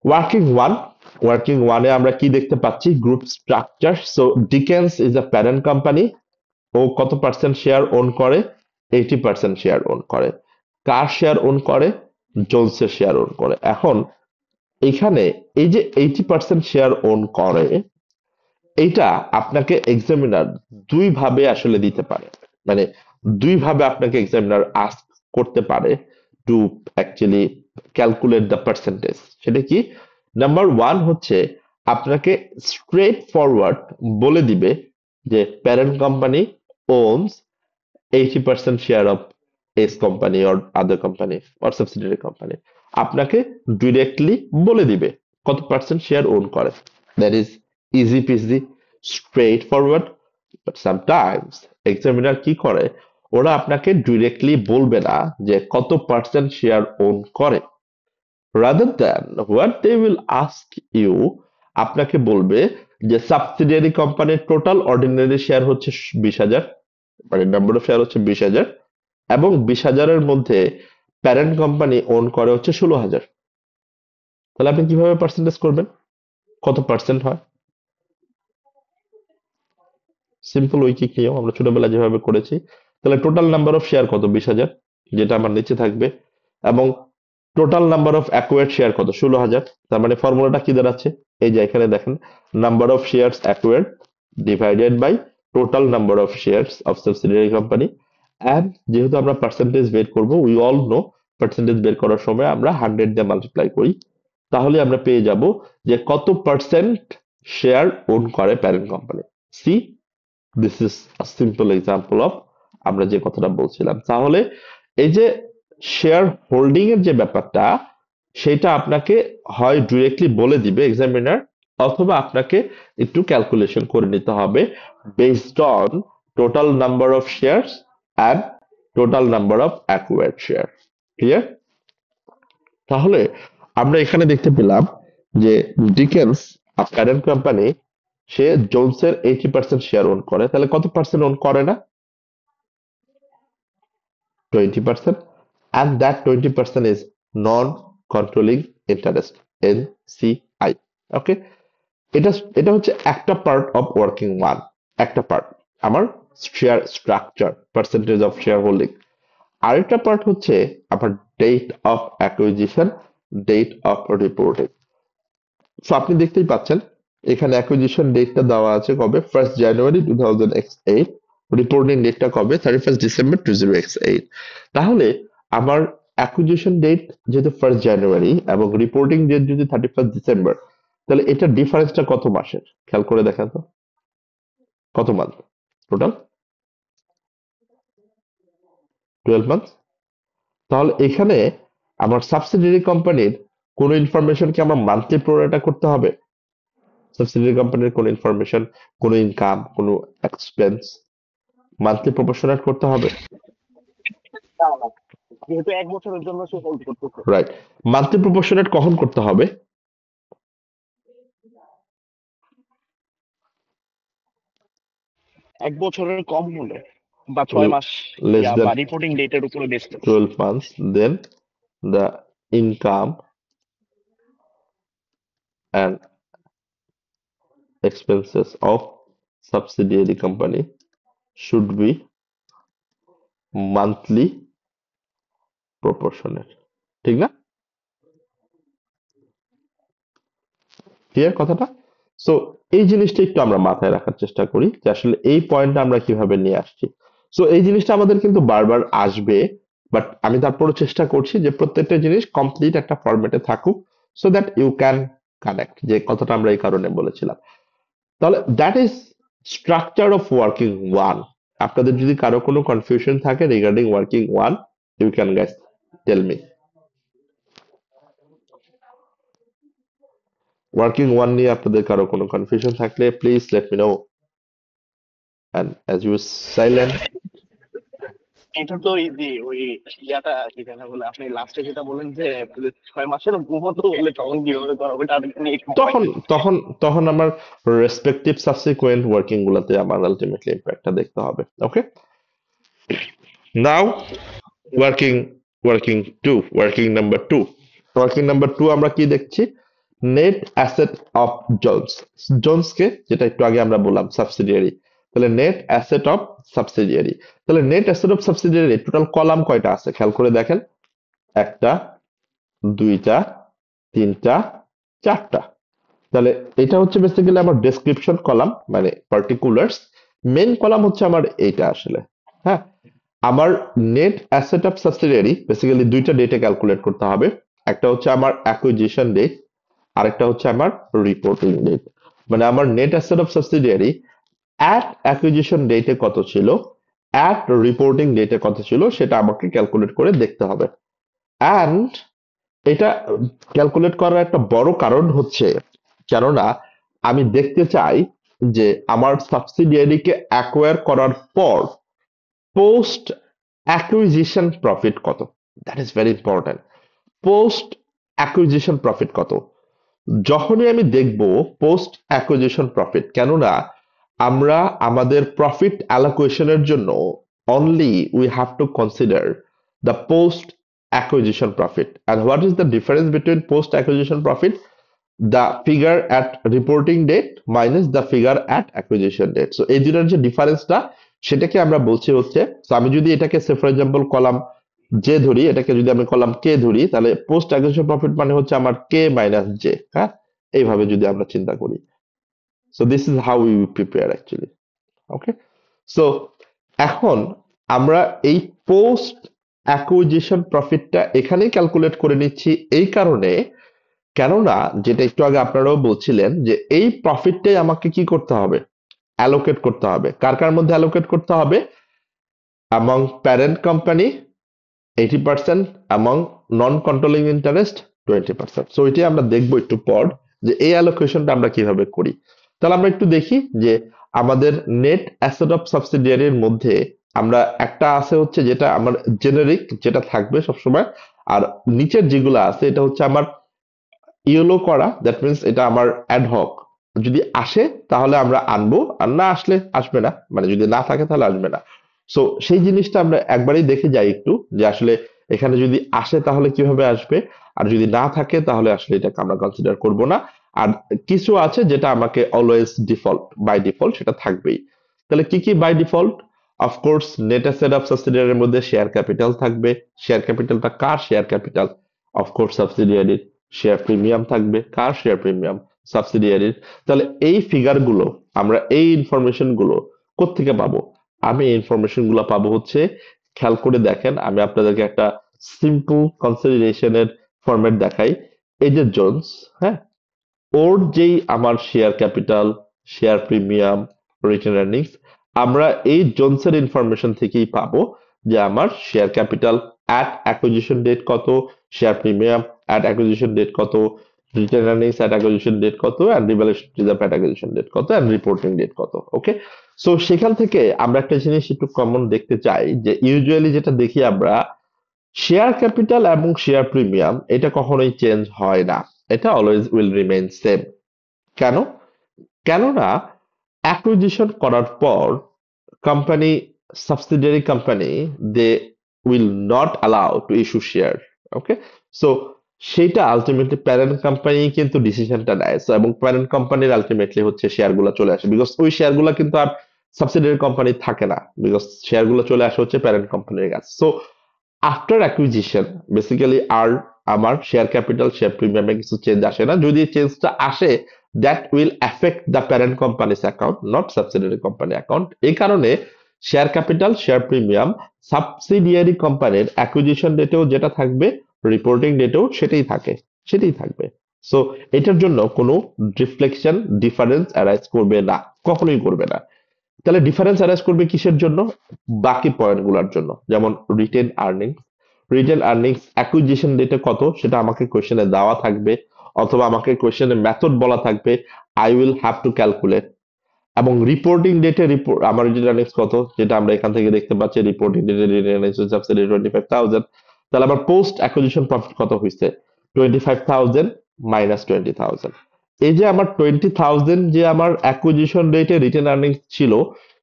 working ওয়ানে আমরা কি দেখতে পাচ্ছি, group structure. So Dickens is a parent company, ও কত পার্সেন্ট শেয়ার ওন করে, 80% শেয়ার ওন করে। কার শেয়ার ওন করে, জোনসের শেয়ার ওন করে। এখন এখানে এই যে 80% শেয়ার ওন করে, এইটা আপনাকে এক্সামিনার দুই ভাবে আসলে দিতে পারে, মানে দুই ভাবে আপনাকে এক্সামিনার আস্ক করতে পারে to actually calculate the percentage. সেটা কি, নাম্বার ওয়ান হচ্ছে আপনাকে স্ট্রেট ফরওয়ার্ড বলে দিবে যে parent company owns 80% share of S company or other company or subsidiary company, আপনাকে ডিরেক্টলি বলে দিবে কত পার্সেন্ট শেয়ার ওন করে। That is easy peasy, straightforward. But sometimes examiner কি করে, ওরা আপনাকে ডিরেক্টলি বলবে না যে কত পার্সেন্ট শেয়ার ওন করে। Rather than what they will ask you, আপনাকে বলবে যে সাবসিডিয়ারি কোম্পানির টোটাল অর্ডিনারি শেয়ার হচ্ছে 20,000, মানে নাম্বার অফ শেয়ার হচ্ছে 20,000, এবং 20,000-এর মধ্যে প্যারেন্ট কোম্পানি ওন করে হচ্ছে 16,000। তাহলে আপনি কিভাবে পার্সেন্টেজ করবেন, কত পার্সেন্ট হয়? সিম্পল ঐকিক নিয়ম, আমরা ছোটবেলায় যেভাবে করেছি। তাহলে টোটাল নাম্বার অফ শেয়ার কত, 20,000, যেটা আমার নিচে থাকবে, এবং total number of acquired share কত, 16,000। তার মানে ফর্মুলাটা কি দাঁড়াচ্ছে, এই যে এখানে দেখেন, number of shares acquired divided by total number of shares of subsidiary company. And যেহেতু আমরা পার্সেন্টেজ বের করব, উই অল নো পার্সেন্টেজ বের করার সময় আমরা 100 দিয়ে মাল্টিপ্লাই করি, তাহলে আমরা পেয়ে যাব যে কত পার্সেন্ট শেয়ার ওন করে parent company. See, this is a simple example of আমরা যে কথাটা বলছিলাম। তাহলে এই যে শেয়ার হোল্ডিং এর যে ব্যাপারটা, সেটা আপনাকে হয় ডিরেক্টলি বলে দিবে এক্সামিনার, অথবা আপনাকে একটু ক্যালকুলেশন করে নিতে হবে based on total number of shares and total number of acquired share. Clear? তাহলে আমরা এখানে দেখতে পেলাম যে ডিকেন্স প্যারেন্ট কোম্পানি, সে জোনসের 80% শেয়ার ওন করে। তাহলে কত পার্সেন্ট ওন করে না, 20%, and that 20% is non-controlling interest, NCI. ওকে, এটা এটা হচ্ছে একটা পার্ট অফ ওয়ার্কিং ওয়ান, একটা পার্ট আমার share structure, percentage of share holding. আরেকটা পার্ট হচ্ছে আমার date of acquisition, date of reporting. So আপনি দেখতেই পাচ্ছেন এখানে অ্যাকুইজিশন ডেটটা দেওয়া আছে কবে, 1st জানুয়ারি 2008, রিপোর্টিং ডেটটা কবে, 31st ডিসেম্বর 2008। তাহলে আমার অ্যাকুইজিশন ডেট যেহেতু 1st জানুয়ারি এবং রিপোর্টিং ডেট যদি 31st ডিসেম্বর, তাহলে এটা ডিফারেন্সটা কত মাসের, খেয়াল করে দেখেন তো, কত মান্থ টোটাল, 12 মান্থ। তাহলে এখানে আমার সাবসিডিয়ারি কোম্পানির কোন ইনফরমেশন কি আমার মান্থলি প্রোরাটা করতে হবে, সাবসিডিয়ারি কোম্পানির কোন ইনফরমেশন, কোন ইনকাম, কোন এক্সপেন্স মান্থলি প্রপোর্শনেট করতে হবে? না, না, যেহেতু 1 বছরের জন্য সে হোল্ড করতেছে। রাইট। মান্থলি প্রপোর্শনেট কখন করতে হবে? এক বছরের কম হলে বা 6 মাস Less বা than রিপোর্টিং ডেটের উপরে বেস করে। 12 months, then the income and expenses of subsidiary company should be monthly proportionate, ঠিক না? ক্লিয়ার কথাটা? সো এই জিনিসটা একটু আমরা মাথায় রাখার চেষ্টা করি যে আসলে এই পয়েন্টটা আমরা কিভাবে নিয়ে আসছি। সো এই জিনিসটা আমাদের কিন্তু বারবার আসবে, বাট আমি তারপরও চেষ্টা করছি যে প্রত্যেকটা জিনিস কমপ্লিট একটা ফরম্যাটে থাকুক, so that you can connect, যে কথাটা আমরা এই কারণে বলেছিলাম। তাহলে that is structure of working one. আপনাদের যদি কারো কোনো কনফিউশন থাকে regarding working one, you can guys tell me. Working one নিয়ে আপনাদের কারো কোনো কনফিউশন থাকলে please let me know, and as you silent. এটা তো ইজি, ওই ইয়াটা কি যেন বলে, আপনি লাস্টে যেটা বলেন যে 6 মাসের ঘুমতো বলে তখন কিভাবে করা হবে, তাদের নিয়ে একটু ভয় তখন পেয়েছি। তখন তখন আমার রেসপেক্টিভ সাবসিকুয়েন্ট ওয়ার্কিং গুলাতে আমার আলটিমেটলি ইম্প্যাক্টটা দেখতে হবে। Okay, now working working two, working number two. Working number two আমরা কি দেখছি? Net asset of Jones. জোনসকে যেটা একটু আগে আমরা বললাম সাবসিডিয়ারি, তাহলে নেট অ্যাসেট অফ সাবসিডিয়ারি। তাহলে net asset of subsidiary total column কয়টা আছে খেয়াল করে দেখেন। একটা, দুইটা, তিনটা, চারটা। তাহলে এটা হচ্ছে বেসিক্যালি আমার ডেসক্রিপশন কলাম, মানে পার্টিকুলার্স। মেন কলাম হচ্ছে আমার এইটা আসলে। হ্যাঁ, আমার net asset of subsidiary basically দুইটা ডেটে ক্যালকুলেট করতে হবে। একটা হচ্ছে আমার অ্যাকুইজিশন ডেট, আরেকটা হচ্ছে আমার রিপোর্টিং ডেট। মানে আমার net asset of subsidiary at acquisition ডেটে কত ছিল, অ্যাট রিপোর্টিং ডেটে কত ছিল, সেটা আমাকে ক্যালকুলেট করে দেখতে হবে। অ্যান্ড এটা ক্যালকুলেট করার একটা বড় কারণ হচ্ছে, কেননা আমি দেখতে চাই যে আমার সাবসিডিয়ারিকে অ্যাকোয়ার করার পর পোস্ট অ্যাকুইজিশন প্রফিট কত। That is very important. Post acquisition profit কত, যখনই আমি দেখব পোস্ট অ্যাকুইজিশন প্রফিট, কেননা আমরা আমাদের প্রফিট অ্যালোকেশনের জন্য only we have two consider the post acquisition profit. And what is the difference between post acquisition profit? The figure at reporting date minus the figure at acquisition date. So এই দুটার যে ডিফারেন্সটা, সেটাকে আমরা বলছি হচ্ছে, so আমি যদি এটাকে সে ফর এক্সাম্পল কলাম জে ধরি, এটাকে যদি আমি কলাম কে ধরি, তাহলে পোস্ট অ্যাকুইজিশন প্রফিট মানে হচ্ছে আমার কে মাইনাস জে। হ্যাঁ, এইভাবে যদি আমরা চিন্তা করি, so this is how we prepare actually. Okay, so এখন আমরা এই পোস্ট অ্যাকুইজিশন প্রফিটটা এখানেই ক্যালকুলেট করে নিচ্ছি এই কারণে, কেননা যেটা একটু আগে আপনারাও বলছিলেন যে এই প্রফিটটাই আমাকে কি করতে হবে, অ্যালোকেট করতে হবে। কার কার মধ্যে অ্যালোকেট করতে হবে? among parent company 80%, among নন কন্ট্রোলিং ইন্টারেস্ট 20%। সো এটাই আমরা দেখবো একটু পর যে এই অ্যালোকেশনটা আমরা কিভাবে করি। তাহলে আমরা একটু দেখি যে আমাদের নেট অ্যাসেট অফ সাবসিডিয়ারির মধ্যে আমরা একটা আছে হচ্ছে যেটা আমার জেনারিক, যেটা থাকবে সবসময়, আর নিচের যেগুলো আছে এটা হচ্ছে আমার ইয়েলো করা, দ্যাট মিনস এটা আমার অ্যাডহক। যদি আসে তাহলে আমরা আনবো, আর না আসলে আসবে না, মানে যদি না থাকে তাহলে আসবে না। সো সেই জিনিসটা আমরা একবারই দেখে যাই একটু, যে আসলে এখানে যদি আসে তাহলে কিভাবে আসবে, আর যদি না থাকে তাহলে আসলে এটাকে আমরা কনসিডার করব না। আর কিছু আছে যেটা আমাকে অলওয়েজ ডিফল্ট, বাই ডিফল্ট সেটা থাকবেই। তাহলে কি কি by default? Of course net asset of সাবসিডিয়ারির মধ্যে শেয়ার ক্যাপিটাল থাকবে। শেয়ার ক্যাপিটালটা কার শেয়ার ক্যাপিটাল? অফকোর্স সাবসিডিয়ারির। শেয়ার প্রিমিয়াম থাকবে, কার শেয়ার প্রিমিয়াম? সাবসিডিয়ারির। তাহলে এই ফিগার গুলো, আমরা এই ইনফরমেশন গুলো কোত্থেকে পাবো? আমি এই ইনফরমেশন গুলো পাবো হচ্ছে, খেয়াল করে দেখেন, আমি আপনাদেরকে একটা সিম্পল কনসিডারেশনের ফরম্যাট দেখাই। এই যে জোনস, হ্যাঁ, ওর যেই আমার share capital, share premium, retained earnings, আমরা এই জোনসের ইনফরমেশন থেকেই পাবো যে আমার share capital at acquisition date কত, share premium at acquisition date কত, retained earnings at acquisition date কত, and revaluation reserve at acquisition date কত, এন্ড রিপোর্টিং ডেট কত। ওকে, সো সেখান থেকে আমরা একটা জিনিস একটু কমন দেখতে চাই, যে ইউজুয়ালি যেটা দেখি আমরা, শেয়ার ক্যাপিটাল এবং শেয়ার প্রিমিয়াম এটা কখনোই চেঞ্জ হয় না, এটা অলওয়েজ উইল রিমেইন সেম। কেন? কেননা অ্যাকুইজিশন করার পর company, subsidiary company, they will not allow to issue share. Okay, so সেইটা আলটিমেটলি প্যারেন্ট কোম্পানি কিন্তু ডিসিশনটা নেয়। So, এবং প্যারেন্ট কোম্পানির আলটিমেটলি হচ্ছে শেয়ারগুলো চলে আসে, বিকজ ওই শেয়ারগুলো কিন্তু আর সাবসিডিয়ারি কোম্পানি থাকে না, বিকজ শেয়ারগুলো চলে আসে হচ্ছে প্যারেন্ট কোম্পানির কাছে। সো আফটার অ্যাকুইজিশন বেসিক্যালি আর আমার শেয়ার ক্যাপিটাল, শেয়ার প্রিমিয়ামে কিছু চেঞ্জ আসে না। যদি চেঞ্জটা আসে, that will effect the parent companies account, not subsidiary company account. এই কারণে share capital, share premium subsidiary কোম্পানির অ্যাকুইজিশন ডেটেও যেটা থাকবে, রিপোর্টিং ডেটেও সেটাই থাকে, সেটাই থাকবে। সো এটার জন্য কোনো রিফ্লেকশন, ডিফারেন্স অ্যারাইজ করবে না, কখনোই করবে না। তাহলে ডিফারেন্স অ্যারাইজ করবে কিসের জন্য? বাকি পয়েন্টগুলোর জন্য, যেমন written earnings. Written earnings acquisition ডেটে কত সেটা আমাকে কোশ্চেনে দেওয়া থাকবে, অথবা আমাকে কোয়েশ্চেনের মেথড বলা থাকবে, I will have to calculate. এবং রিপোর্টিং ডেটে আমার রিটেন আর্নিংস কত, যেটা আমরা এখান থেকে দেখতে পাচ্ছি, রিপোর্টিং ডেটে রিটেন আর্নিংস হচ্ছে সাবসিডি 25,000। তাহলে আমার পোস্ট অ্যাকুইজিশন প্রফিট কত হয়েছে, 25,000 মাইনাস 20,000। এই যে আমার 20,000 যে আমার অ্যাকুইজিশন রেটে রিটেন আর্নিংস ছিল,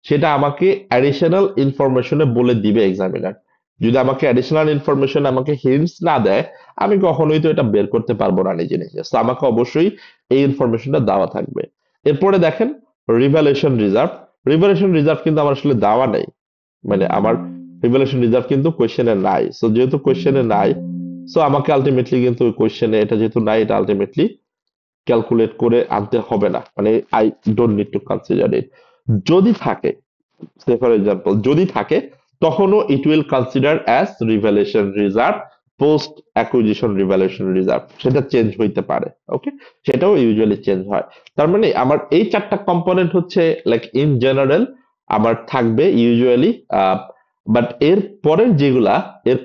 সেটা আমাকে অ্যাডিশনাল ইনফরমেশনে বলে দিবে এক্সামিনার। যদি আমাকে অ্যাডিশনাল ইনফরমেশন আমাকে হিন্টস না দেয়, আমি কখনোই তো এটা বের করতে পারবো না নিজে নিজে। তো আমাকে অবশ্যই এই ইনফরমেশনটা দেওয়া থাকবে। এরপরে দেখেন রিভ্যালুয়েশন রিজার্ভ। রিভ্যালুয়েশন রিজার্ভ কিন্তু আমার আসলে দেওয়া নেই, মানে আমার রিভ্যালুয়েশন রিজার্ভ কিন্তু কোয়েশ্চেনে নাই। সো যেহেতু কোয়েশ্চেনে নাই, সো আমাকে আলটিমেটলি কিন্তু কোয়েশ্চেনে এটা যেহেতু নাই, এটা আলটিমেটলি ক্যালকুলেট করে আনতে হবে না, মানে I don't need to consider it. যদি থাকে, সে ফর এক্সাম্পল যদি থাকে, তখনও it will consider as revaluation reserve, post acquisition revaluation reserve. সেটা চেঞ্জ হইতে পারে, ওকে, সেটাও ইউজুয়ালি চেঞ্জ হয়। তার মানে আমার এই চারটা কম্পোনেন্ট হচ্ছে লাইক ইন জেনারেল আমার থাকবে ইউজুয়ালি, বাট এর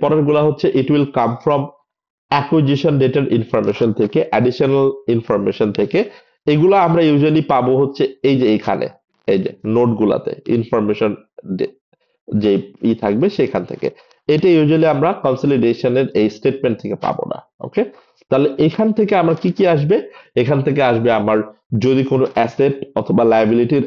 পরের গুলা হচ্ছে it will come from acquisition ডেটার ইনফরমেশন থেকে, অ্যাডিশনাল ইনফরমেশন থেকে। এগুলা আমরা ইউজুয়ালি পাবো হচ্ছে এই যে এখানে, এই যে নোট গুলাতে ইনফরমেশন যে থাকবে সেখান থেকে। এটা ইউজুয়ালি আমরা কনসলিডেশনের এই স্টেটমেন্ট থেকে পাবো না, ওকে। তাহলে এখান থেকে আমার কি কি আসবে, এখান থেকে আসবে আমার যদি কোনো অ্যাসেট অথবা লায়াবিলিটির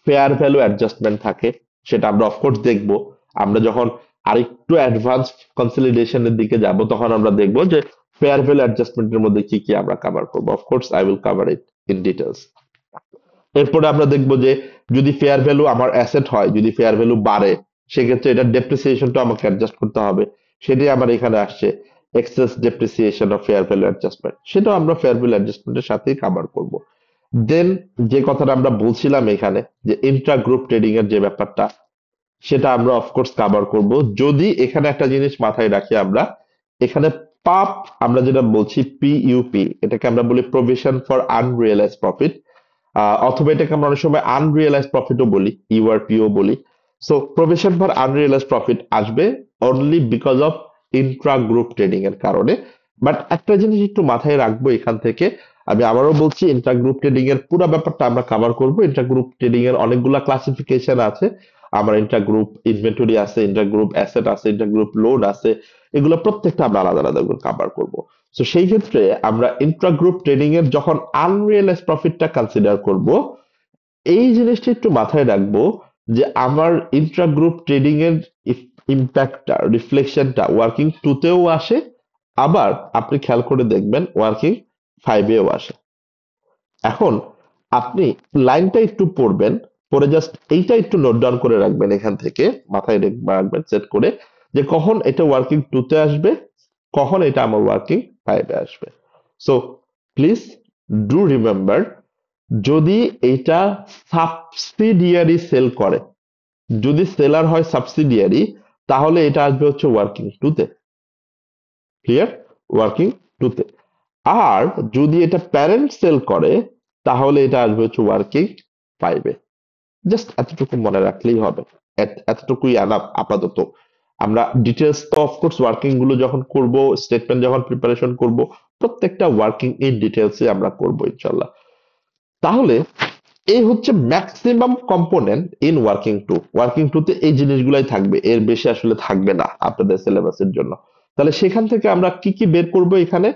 ফেয়ার ভ্যালু অ্যাডজাস্টমেন্ট থাকে, সেটা আমরা অফকোর্স দেখবো। আমরা যখন আরেকটু অ্যাডভান্স কনসলিডেশনের দিকে যাব, তখন আমরা দেখবো যে ফেয়ার ভ্যালু অ্যাডজাস্টমেন্টের মধ্যে কি কি আমরা কভার করবো। Of course I will cover it in details. এরপরে আমরা দেখবো যে যদি ফেয়ার ভ্যালু আমার অ্যাসেট হয়, যদি ফেয়ার ভ্যালু বাড়ে, সেক্ষেত্রে এটা ডেপ্রিসিয়েশনটা আমাকে অ্যাডজাস্ট করতে হবে। সেটাই আমার এখানে আসছে, excess depreciation of fair value adjustment, সেটাও আমরা ফেয়ার ভ্যালু অ্যাডজাস্টমেন্টের সাথেই কভার করব। দেন যে কথাটা আমরা বলছিলাম এখানে, যে ইন্ট্রা গ্রুপ ট্রেডিং এর যে ব্যাপারটা, সেটা আমরা অফকোর্স কভার করব। যদি এখানে একটা জিনিস মাথায় রাখি, আমরা এখানে পাপ, আমরা যেটা বলছি পিইউপি, এটাকে আমরা বলি প্রভিশন ফর আনরিয়েলাইজ প্রফিট, অথবা এটাকে আমরা অনেক সময় আনরিয়েলাইজ প্রফিটও বলি, ইউআরপিও বলি। So provision for unrealised profit আসবে only because of intra group trading এর কারণে। বাট একটা জিনিস একটু মাথায় রাখবো এখান থেকে, আমি আবারও বলছি, ইন্ট্রা গ্রুপ ট্রেডিং এর পুরো ব্যাপারটা আমরা কভার করব। ইন্ট্রা গ্রুপ ট্রেডিং এর অনেকগুলা ক্লাসিফিকেশন আছে, আমার ইন্ট্রা গ্রুপ ইনভেন্টরি আছে, ইন্ট্রা গ্রুপ অ্যাসেট আছে, ইন্ট্রা গ্রুপ লোন আছে, এগুলো প্রত্যেকটা আমরা আলাদা আলাদা করে কভার করবো। তো সেই ক্ষেত্রে আমরা ইন্ট্রা গ্রুপ ট্রেডিং এর যখন আনরিয়েলাইজ প্রফিটটা কনসিডার করব, এই জিনিসটা একটু মাথায় রাখবো যে আমার ইন্ট্রা গ্রুপ ট্রেডিং এর ইম্প্যাক্টটা, রিফ্লেকশনটা ওয়ার্কিং টুতেও আসে, আবার আপনি খেয়াল করে দেখবেন ওয়ার্কিং ফাইভেও আসে। এখন আপনি লাইনটা একটু পড়বেন, পরে জাস্ট এইটা একটু নোট ডাউন করে রাখবেন, এখান থেকে মাথায় রাখবেন সেট করে, যে কখন এটা ওয়ার্কিং টুতে আসবে, কখন এটা আমার ওয়ার্কিং ফাইভে আসবে। সো প্লিজ ডু রিমেম্বার, যদি এটা সাবসিডিয়ারি সেল করে, যদি সেলার হয় সাবসিডিয়ারি, তাহলে এটা আসবে হচ্ছে ওয়ার্কিং টুতে, ক্লিয়ার, ওয়ার্কিং টুতে। আর যদি এটা প্যারেন্ট সেল করে, তাহলে এটা আসবে হচ্ছে ওয়ার্কিং ফাইভে। জাস্ট এতটুকু মনে রাখলেই হবে, এতটুকুই আপাতত। আমরা ডিটেলস তো অফকোর্স ওয়ার্কিং গুলো যখন করব, স্টেটমেন্ট যখন প্রিপারেশন করব, প্রত্যেকটা ওয়ার্কিং ইন ডিটেলসে আমরা করব ইনশাল্লাহ। তাহলে এই হচ্ছে maximum component in working two. Working টুতে এই জিনিসগুলাই থাকবে, এর বেশি আসলে থাকবে না আপনাদের সিলেবাসের জন্য। তাহলে সেখান থেকে আমরা কি কি বের করব এখানে,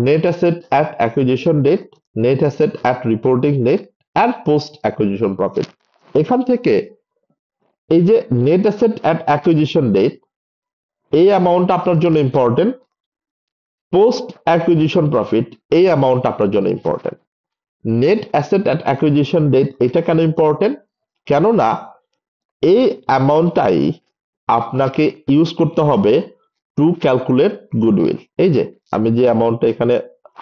net asset at acquisition date, net asset at reporting date, and post acquisition profit. এখান থেকে এই যে net asset at acquisition date, এই অ্যামাউন্ট আপনার জন্য ইম্পর্টেন্ট। পোস্ট অ্যাকুইজিশন প্রফিট, এই অ্যামাউন্ট আপনার জন্য important. Net asset at acquisition date এটা কেন ইম্পর্টেন্ট, কেননা এই অ্যামাউন্টটাই আপনাকে ইউজ করতে হবে টু ক্যালকুলেট গুডউইল। এই যে আমি যে অ্যামাউন্টটা এখানে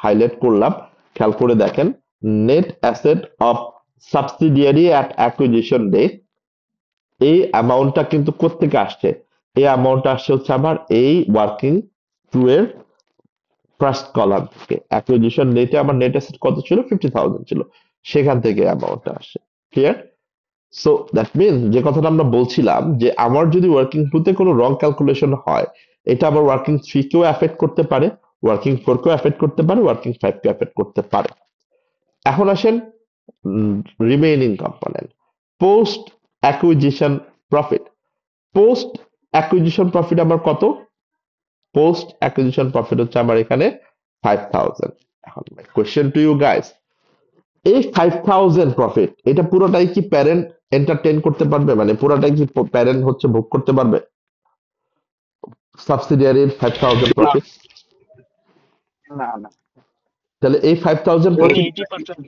হাইলাইট করলাম, খেয়াল করে দেখেন, net asset of subsidiary at acquisition date, এই অ্যামাউন্টটা কিন্তু কোত্থেকে আসছে, এই অ্যামাউন্টটা আসছে হচ্ছে আমার এই ওয়ার্কিং টু এর ফার্স্ট কলাম থেকে। অ্যাকুইজিশন ডেটে আমার নেট অ্যাসেট কত ছিল, 50,000 ছিল, সেখান থেকে অ্যামাউন্টটা আসে, ক্লিয়ার। সো দ্যাট মিনস যে কথাটা আমরা বলছিলাম, যে আমার যদি ওয়ার্কিং টুতে কোনো রং ক্যালকুলেশন হয়, এটা আমার ওয়ার্কিং থ্রি কেও অ্যাফেক্ট করতে পারে, ওয়ার্কিং 4 কেও অ্যাফেক্ট করতে পারে, ওয়ার্কিং 5 কে অ্যাফেক্ট করতে পারে। এখন আসেন remaining component, post acquisition profit. Post acquisition profit আমার কত? পোস্ট অ্যাকুইজিশন প্রফিট হচ্ছে আমার এখানে 5000। এখন কোশ্চেন টু ইউ গাইস, এই 5000 প্রফিট এটা পুরোটাই কি প্যারেন্ট এন্টারটেইন করতে পারবে? মানে পুরোটাই কি প্যারেন্ট হচ্ছে ভোগ করতে পারবে সাবসিডিয়ারির 5000 না প্রফিট? না না, তাহলে এই 5000 ওই প্রফিট, 80%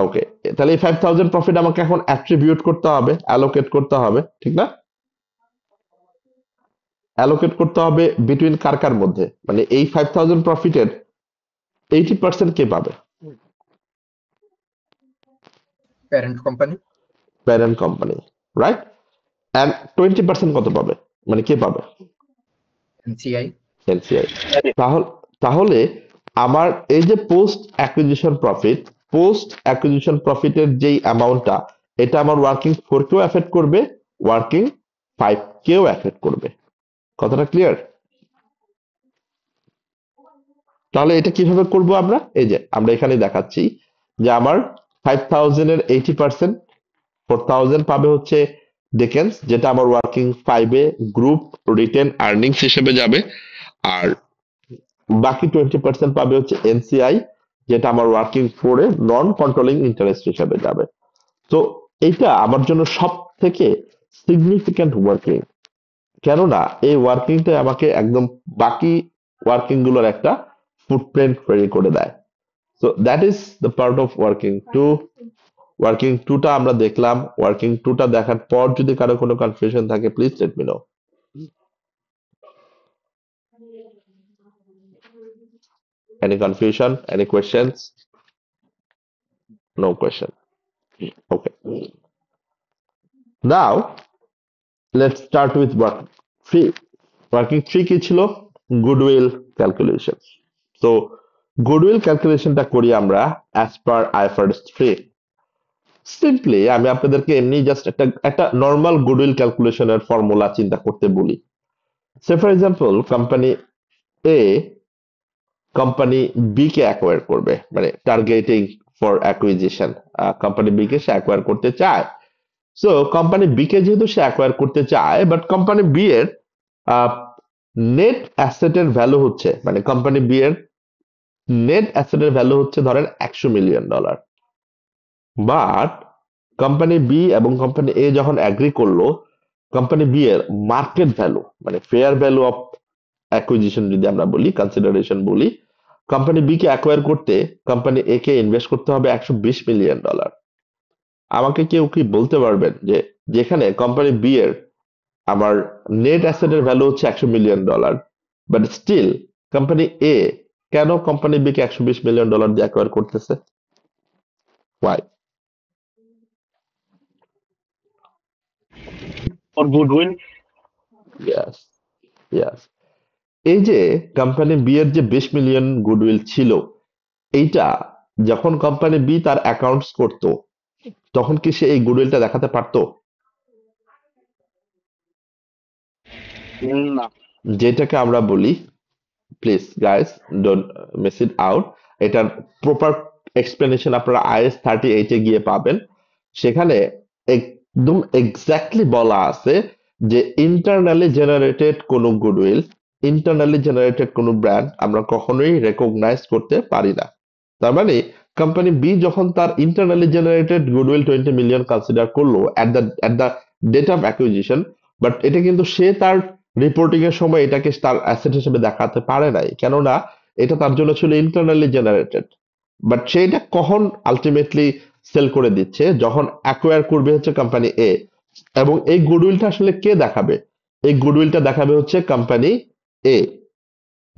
ওকে, তাহলে এই 5000 প্রফিট আমাকে এখন অ্যাট্রিবিউট করতে হবে, অ্যালোকেট করতে হবে, ঠিক না? অ্যালোকেট করতে হবে বিটুইন কার কার মধ্যে, মানে এই 5000 প্রফিটের 80% কে পাবে? Parent company. Parent company, right? And 20% কত পাবে, মানে কে পাবে? এনসিআই। এনসিআই। তাহলে তাহলে আমার এই যে পোস্ট অ্যাকুইজিশন প্রফিটের যেই অ্যামাউন্টটা, এটা আমার ওয়ার্কিং 4 কেও এফেক্ট করবে, ওয়ার্কিং 5 কেও এফেক্ট করবে। কথাটা ক্লিয়ার? তাহলে এটা কিভাবে করব আমরা? এই যে আমরা এখানে দেখাচ্ছি যে আমার 5000 এর 80% 4000 পাবে হচ্ছে ডিকেন্স, যেটা আমার ওয়ার্কিং 5 এ গ্রুপ রিটেন আর্নিংস হিসেবে যাবে, আর বাকি 20% পাবে হচ্ছে এনসিআই, যেটা আমার ওয়ার্কিং 4 এ নন কন্ট্রোলিং ইন্টারেস্ট হিসেবে যাবে। তো এটা আমার জন্য সব থেকে সিগনিফিক্যান্ট ওয়ার্কিং, কেননা এই ওয়ার্কিংটা আমাকে একদম বাকি ওয়ার্কিং গুলোর একটা ফুটপ্রিন্ট তৈরি করে দেয়। So that is the part of working two. Working টুটা আমরা দেখলাম। ওয়ার্কিং টুটা দেখার পর যদি কারো কোনো কনফিউশন থাকে, please let me no. Any confusion? Any questions? No question. Okay. Now let's start with working 3. Working 3 কি ছিল? Goodwill calculation. So goodwill ক্যালকুলেশনটা করি আমরা as per IFRS 3. সিম্পলি আমি আপনাদেরকে এমনি জাস্ট একটা নর্মাল গুডউইল ক্যালকুলেশনের ফর্মুলা চিন্তা করতে বলি। Say for example company A company B কে অ্যাকোয়ার করবে, মানে targeting for acquisition, company B কে সে অ্যাকোয়ার করতে চায়। সো কোম্পানি বি কে যেহেতু সে অ্যাকোয়ার করতে চায়, বাট কোম্পানি বি এর নেট অ্যাসেটের ভ্যালু হচ্ছে, মানে কোম্পানি বি এর নেট অ্যাসেটের ভ্যালু হচ্ছে ধরেন $100 মিলিয়ন। বাট কোম্পানি বি এবং কোম্পানি এ যখন অ্যাগ্রি করলো, কোম্পানি বি এর মার্কেট ভ্যালু, মানে ফেয়ার ভ্যালু অফ অ্যাকুইজিশন যদি আমরা বলি, কনসিডারেশন বলি, কোম্পানি বি কে অ্যাকোয়ার করতে কোম্পানি এ কে ইনভেস্ট করতে হবে $120 মিলিয়ন। আমাকে কেউ কি বলতে পারবেন যে যেখানে কোম্পানি বি এর আমার নেট অ্যাসেটের ভ্যালু হচ্ছে $100 million, but still company A কেন কোম্পানি বি কে $120 মিলিয়ন দিয়ে অ্যাকোয়ার করতেছে? Why? for goodwill. Yes, yes. এই যে কোম্পানি বি এর যে 20 মিলিয়ন গুডউইল ছিল, এইটা যখন কোম্পানি বি তার অ্যাকাউন্টস করতো, তখন কি সে এই গুডউইলটা দেখাতে পারতো? না, যেটাকে আমরা বলি, please guys don't miss it out, এটার প্রপার এক্সপ্লেনেশন আপনারা IAS 38 এ গিয়ে পাবেন। সেখানে একদম এক্স্যাক্টলি বলা আছে যে ইন্টারনালি জেনারেটেড কোনো গুডউইল, ইন্টারনালি জেনারেটেড কোনো ব্র্যান্ড আমরা কখনোই রেকগনাইজ করতে পারি না। তার মানে কোম্পানি বি যখন তার internally generated goodwill 20 million consider করলো at the date of acquisition, but এটা কিন্তু সে তার রিপোর্টিং এর সময় এটাকে তার অ্যাসেট হিসেবে দেখাতে পারে নাই, কেননা এটা তার জন্য ছিল ইন্টারনালি জেনারেটেড। বাট সে এটা কখন আলটিমেটলি সেল করে দিচ্ছে? যখন অ্যাকোয়ার করবে হচ্ছে কোম্পানি এ, এবং এই গুডউইলটা আসলে কে দেখাবে? এই গুডউইলটা দেখাবে হচ্ছে কোম্পানি এ।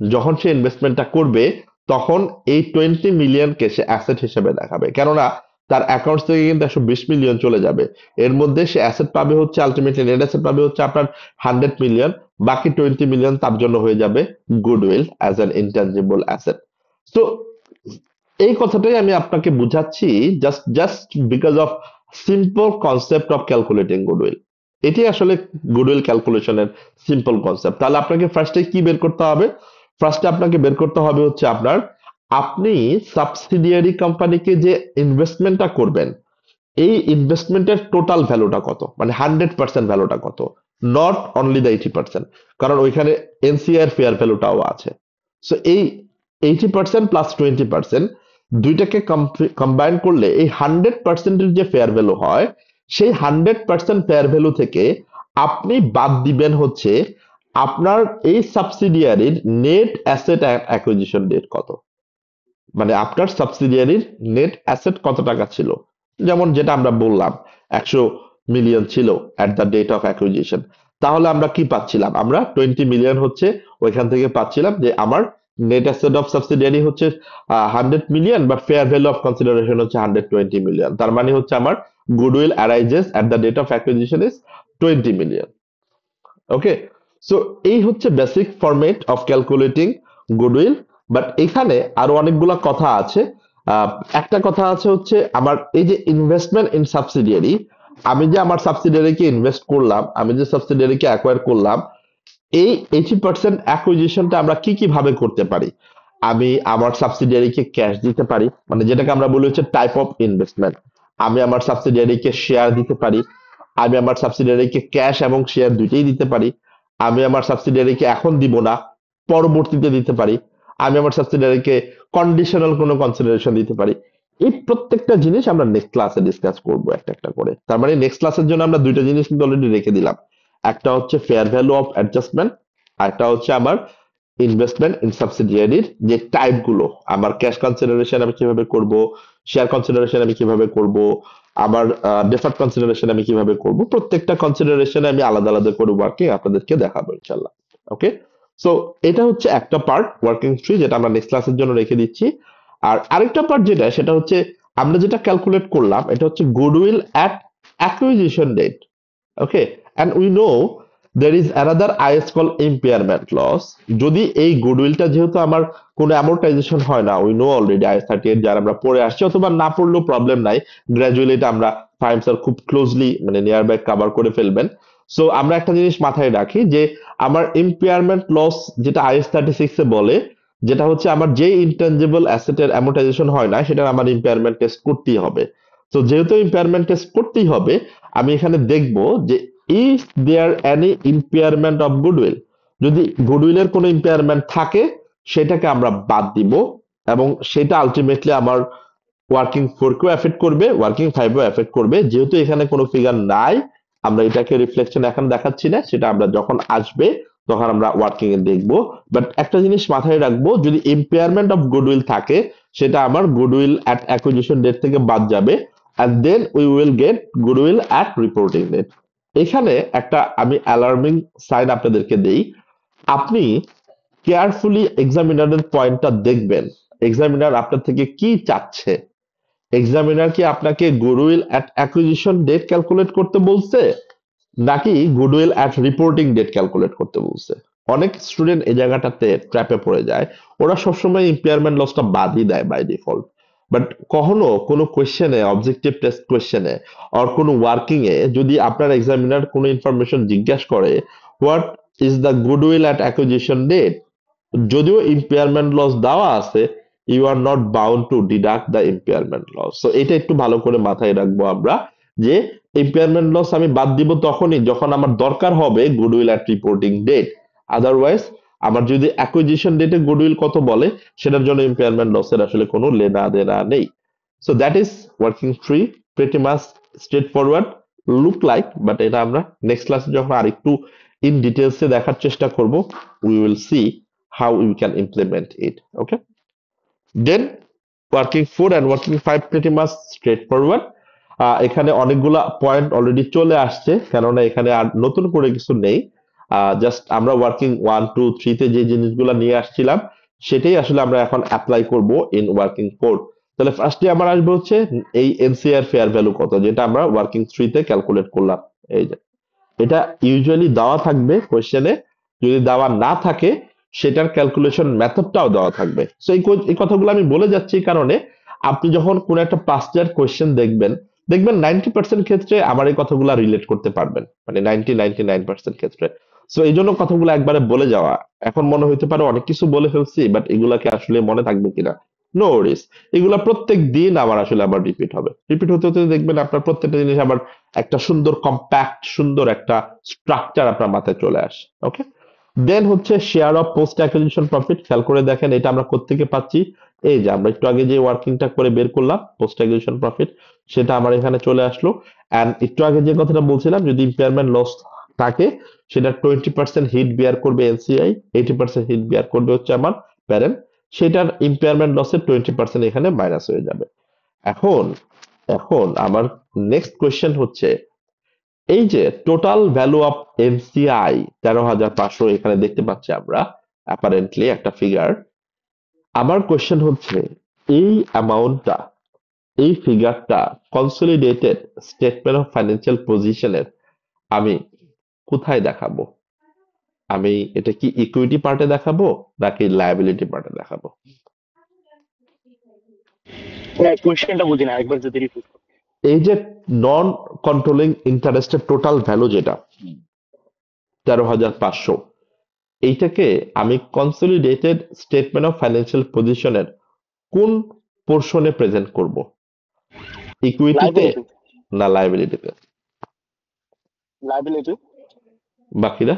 যখন সে ইনভেস্টমেন্টটা করবে, তখন এই 20 মিলিয়নকে সে অ্যাসেট হিসেবে দেখাবে, কেননা তার অ্যাকাউন্ট থেকে কিন্তু 120 মিলিয়ন চলে যাবে। এর মধ্যে সে অ্যাসেট পাবে হচ্ছে, আলটিমেটলি নেট অ্যাসেট পাবে হচ্ছে আপনার 100 মিলিয়ন, বাকি 20 মিলিয়ন তার জন্য হয়ে যাবে goodwill as an intangible asset. তো এই কথাটাই আমি আপনাকে বুঝাচ্ছি, just because of simple concept of calculating goodwill. এটি আসলে গুডউইল ক্যালকুলেশনের সিম্পল কনসেপ্ট। তাহলে আপনাকে ফার্স্টে কি বের করতে হবে? ফার্স্টে আপনাকে বের করতে হবে হচ্ছে আপনি সাবসিডিয়ারি কোম্পানিকে যে ইনভেস্টমেন্টটা করবেন, এই ইনভেস্টমেন্টের টোটাল ভ্যালুটা কত, মানে 100% ভ্যালুটা কত, নট অনলি দ্য 80%, কারণ ওইখানে এনসিআর ফেয়ার ভ্যালুটাও আছে। সো এই 80% প্লাস 20% দুইটাকে কম্বাইন করলে এই 100%-এর যে ফেয়ার ভ্যালু হয়, সেই 100% ফেয়ার ভ্যালু থেকে আপনি বাদ দিবেন হচ্ছে আপনার এই সাবসিডিয়ারির নেট অ্যাসেট অ্যাকুইজিশন ডেট কত, মানে আপনার সাবসিডিয়ারির নেট অ্যাসেট কত টাকা ছিল। যেমন যেটা আমরা বললাম 100 মিলিয়ন ছিল at the date of acquisition, তাহলে আমরা কি পাচ্ছিলাম, আমরা 20 মিলিয়ন হচ্ছে ওইখান থেকে পাচ্ছিলাম যে আমার নেট অ্যাসেট অফ সাবসিডিয়ারি হচ্ছে 100 million, but fair value of consideration হচ্ছে 120 মিলিয়ন। তার মানে হচ্ছে আমার goodwill arises at the date of acquisition is 20 million. Okay, so এই হচ্ছে basic format of calculating goodwill. But এখানে আরো অনেকগুলা কথা আছে। একটা কথা আছে হচ্ছে আমার এই যে ইনভেস্টমেন্ট ইন সাবসিডিয়ারি, আমি যে আমার সাবসিডিয়ারিকে ইনভেস্ট করলাম, আমি যে সাবসিডিয়ারিকে অ্যাকোয়ার করলাম, এই 80% অ্যাকুইজিশনটা আমরা কি কি ভাবে করতে পারি। আমি আমার সাবসিডিয়ারিকে ক্যাশ দিতে পারি, মানে যেটাকে আমরা বলি হচ্ছে টাইপ অফ ইনভেস্টমেন্ট। আমি আমার সাবসিডিয়ারিকে শেয়ার দিতে পারি, আমি আমার সাবসিডিয়ারিকে ক্যাশ এবং শেয়ার দুইটাই দিতে পারি, আমি আমার সাবসিডিয়ারিকে এখন দিব না পরবর্তীতে দিতে পারি, আমি আমার সাবসিডিয়ারিকে কন্ডিশনাল কোনো কনসিডারেশন দিতে পারি। এই প্রত্যেকটা জিনিস আমরা নেক্সট ক্লাসে ডিসকাস করবো একটা একটা করে। তার মানে নেক্সট ক্লাসের জন্য আমরা দুইটা জিনিস কিন্তু অলরেডি রেখে দিলাম, একটা হচ্ছে ফেয়ার ভ্যালু অফ অ্যাডজাস্টমেন্ট, আর একটা হচ্ছে আমার ইনভেস্টমেন্ট ইন সাবসিডিয়ারির যে টাইপ গুলো, আমার ক্যাশ কনসিডারেশন আমি কিভাবে করব, শেয়ার কনসিডারেশন আমি কিভাবে করব, আমার ডেফার্ড কনসিডারেশন আমি কিভাবে করব, প্রত্যেকটা কনসিডারেশন আমি আলাদা আলাদা করে ওয়ার্কিং আপনাদেরকে দেখাবো ইনশাল্লাহ। ওকে, সো এটা হচ্ছে একটা পার্ট ওয়ার্কিং ট্রি, যেটা আমরা নেক্সট ক্লাসের জন্য রেখে দিচ্ছি। আর আরেকটা পার্ট যেটা, সেটা হচ্ছে আমরা যেটা ক্যালকুলেট করলাম, এটা হচ্ছে goodwill at acquisition date. Okay, and we know there is another IS called impairment loss। যদি এই গুডউইলটা যেহেতু আমার কোনো অ্যামortization হয় না, উই নো অলরেডি IS 38 যারা আমরা পড়ে আসছি, অথবা না পড়লেও প্রবলেম নাই, গ্র্যাজুয়ালি এটা আমরা ফাইম স্যার খুব ক্লোজলি মানে নিয়ার বাই কভার করে ফেলবেন। সো আমরা একটা জিনিস মাথায় রাখি যে আমার ইম্পেয়ারমেন্ট লস যেটা IS 36 এ বলে, যেটা হচ্ছে আমার যে ইনটেনজিবল অ্যাসেটের অ্যামortization হয় না, সেটা আমার ইম্পেয়ারমেন্ট টেস্ট করতেই হবে। তো যেহেতু ইম্পেয়ারমেন্ট টেস্ট করতেই হবে, আমি এখানে দেখব যে if there any impairment of goodwill, যদি গুডউইলের কোনো ইম্পেয়ারমেন্ট থাকে সেটাকে আমরা বাদ দিব, এবং সেটা আলটিমেটলি আমার ওয়ার্কিং 4কেও এফেক্ট করবে, ওয়ার্কিং 5এও এফেক্ট করবে। যেহেতু এখানে কোনো ফিগার নাই, আমরা এটাকে রিফ্লেকশন এখন দেখাচ্ছি না, সেটা আমরা যখন আসবে তখন আমরা ওয়ার্কিং এ দেখবো। বাট একটা জিনিস মাথায় রাখবো, যদি ইম্পেয়ারমেন্ট অফ গুডউইল থাকে, সেটা আমার গুডউইল অ্যাট অ্যাকুইজিশন ডেট থেকে বাদ যাবে, and then we will get goodwill at reporting date। এখানে একটা আমি অ্যালার্মিং সাইন আপনাদেরকে দেই, আপনি কেয়ারফুলি এক্সামিনারের পয়েন্টটা দেখবেন, এক্সামিনার আপনার থেকে কি চাচ্ছে। এক্সামিনার কি আপনাকে goodwill at acquisition date calculate করতে বলছে, নাকি goodwill at reporting date calculate করতে বলছে? অনেক স্টুডেন্ট এই জায়গাটাতে ট্র্যাপে পড়ে যায়, ওরা সবসময় ইম্পেয়ারমেন্ট লসটা বাদই দেয় বাই ডিফল্ট। বাট কখনো কোনো কোয়েশ্চেনে, অবজেক্টিভ টেস্ট কোয়েশ্চেনে আর কোনো ওয়ার্কিং এ যদি আপনার এক্সামিনার কোনো ইনফরমেশন জিজ্ঞাসা করে what is the goodwill at acquisition date, যদিও ইম্পেয়ারমেন্ট লস দেওয়া আছে, you are not bound to deduct the impairment loss. So এটা একটু ভালো করে মাথায় রাখবো আমরা, যে ইম্পেয়ারমেন্ট লস আমি বাদ দিব তখনই যখন আমার দরকার হবে goodwill at reporting date. Otherwise আমার যদি অ্যাকুইজিশন ডেটে গুডউইল কত বলে, সেটার জন্য ইম্পেয়ারমেন্ট লসের আসলে কোনো লেনা দেনা নেই। So that is working tree, pretty much straight forward look like, but এটা আমরা নেক্সট ক্লাসে যখন আরেকটু ইন ডিটেলসে দেখার চেষ্টা করব, we will see how we can implement it. Okay, then working 4 and working 5 pretty much straightforward। এখানে অনেকগুলা পয়েন্ট অলরেডি চলে আসছে, কেননা এখানে আর নতুন করে কিছু নেই, জাস্ট আমরা ওয়ার্কিং 1 2 3 তে যে জিনিসগুলো নিয়ে আসছিলাম সেটাই আসলে আমরা এখন অ্যাপ্লাই করব ইন ওয়ার্কিং 4। তাহলে ফার্স্টে আমার আসবে হচ্ছে এই এনসিআর ফেয়ার ভ্যালু কত, যেটা আমরা ওয়ার্কিং 3 তে ক্যালকুলেট করলাম। এই যে এটা ইউজুয়ালি দেওয়া থাকবে কোশ্চেনে, যদি দেওয়া না থাকে সেটার ক্যালকুলেশন মেথডটাও দেওয়া থাকবে। সো এই কথাগুলো আমি বলে যাচ্ছি কারণে আপনি যখন কোন একটা পাস্ট ইয়ার কোশ্চেন দেখবেন 90% ক্ষেত্রে আমার এই কথাগুলো রিলেট করতে পারবেন, মানে 99% ক্ষেত্রে। সো এই জন্য কথাগুলো একবারে বলে যাওয়া। এখন মনে হইতে পারে অনেক কিছু বলে ফেলছি, বাট এগুলাকে আসলে মনে থাকবে কিনা, নো ওয়ারিস। এগুলা প্রত্যেক দিন আবার রিপিট হবে, রিপিট হতে হতে দেখবেন আপনার প্রত্যেকটা জিনিস আবার একটা সুন্দর কম্প্যাক্ট, সুন্দর একটা স্ট্রাকচার আপনার মাথায় চলে আসে। ওকে, দেন হচ্ছে share of post acquisition profit. খেয়াল করে দেখেন এটা আমরা কোত্থেকে পাচ্ছি। এই যে আমরা একটু আগে যে ওয়ার্কিংটা করে বের করলাম পোস্ট অ্যাকুইজিশন প্রফিট, সেটা আমার এখানে চলে আসলো। অ্যান্ড একটু আগে যে কথাটা বলছিলাম, যদি ইম্পেয়ারমেন্ট লস থাকে সেটা 20% হিট বিয়ার করবে এনসিআই, 80% হিট বিয়ার করবে হচ্ছে আমার প্যারেন্ট। সেটার ইম্পেয়ারমেন্ট লসের 20% এখানে মাইনাস হয়ে যাবে। এখন এখন আমার নেক্সট কোয়েশ্চেন হচ্ছে, এই যে টোটাল ভ্যালু অফ এনসিআই 13,500 এখানে দেখতে পাচ্ছি আমরা অ্যাপারেন্টলি একটা ফিগার। আমার কোয়েশ্চেন হচ্ছে এই অ্যামাউন্টটা, এই ফিগারটা কনসলিডেটেড স্টেটমেন্ট অফ ফাইন্যান্সিয়াল পজিশনের আমি কোথায় দেখাবো? আমি এটা কি ইকুইটি পার্টে দেখাবো নাকি লায়াবিলিটি পার্টে দেখাবো? কোয়েশ্চেনটা বুঝি না, একবার যদি রিপিট। এই যে নন কন্ট্রোলিং ইন্টারেস্টের টোটাল ভ্যালু যেটা 13,500, এইটাকে আমি কনসলিডেটেড স্টেটমেন্ট অফ ফাইন্যান্সিয়াল পজিশনের কোন পোর্শনে প্রেজেন্ট করব? ইকুইটিতে লাইবিলিটি, না লায়াবিলিটিতে? লাইবিলিটি। বাকিরা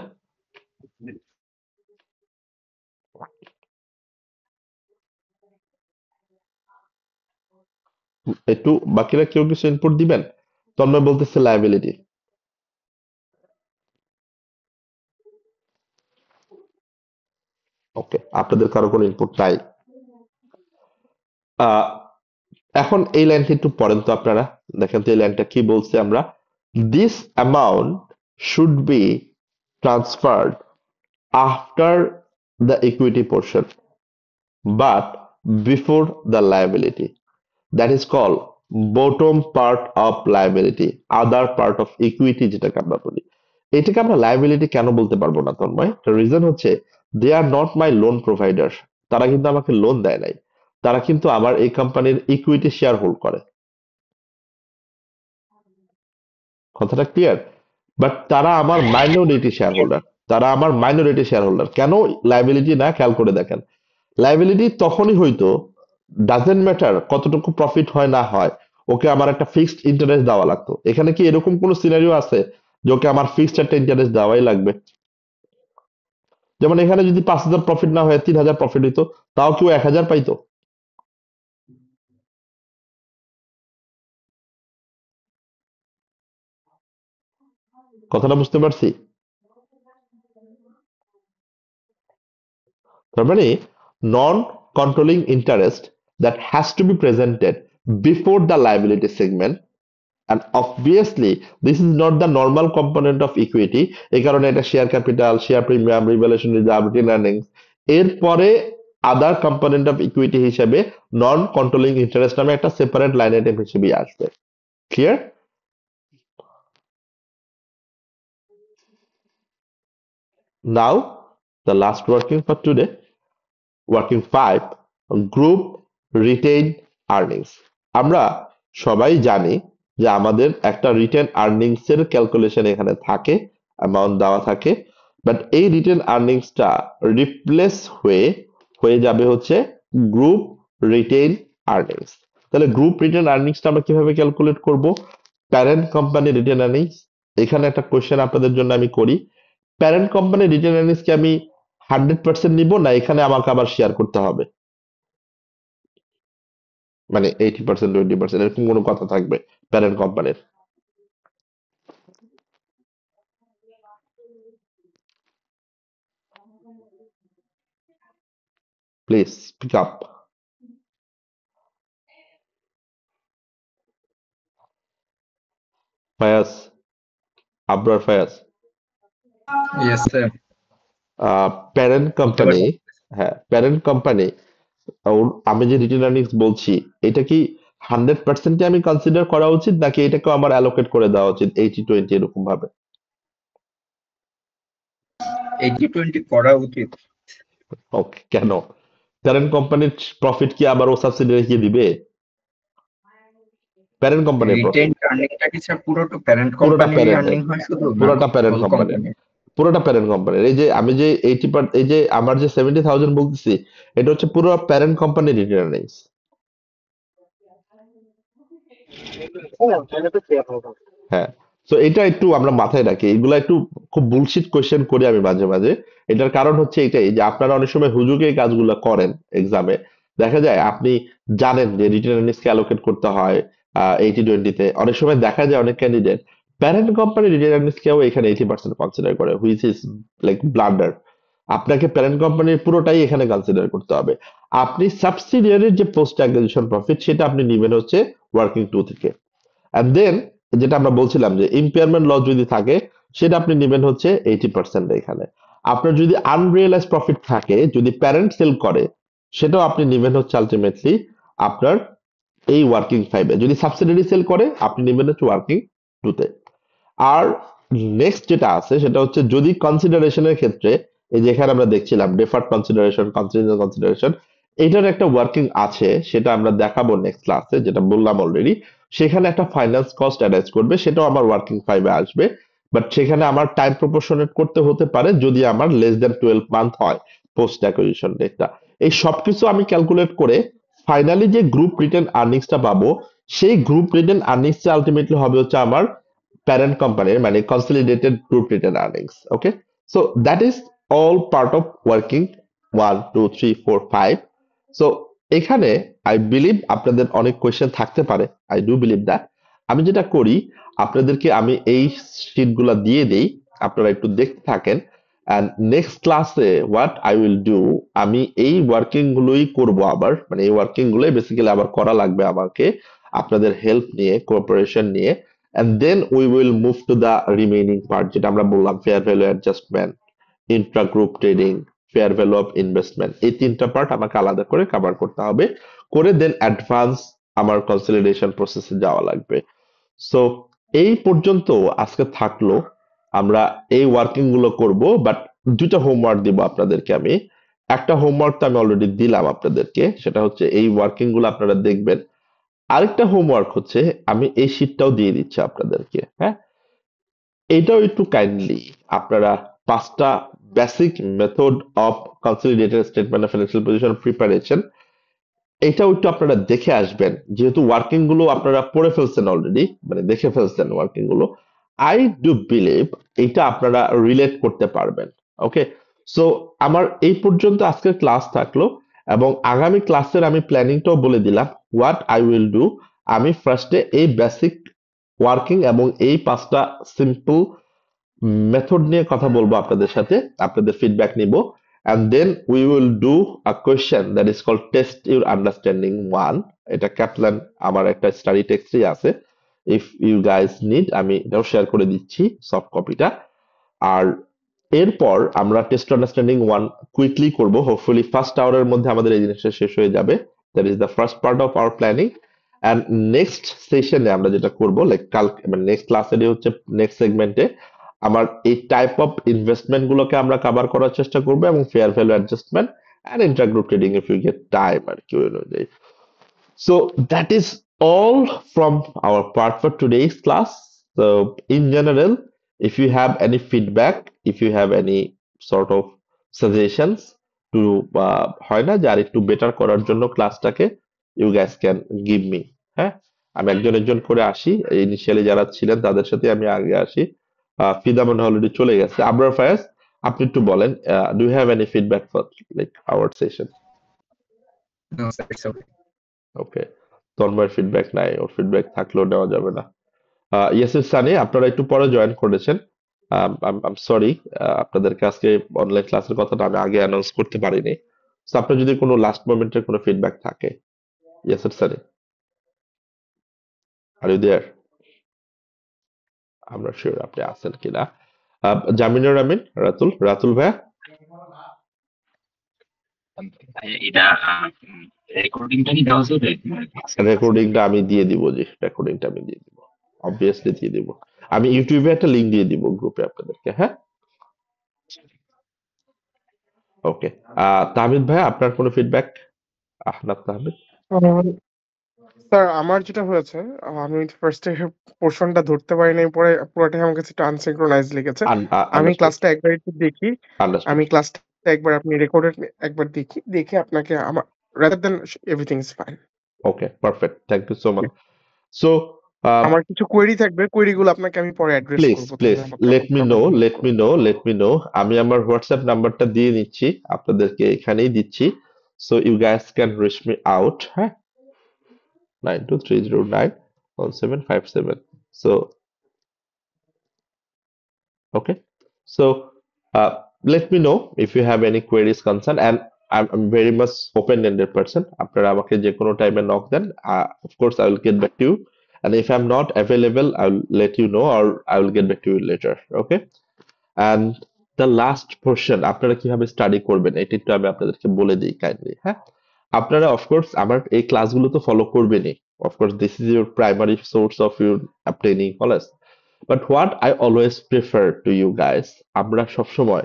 একটু, বাকিরা কেউ কিছু ইনপুট দিবেন? তন্ময় বলতেছে লায়াবিলিটি। ওকে, আপনাদের কারো কোনো ইনপুট নাই। আহ, এখন এই লাইনটা একটু পড়েন তো আপনারা, দেখেন তো এই লাইনটা কি বলছে আমরা। This amount should be transferred after the equity portion but before the liability, that is call bottom part of liability, other part of equity যেটাকে আমরা বলি। এটাকে আমরা লায়াবিলিটি কেন বলতে পারবো না তন্ময়? রিজন হচ্ছে they are not my loan provider. তারা কিন্তু আমাকে লোন দেয় নাই, তারা কিন্তু আমার এই কোম্পানির ইকুইটি শেয়ার হোল্ড করে। কথাটা ক্লিয়ার? বাট তারা আমার মাইনরিটি শেয়ার হোল্ডার, তারা আমার মাইনরিটি শেয়ার হোল্ডার। কেন লায়াবিলিটি না? খেয়াল করে দেখেন, লায়াবিলিটি তখনই হয়তো, ডাজেন্ট ম্যাটার কতটুকু প্রফিট হয় না হয়, ওকে আমার একটা ফিক্সড ইন্টারেস্ট দেওয়া লাগতো। এখানে কি এরকম কোন সিনারিও আছে যে ওকে আমার ফিক্সড একটা ইন্টারেস্ট দেওয়াই লাগবে? যেমন এখানে যদি 5,000 প্রফিট না হয় 3,000 প্রফিট হইতো, তাও কেউ 1,000 পাইতো? কথাটা বুঝতে পারছি? তার মানে non controlling interest that has to be presented before the liability segment, and obviously this is not the normal component of equity, এই কারণে এটা share capital, share premium, revaluation reserve, written earnings, এরপরে আদার কম্পোনেন্ট অফ ইকুইটি হিসেবে নন কন্ট্রোলিং ইন্টারেস্ট নামে একটা সেপারেট লাইন আইটেম হিসেবে আসবে। Clear? Now the last working for today, working 5, group retain earnings. আমরা সবাই জানি যে আমাদের একটা রিটেন আর্নিংস এর ক্যালকুলেশন এখানে থাকে, অ্যামাউন্ট দেওয়া থাকে, বাট এই রিটেন আর্নিংসটা রিপ্লেস হয়ে হয়ে যাবে হচ্ছে গ্রুপ রিটেইন আর্নিংস। তাহলে গ্রুপ রিটেন আর্নিংসটা আমরা কিভাবে ক্যালকুলেট করব? Parent company written earnings. এখানে একটা কোশ্চেন আপনাদের জন্য আমি করি, প্যারেন্ট কোম্পানি রিটেন আর্নিংস কি আমি 100% নিব না এখানে আমাকে আবার শেয়ার করতে হবে? মানে 80% 20% এরকম কোনো কথা থাকবে প্যারেন্ট কোম্পানির? Please speak up. Fayaz, Abrar Fayaz. Yes sir, parent বুঝতে কোম্পানি, পারছি। হ্যাঁ প্যারেন্ট কোম্পানি, আমি যে রিটেন আর্নিংস বলছি এটা কি 100% আমি কনসিডার করা উচিত নাকি এটাকে আমার অ্যালোকেট করে দেওয়া উচিত 80-20 এরকম ভাবে? 80-20 করা উচিত। ওকে, কেন? প্যারেন্ট কোম্পানির প্রফিট কি আবার ও সাবসিডিয়ারি কি দিবে? প্যারেন্ট কোম্পানির প্রফিট রিটেইন আর্নিংটা কি স্যার পুরোটা প্যারেন্ট পুরোটা কোম্পানির প্যারেন্টের, আর্নিং হয় শুধু, না পুরোটা প্যারেন্ট হোল কোম্পানির, কোম্পানি? পুরোটা প্যারেন্ট কোম্পানির। এই যে আমি যে 80%, এই যে আমার যে 70,000 বলতেছি, এটা হচ্ছে পুরো প্যারেন্ট কোম্পানির রিটেন আর্নিংস। তাহলে তো সেফ হবে। হ্যাঁ, তো এটা একটু আমরা মাথায় রাখি, এগুলা একটু খুব বুলশিট কোয়েশ্চেন করি আমি মাঝে মাঝে। এটার কারণ হচ্ছে এটাই যে আপনারা অনেক সময় হুজুগে এই কাজগুলো করেন এক্সামে, দেখা যায় আপনি জানেন যে রিটেন আর্নিংস কে অ্যালোকেট করতে হয় 80-20 তে। অনেক সময় দেখা যায় অনেক candidate parent company written earnings কেও এখানে 80% কনসিডার করে, হুইচ ইজ লাইক ব্লান্ডার। আপনাকে প্যারেন্ট কোম্পানির পুরোটাই এখানে কনসিডার করতে হবে। আপনি সাবসিডিয়ারির যে পোস্ট অ্যাকুইজিশন প্রফিট সেটা আপনি নেবেন হচ্ছে ওয়ার্কিং টু থেকে। এন্ড দেন যেটা আমরা বলছিলাম যে ইম্পেয়ারমেন্ট লস যদি থাকে সেটা আপনি নেবেন হচ্ছে 80% এখানে। আপনার যদি আনরিয়েলাইজ প্রফিট থাকে, যদি প্যারেন্ট সেল করে, সেটাও আপনি নেবেন হচ্ছে আলটিমেটলি আপনার এই ওয়ার্কিং ফাইভে। যদি সাবসিডিয়ারি সেল করে আপনি নেবেন হচ্ছে ওয়ার্কিং টুতে। আর নেক্সট যেটা আছে সেটা হচ্ছে যদি কনসিডারেশনের ক্ষেত্রে, এই যে এখানে আমরা দেখছিলাম ডেফার্ড কনসিডারেশন, কন্টিনজেন্ট কনসিডারেশন, এটার একটা ওয়ার্কিং আছে, সেটা আমরা দেখাবো নেক্সট ক্লাসে, যেটা বললাম অলরেডি। সেখানে একটা ফাইন্যান্স কস্ট অ্যাটাচ করবে, সেটাও আমার ওয়ার্কিং ফাইভে আসবে। বাট সেখানে আমার টাইম প্রপোর্শনেট করতে হতে পারে যদি আমার লেস দ্যান 12 মান্থ হয় পোস্ট অ্যাকুইজিশন ডেটটা। এই সবকিছু আমি ক্যালকুলেট করে ফাইনালি যে গ্রুপ রিটেন আর্নিংসটা পাবো, সেই গ্রুপ রিটেন আর্নিংসটা আলটিমেটলি হবে হচ্ছে আমার প্যারেন্ট কোম্পানির, মানে consolidated group written earnings. Okay, so that is all part of working 1 2 3 4 5। So এখানে আই বিলিভ আপনাদের অনেক কোয়েশ্চেন থাকতে পারে, আই ডু বিলিভ দ্যাট। আমি যেটা করি, আপনাদেরকে আমি এই শিটগুলো দিয়ে দেই, আপনারা একটু দেখতে থাকেন। অ্যান্ড নেক্সট ক্লাসে হোয়াট আই উইল ডু, আমি এই ওয়ার্কিং গুলোই করবো আবার, মানে এই ওয়ার্কিং গুলোই বেসিক্যালি আবার করা লাগবে আমাকে, আপনাদের হেল্প নিয়ে, কোঅপারেশন নিয়ে। And then we will move to the remaining part, যেটা আমরা বললাম fair value adjustment, intra group trading, fair value of investment। এই তিনটা পার্ট আমাকে আলাদা করে কভার করতে হবে, করে দেন অ্যাডভান্স আমার কনসলিডেশন প্রসেসে যাওয়া লাগবে। সো এই পর্যন্ত আজকে থাকলো, আমরা এই ওয়ার্কিং গুলো করব। বাট দুইটা হোমওয়ার্ক দিব আপনাদেরকে আমি। একটা হোমওয়ার্ক তো আমি অলরেডি দিলাম আপনাদেরকে, সেটা হচ্ছে এই ওয়ার্কিং গুলো আপনারা দেখবেন। আরেকটা হোমওয়ার্ক হচ্ছে আমি এই শীটটাও দিয়ে দিচ্ছি আপনাদেরকে, হ্যাঁ। এটাও একটু কাইন্ডলি আপনারা 5টা basic method of consolidated statement of financial position preparation, এটাও একটু আপনারা দেখে আসবেন, যেহেতু ওয়ার্কিং গুলো আপনারা পড়ে ফেলছেন অলরেডি, মানে দেখে ফেলছেন ওয়ার্কিং গুলো। আই ডু বিলিভ এটা আপনারা রিলেট করতে পারবেন। ওকে, সো আমার এই পর্যন্ত আজকের ক্লাস থাকলো, এবং আগামী ক্লাসের আমি প্ল্যানিংটাও বলে দিলাম হোয়াট আই উইল ডু। আমি ফার্স্টে এই বেসিক ওয়ার্কিং এবং এই 5টা সিম্পল মেথড নিয়ে কথা বলবো আপনাদের সাথে, আপনাদের ফিডব্যাক নিব। And then we will do a question that is called test your understanding 1। এটা ক্যাপলান আমার একটা স্টাডি টেক্সটই আছে, ইফ ইউ গাইজ নিড আমি এটাও শেয়ার করে দিচ্ছি সফট কপিটা। আর এরপর আমরা টেস্ট আন্ডারস্ট্যান্ডিং 1 কুইকলি করব, হোপফুলি ফার্স্ট আওয়ারের মধ্যে আমাদের এই জিনিসটা শেষ হয়ে যাবে। That is the first part of our planning. And next সেশনে আমরা যেটা করবো, লাইক কাল মানে নেক্সট ক্লাসে হচ্ছে নেক্সট সেগমেন্টে আমার এই টাইপ অফ ইনভেস্টমেন্ট গুলোকে আমরা কভার করার চেষ্টা করবো, এবং fair value adjustment and intergroup trading if you get time আর কি অনুযায়ী। So that is all from our part for today's class. So in general, if you have any feedback, if you have any sort of suggestions to হয় না যে আর একটু বেটার করার জন্য ক্লাসটাকে, you guys can give me। হ্যাঁ, আমি একজন একজন করে আসি, ইনিশিয়ালি যারা ছিলেন তাদের সাথে আমি আগে আসি। ফিদা মনে অলরেডি চলে গেছে। আবরার ফায়াজ, আপনি একটু বলেন, do you have any feedback for like our session? No, sir, it's okay. Okay, তন্ময়ের ফিডব্যাক নাই, ওর ফিডব্যাক থাকলেও নেওয়া যাবে না। ইয়াসির সানি, আপনারা একটু পরে জয়েন করেছেন, আম সরি, আপনাদেরকে আজকে অনলাইন ক্লাসের কথাটা আমি আগে অ্যানাউন্স করতে পারিনি। তো আপনার যদি কোনো লাস্ট মোমেন্টের কোনো ফিডব্যাক থাকে, Yasir Sunny, are you there? আমরা শিওর আপনি আছেন কিনা। জামিনুর আমিন, রাতুল ভাইয়া, এটা রেকর্ডিংটা কি দেওয়া যাবে? রেকর্ডিংটা আমি দিয়ে দিব, জি রেকর্ডিংটা আমি দিয়ে দিব, অবভিয়াসলি দিয়ে দিব। আমি ইউটিউবে একটা লিংক দিয়ে দিব গ্রুপে আপনাদেরকে, হ্যাঁ। ওকে, তাহমিদ ভাই আপনার কোনো ফিডব্যাক? আহনাদ তাহমিদ। আর স্যার আমার যেটা হয়েছে, আমি ফার্স্টে পোর্শনটা ধরতে পারি নাই, পরে পুরোটাই আমার কাছে একটু আনসিঙ্ক্রোনাইজ লেগেছে। আমি আন্ডারস্টুড, ক্লাসটা একবার একটু দেখি, আন্ডারস্টুড। আমি ক্লাসটা একবার আপনি রেকর্ডেড একবার দেখি, দেখে আপনাকে আমার rather then everything is fine. Okay, perfect, thank you so much. So আমার কিছু কোয়েরি থাকবে, কোয়েরিগুলো আপনাকে আমি পরে অ্যাড্রেস প্লিজ করবো, প্লিজ তাহলে আমার let me know, problem let me know, let me know. আমি আমার হোয়াটসঅ্যাপ নাম্বারটা দিয়ে নিচ্ছি আপনাদেরকে, এখানেই দিচ্ছি। So you guys can reach me out, হ্যাঁ, 9230911757. So okay, so let me know if you have any queries, concern, and I'm very much open-ended person. আপনারা আমাকে যে কোনো টাইমে নক দেন, of course I will get back to you, and if I'm not available I will let you know, or I will get back to you later. Okay, and the last portion, আপনারা কিভাবে স্টাডি করবেন এটা একটু আমি আপনাদেরকে বলে দিই কাইন্ডলি। হ্যাঁ, আপনারা অফকোর্স আমার এই ক্লাসগুলো তো ফলো করবেনই। Of course this is your primary source of your obtaining knowledge, but what I always prefer to you guys, আমরা সবসময়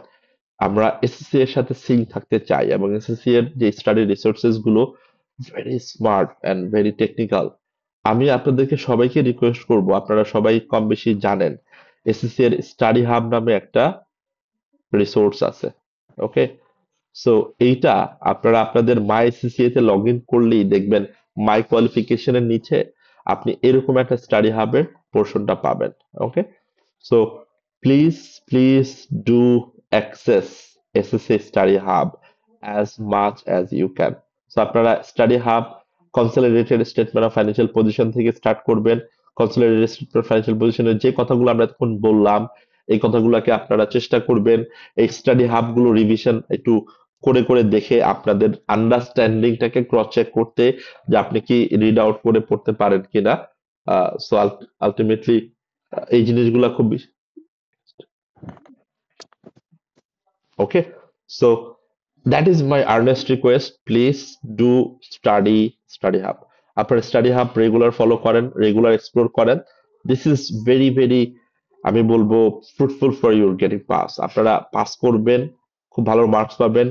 আমরা এসএসসি এর সাথে সিঙ্ক থাকতে চাই, এবং এসএসসি এর যে স্টাডি রিসোর্সেস গুলো very smart and very technical. আমি আপনাদেরকে সবাইকে রিকোয়েস্ট করব, আপনারা সবাই কম বেশি জানেন এসএসসি এর স্টাডি হাব নামে একটা রিসোর্স আছে। ওকে, সো এইটা আপনারা আপনাদের মাই সিসিএ তে লগ ইন করলেই দেখবেন মাই কোয়ালিফিকেশনের নিচে আপনি এরকম একটা স্টাডি হাবের পোর্শনটা পাবেন। Okay, so please please do access SSC study hub as much as you can. So আপনারা study hub consolidated statement of financial position থেকে স্টার্ট করবেন। কনসলিডেটেড স্টেটমেন্ট অফ ফাইন্যান্সিয়াল পজিশনের যে কথাগুলো আমরা এখন বললাম, এই কথাগুলোকে আপনারা চেষ্টা করবেন এই স্টাডি হাব গুলো রিভিশন একটু করে করে দেখে আপনাদের আন্ডারস্ট্যান্ডিংটাকে ক্রস চেক করতে, যে আপনি কি রিড আউট করে পড়তে পারেন কিনা। সো আলটিমেটলি এই জিনিসগুলো খুব okay. So that is my earnest request, please do study hub. আপনারা স্টাডি হাব রেগুলার ফলো করেন, রেগুলার এক্সপ্লোর করেন। দিস ইজ ভেরি ভেরি, আমি বলবো, fruitful for your getting pass. আপনারা পাস করবেন, খুব ভালো মার্কস পাবেন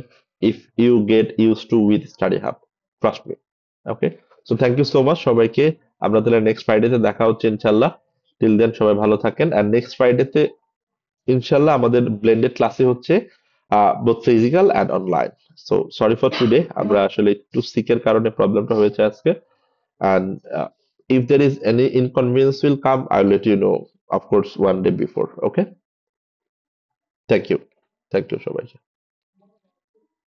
if you get use to with study hub, trust me. Okay, so thank you so much সবাইকে। আমরা তাহলে নেক্সট ফ্রাইডেতে দেখা হচ্ছে ইনশাল্লাহ। টিল দেন সবাই ভালো থাকেন, অ্যান্ড নেক্সট ফ্রাইডেতে ইনশাল্লাহ আমাদের ব্লেন্ডেড ক্লাসে হচ্ছে both physical and online. So sorry for today, আমরা আসলে একটু সিকের কারণে প্রবলেমটা হয়েছে আজকে, and if there is any inconvenience will come, I'll let you know, of course, one day before. Okay, thank you, thank you সবাইকে।